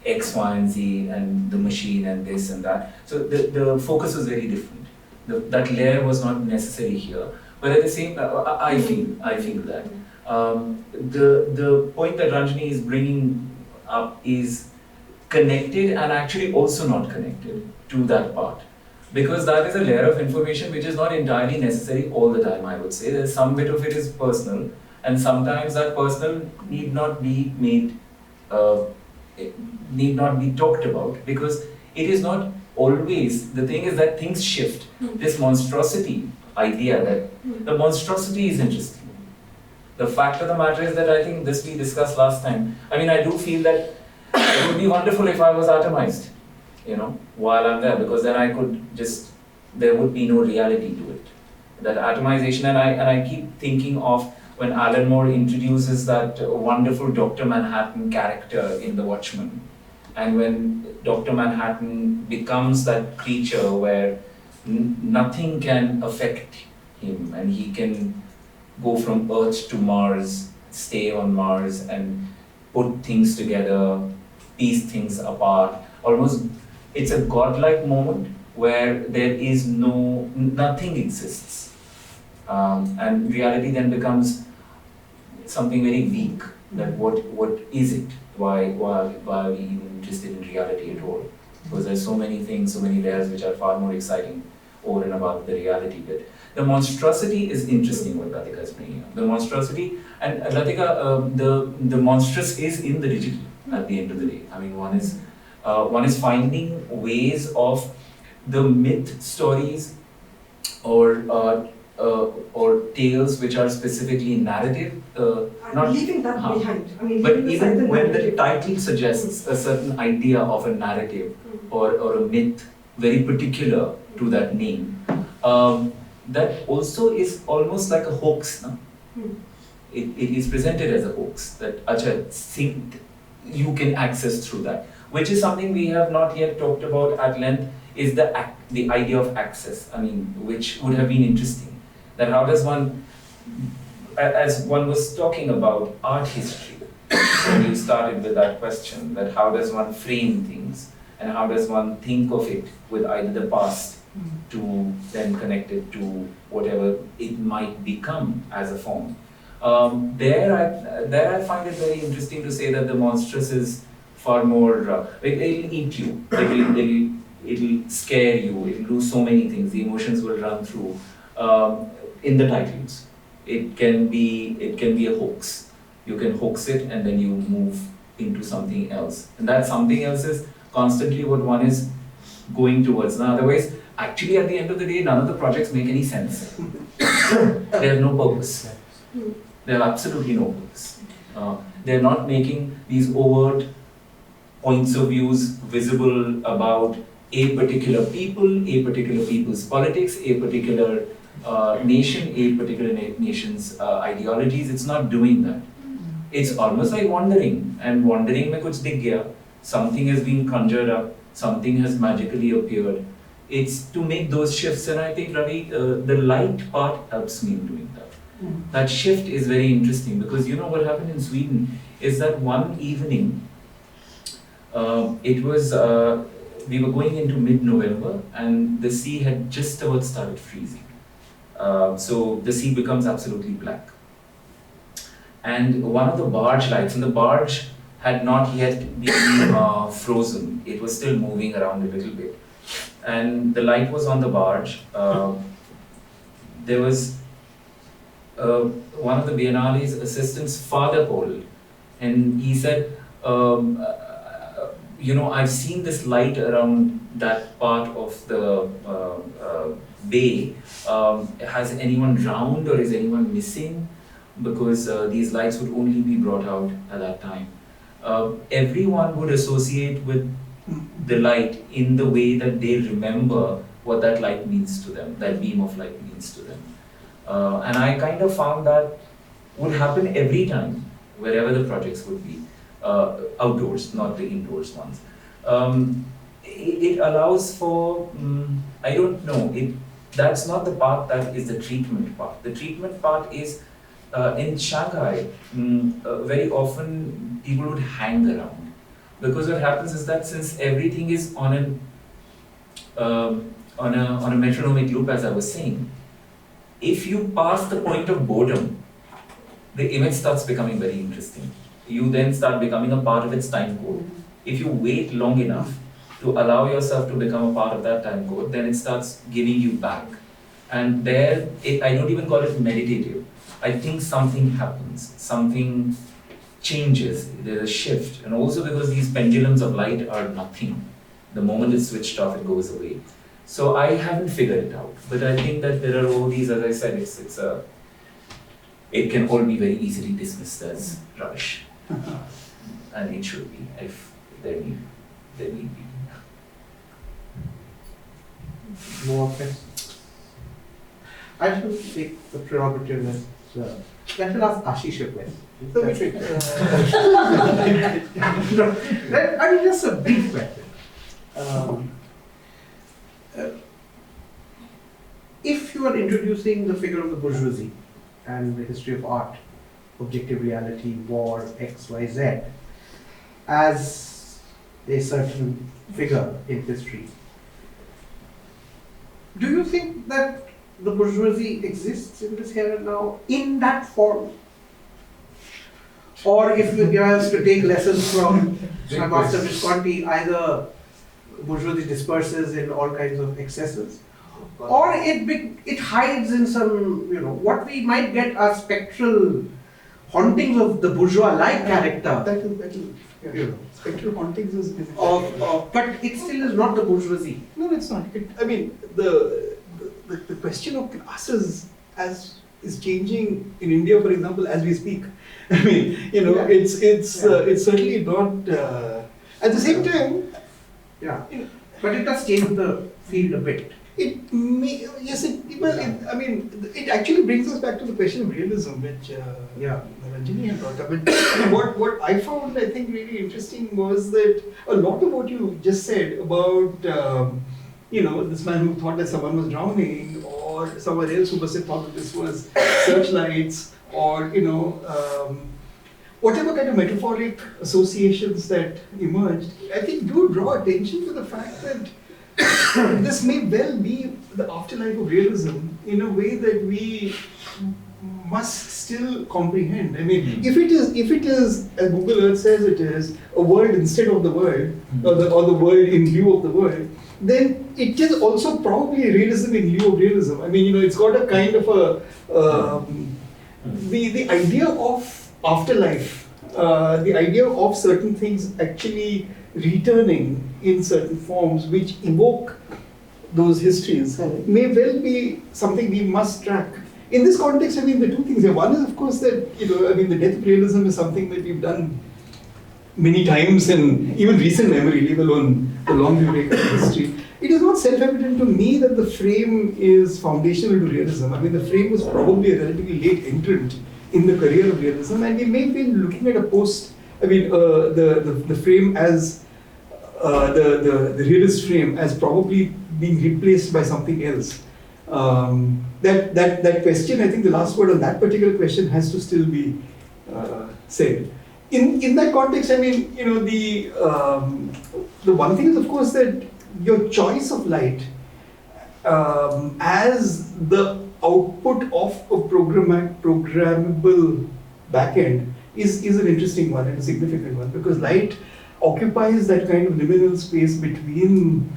[SPEAKER 2] X, Y, and Z and the machine and this and that. So the focus was very different. That layer was not necessary here. But at the same time, I feel that the point that Ranjini is bringing up is connected and actually also not connected to that part, because that is a layer of information which is not entirely necessary all the time. I would say there's some bit of it is personal, and sometimes that personal need not be made, need not be talked about, because it is not always. The thing is that things shift. This monstrosity idea, that the monstrosity is interesting. The fact of the matter is that I think this we discussed last time. I mean, I do feel that it would be wonderful if I was atomized, you know, while I'm there, because then I could just, there would be no reality to it. That atomization, and I keep thinking of when Alan Moore introduces that wonderful Dr. Manhattan character in The Watchmen, and when Dr. Manhattan becomes that creature where nothing can affect him, and he can go from Earth to Mars, stay on Mars, and put things together, piece things apart. Almost, it's a godlike moment where there is nothing exists. And reality then becomes something very weak. That what is it? Why are we even interested in reality at all? Because there's so many things, so many layers which are far more exciting over and above the reality bit. The monstrosity is interesting what Latika is bringing up. The monstrosity, and Latika, the monstrous is in the digital at the end of the day. I mean, one is finding ways of the myth stories or tales which are specifically narrative.
[SPEAKER 9] I'm leaving that behind. I mean,
[SPEAKER 2] But
[SPEAKER 9] leaving aside
[SPEAKER 2] even when the
[SPEAKER 9] narrative.
[SPEAKER 2] title suggests a certain idea of a narrative or a myth very particular to that name, that also is almost like a hoax. No? It is presented as a hoax that you can access through that, which is something we have not yet talked about at length, is the idea of access. I mean, which would have been interesting. That how does one, as one was talking about art history, when you started with that question, that how does one frame things and how does one think of it with either the past to then connect it to whatever it might become as a form. There I find it very interesting to say that the monstrous is far more, it'll eat you, it'll scare you, it'll do so many things, the emotions will run through. In the titles, it can be a hoax. You can hoax it and then you move into something else. And that something else is constantly what one is going towards. Now, otherwise, actually at the end of the day, none of the projects make any sense. They have no purpose. They have absolutely no purpose. They're not making these overt points of views visible about a particular people's politics, a particular nation, a particular nation's ideologies. It's not doing that. It's almost like wandering, and wandering mein kuch dikh gaya, something has been conjured up, something has magically appeared. It's to make those shifts, and I think, Ravi, the light part helps me in doing that. That shift is very interesting, because you know what happened in Sweden is that one evening, it was, we were going into mid-November and the sea had just about started freezing. So the sea becomes absolutely black. And one of the barge lights, and the barge had not yet been frozen, it was still moving around a little bit. And the light was on the barge. There was one of the Biennale's assistants' father called, and he said, you know, I've seen this light around that part of the bay. Has anyone drowned or is anyone missing? Because these lights would only be brought out at that time. Everyone would associate with the light in the way that they remember what that light means to them, that beam of light means to them. And I kind of found that would happen every time, wherever the projects would be, outdoors, not the indoors ones. It allows for, I don't know, that's not the part that is the treatment part. The treatment part is, in Shanghai, very often people would hang around. Because what happens is that since everything is on a metronomic loop, as I was saying, if you pass the point of boredom, the image starts becoming very interesting. You then start becoming a part of its time code. If you wait long enough to allow yourself to become a part of that time code, then it starts giving you back. And there, I don't even call it meditative. I think something happens, something changes, there's a shift. And also because these pendulums of light are nothing. The moment it's switched off, it goes away. So I haven't figured it out. But I think that there are all these, as I said, it can all be very easily dismissed as rubbish. And it should be, if there need be.
[SPEAKER 1] More questions? I shall take the prerogative as I shall ask Ashish a question. So I mean, just a brief question. If you are introducing the figure of the bourgeoisie and the history of art, objective reality, war, X, Y, Z, as a certain figure in history, do you think that the bourgeoisie exists in this here and now in that form? Or if you give us to take lessons from my master Visconti, either bourgeoisie disperses in all kinds of excesses, or it hides in some, what we might get are spectral hauntings of the bourgeois-like character.
[SPEAKER 4] Spectral hauntings is
[SPEAKER 1] But it still is not the bourgeoisie.
[SPEAKER 4] no, it's not. The question of classes is changing in India, for example, as we speak. It's certainly not. At the same time,
[SPEAKER 1] Yeah, but it does change the field a bit.
[SPEAKER 4] it may yes, it actually brings us back to the question of realism, which Ranjini had brought up. What I found, I think, really interesting was that a lot of what you just said about this man who thought that someone was drowning, or someone else who must have thought that this was searchlights, or whatever kind of metaphoric associations that emerged, I think do draw attention to the fact that this may well be the afterlife of realism in a way that we must still comprehend. If it is, as Google Earth says it is, a world instead of the world, or the world in lieu of the world, then it is also probably realism in lieu of realism. It's got a kind of a the idea of afterlife, the idea of certain things actually returning in certain forms which evoke those histories may well be something we must track. In this context, the two things here. One is, of course, that the death of realism is something that we've done many times in even recent memory, leave alone the long duration of history. It is not self-evident to me that the frame is foundational to realism. The frame was probably a relatively late entrant in the career of realism, and we may be looking at a post. The frame as the realist frame as probably being replaced by something else. That question, I think the last word on that particular question has to still be said. In that context, the one thing is, of course, that your choice of light as the output of a programmable backend is an interesting one and a significant one, because light occupies that kind of liminal space between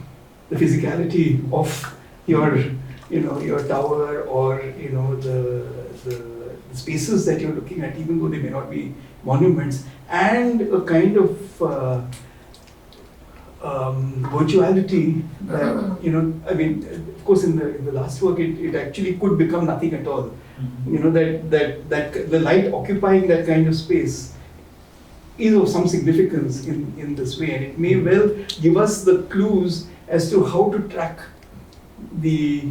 [SPEAKER 4] the physicality of your tower, or the spaces that you're looking at, even though they may not be monuments, and a kind of virtuality that, of course, in the last work, it actually could become nothing at all. That the light occupying that kind of space is of some significance in this way, and it may well give us the clues as to how to track the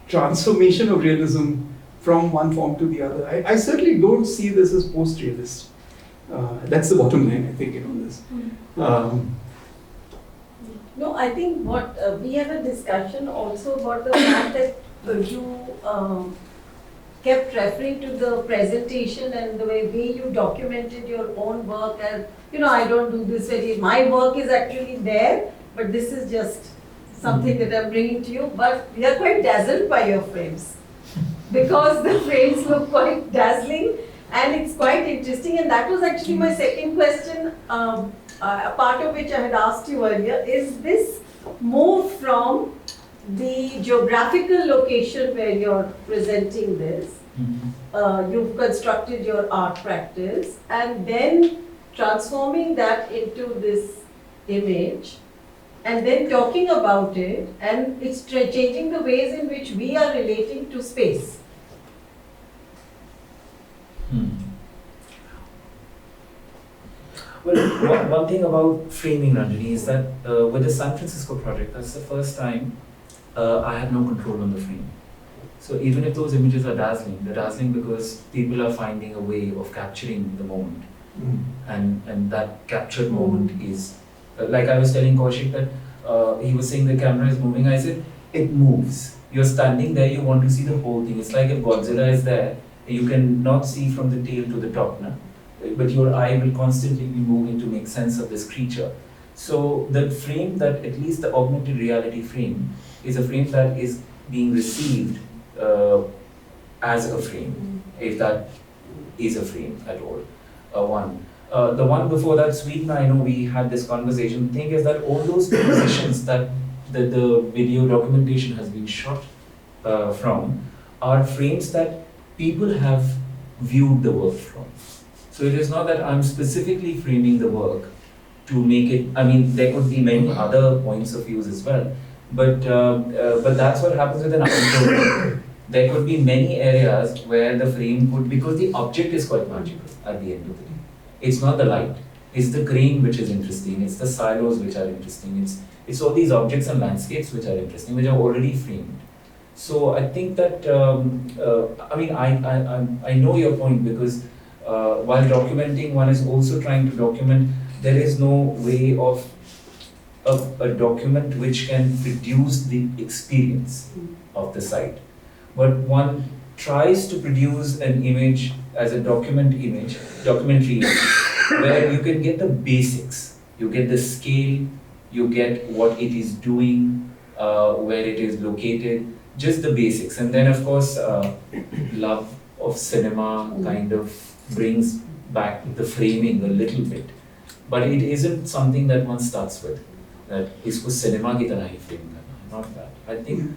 [SPEAKER 4] transformation of realism from one form to the other. I certainly don't see this as post-realist. That's the bottom line, I think, on this.
[SPEAKER 6] No, I think what we had a discussion also about the fact that you kept referring to the presentation and the way you documented your own work, and I don't do this my work is actually there, but this is just something that I'm bringing to you. But we are quite dazzled by your frames, because the frames look quite dazzling and it's quite interesting. And that was actually my second question, a part of which I had asked you earlier. Is this move from the geographical location where you're presenting this, you've constructed your art practice, and then transforming that into this image, and then talking about it, and it's changing the ways in which we are relating to space?
[SPEAKER 2] Well, one thing about framing, Ranjani, is that with the San Francisco project, that's the first time I had no control on the frame. So even if those images are dazzling, they're dazzling because people are finding a way of capturing the moment. And that captured moment is, like I was telling Kaushik that he was saying the camera is moving. I said, it moves. You're standing there, you want to see the whole thing. It's like if Godzilla is there, you can not see from the tail to the top now. But your eye will constantly be moving to make sense of this creature. So the frame that, at least the augmented reality frame, is a frame that is being received as a frame, if that is a frame at all. One. The one before that, Sweden, I know we had this conversation. The thing is that all those positions that the video documentation has been shot from are frames that people have viewed the work from. So it is not that I'm specifically framing the work to make it, I mean, there could be many other points of views as well, but that's what happens with an outdoor work. There could be many areas where the frame could, because the object is quite magical at the end of the day. It's not the light, it's the grain which is interesting, it's the silos which are interesting, it's all these objects and landscapes which are interesting, which are already framed. So I think that, I mean, I know your point, because while documenting, one is also trying to document. There is no way of a document which can produce the experience of the site. But one tries to produce an image as a documentary image, where you can get the basics. You get the scale, you get what it is doing, where it is located, just the basics. And then of course, love of cinema kind of brings back the framing a little bit. But it isn't something that one starts with, that isko cinema ki tarah hi frame karna, not that. I think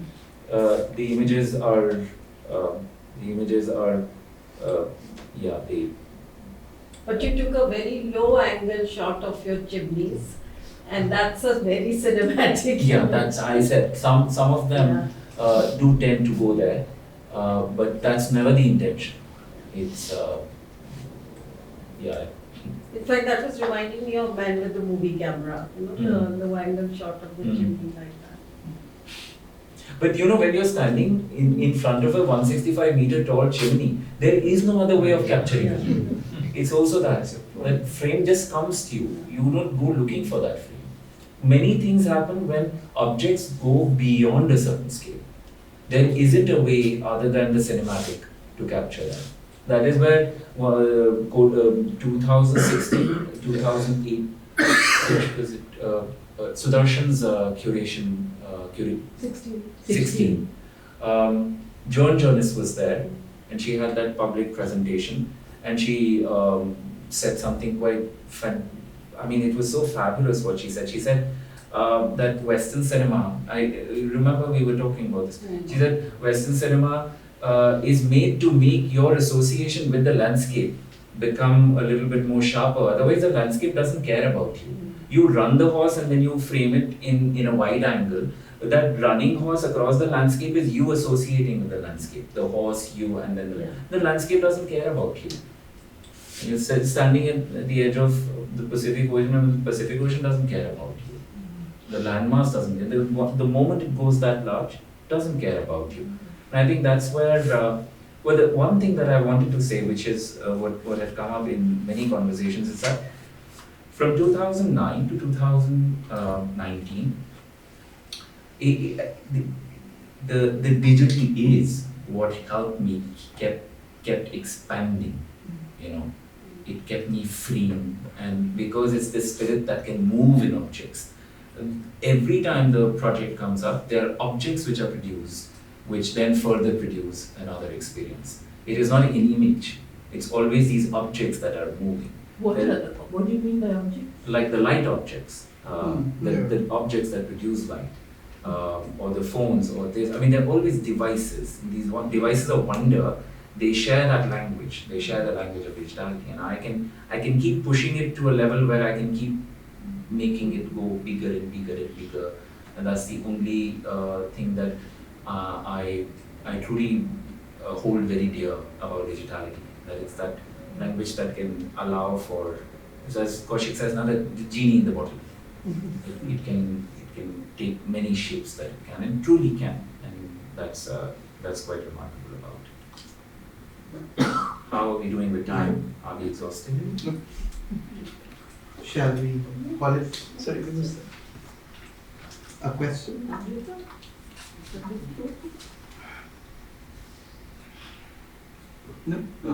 [SPEAKER 2] the images are, yeah, they.
[SPEAKER 6] But you took a very low angle shot of your chimneys, and that's a very cinematic.
[SPEAKER 2] Yeah, that's, I said, some of them do tend to go there, but that's never the intention. It's, yeah.
[SPEAKER 6] In fact, that was reminding me of Man with the Movie Camera, you know, the low angle shot of the chimney like that.
[SPEAKER 2] But you know, when you're standing in front of a 165-meter tall chimney, there is no other way of capturing it. It's also that frame just comes to you. You don't go looking for that frame. Many things happen when objects go beyond a certain scale. There isn't a way other than the cinematic to capture that. That is where 2016, 2008, was it, Sudarshan's curation, 16. Joan Jonas was there, and she had that public presentation, and she said something quite fun. I mean, it was so fabulous what she said. She said that Western cinema, I remember we were talking about this. She said Western cinema is made to make your association with the landscape become a little bit more sharper. Otherwise, the landscape doesn't care about you. You run the horse and then you frame it in a wide angle. That running horse across the landscape is you associating with the landscape. The horse, you, and then the landscape doesn't care about you. You're standing at the edge of the Pacific Ocean, and the Pacific Ocean doesn't care about you. The landmass doesn't care. The moment it goes that large, it doesn't care about you. And I think that's where, well, the one thing that I wanted to say, which is what had come up in many conversations, is that from 2009 to 2019, the digital is what helped me kept expanding, you know. It kept me free, and because it's the spirit that can move in objects. Every time the project comes up, there are objects which are produced, which then further produce another experience. It is not an image, it's always these objects that are moving.
[SPEAKER 3] What do you mean by objects?
[SPEAKER 2] Like the light objects, the objects that produce light, or the phones, or this. I mean, they're always devices. These devices of wonder. They share that language. They share the language of digitality, and I can keep pushing it to a level where I can keep making it go bigger and bigger and bigger, and that's the only thing that I truly hold very dear about digitality. That it's that language that can allow for, as Kaushik says, now the genie in the bottle. It can take many shapes that it can, and truly can, and that's quite remarkable about it. How are we doing with time? Are we exhausted?
[SPEAKER 1] Shall we call it? Sorry, what was that? A question? No.
[SPEAKER 2] I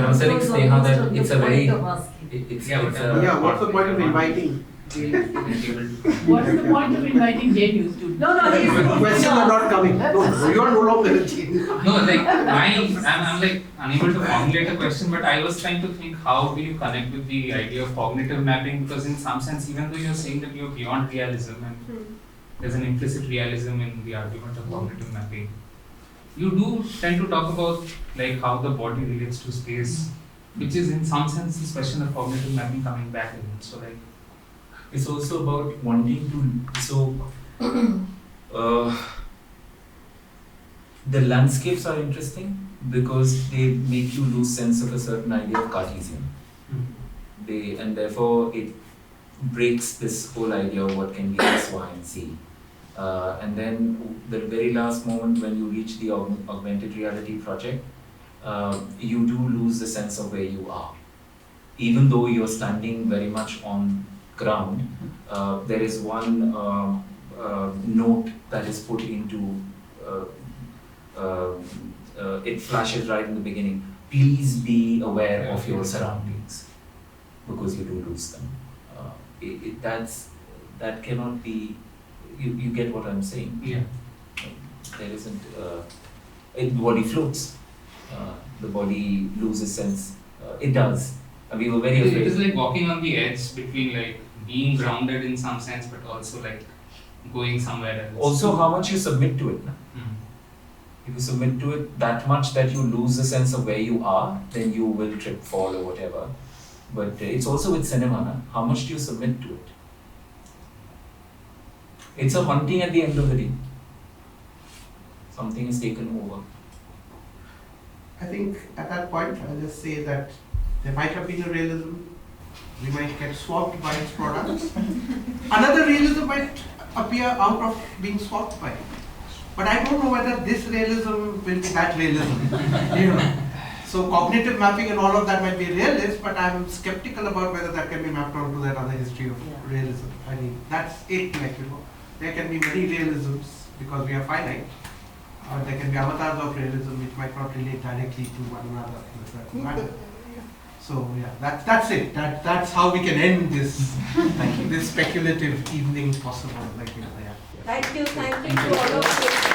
[SPEAKER 2] was telling Sneha that it's a very,
[SPEAKER 6] Point of asking.
[SPEAKER 2] it's
[SPEAKER 1] Yeah, what's the point of inviting?
[SPEAKER 3] What's the point of inviting JNUs to?
[SPEAKER 6] No, he's.
[SPEAKER 1] Questions are not coming. No, you are no longer a genius.
[SPEAKER 10] No, like I'm like unable to formulate a question, but I was trying to think how do you connect with the idea of cognitive mapping, because in some sense, even though you're saying that you're beyond realism and there's an implicit realism in the argument of cognitive mapping, you do tend to talk about like how the body relates to space, which is in some sense this question of cognitive mapping coming back again. So like
[SPEAKER 2] It's also about wanting to, the landscapes are interesting because they make you lose sense of a certain idea of Cartesian. And therefore it breaks this whole idea of what can be X, Y, and Z. And then the very last moment when you reach the augmented reality project, you do lose the sense of where you are. Even though you're standing very much on ground, there is one note that is put into, it flashes right in the beginning, please be aware of your surroundings, because you do lose them. That cannot be, you get what I'm saying?
[SPEAKER 10] yeah.
[SPEAKER 2] There isn't, the body floats, the body loses sense, it does. And we were very
[SPEAKER 10] It
[SPEAKER 2] afraid.
[SPEAKER 10] is like walking on the edge between like being grounded in some sense, but also like going somewhere else.
[SPEAKER 2] Also, how much you submit to it. Na?
[SPEAKER 10] Mhm.
[SPEAKER 2] If you submit to it that much that you lose the sense of where you are, then you will trip, fall, or whatever. But it's also with cinema. Na? How much do you submit to it? It's a haunting at the end of the day. Something is taken over.
[SPEAKER 1] I think at that point, I'll just say that there might have been a realism, we might get swapped by its products. Another realism might appear out of being swapped by it. But I don't know whether this realism will be that realism. You know. So cognitive mapping and all of that might be realist, but I'm skeptical about whether that can be mapped onto that other history of realism. I mean, that's it, like, you know. There can be many realisms because we are finite. There can be avatars of realism which might not relate directly to one another in a certain manner. So yeah, that's it. That's how we can end this this speculative evening possible. Like, you know, yeah.
[SPEAKER 6] Thank you to all of you.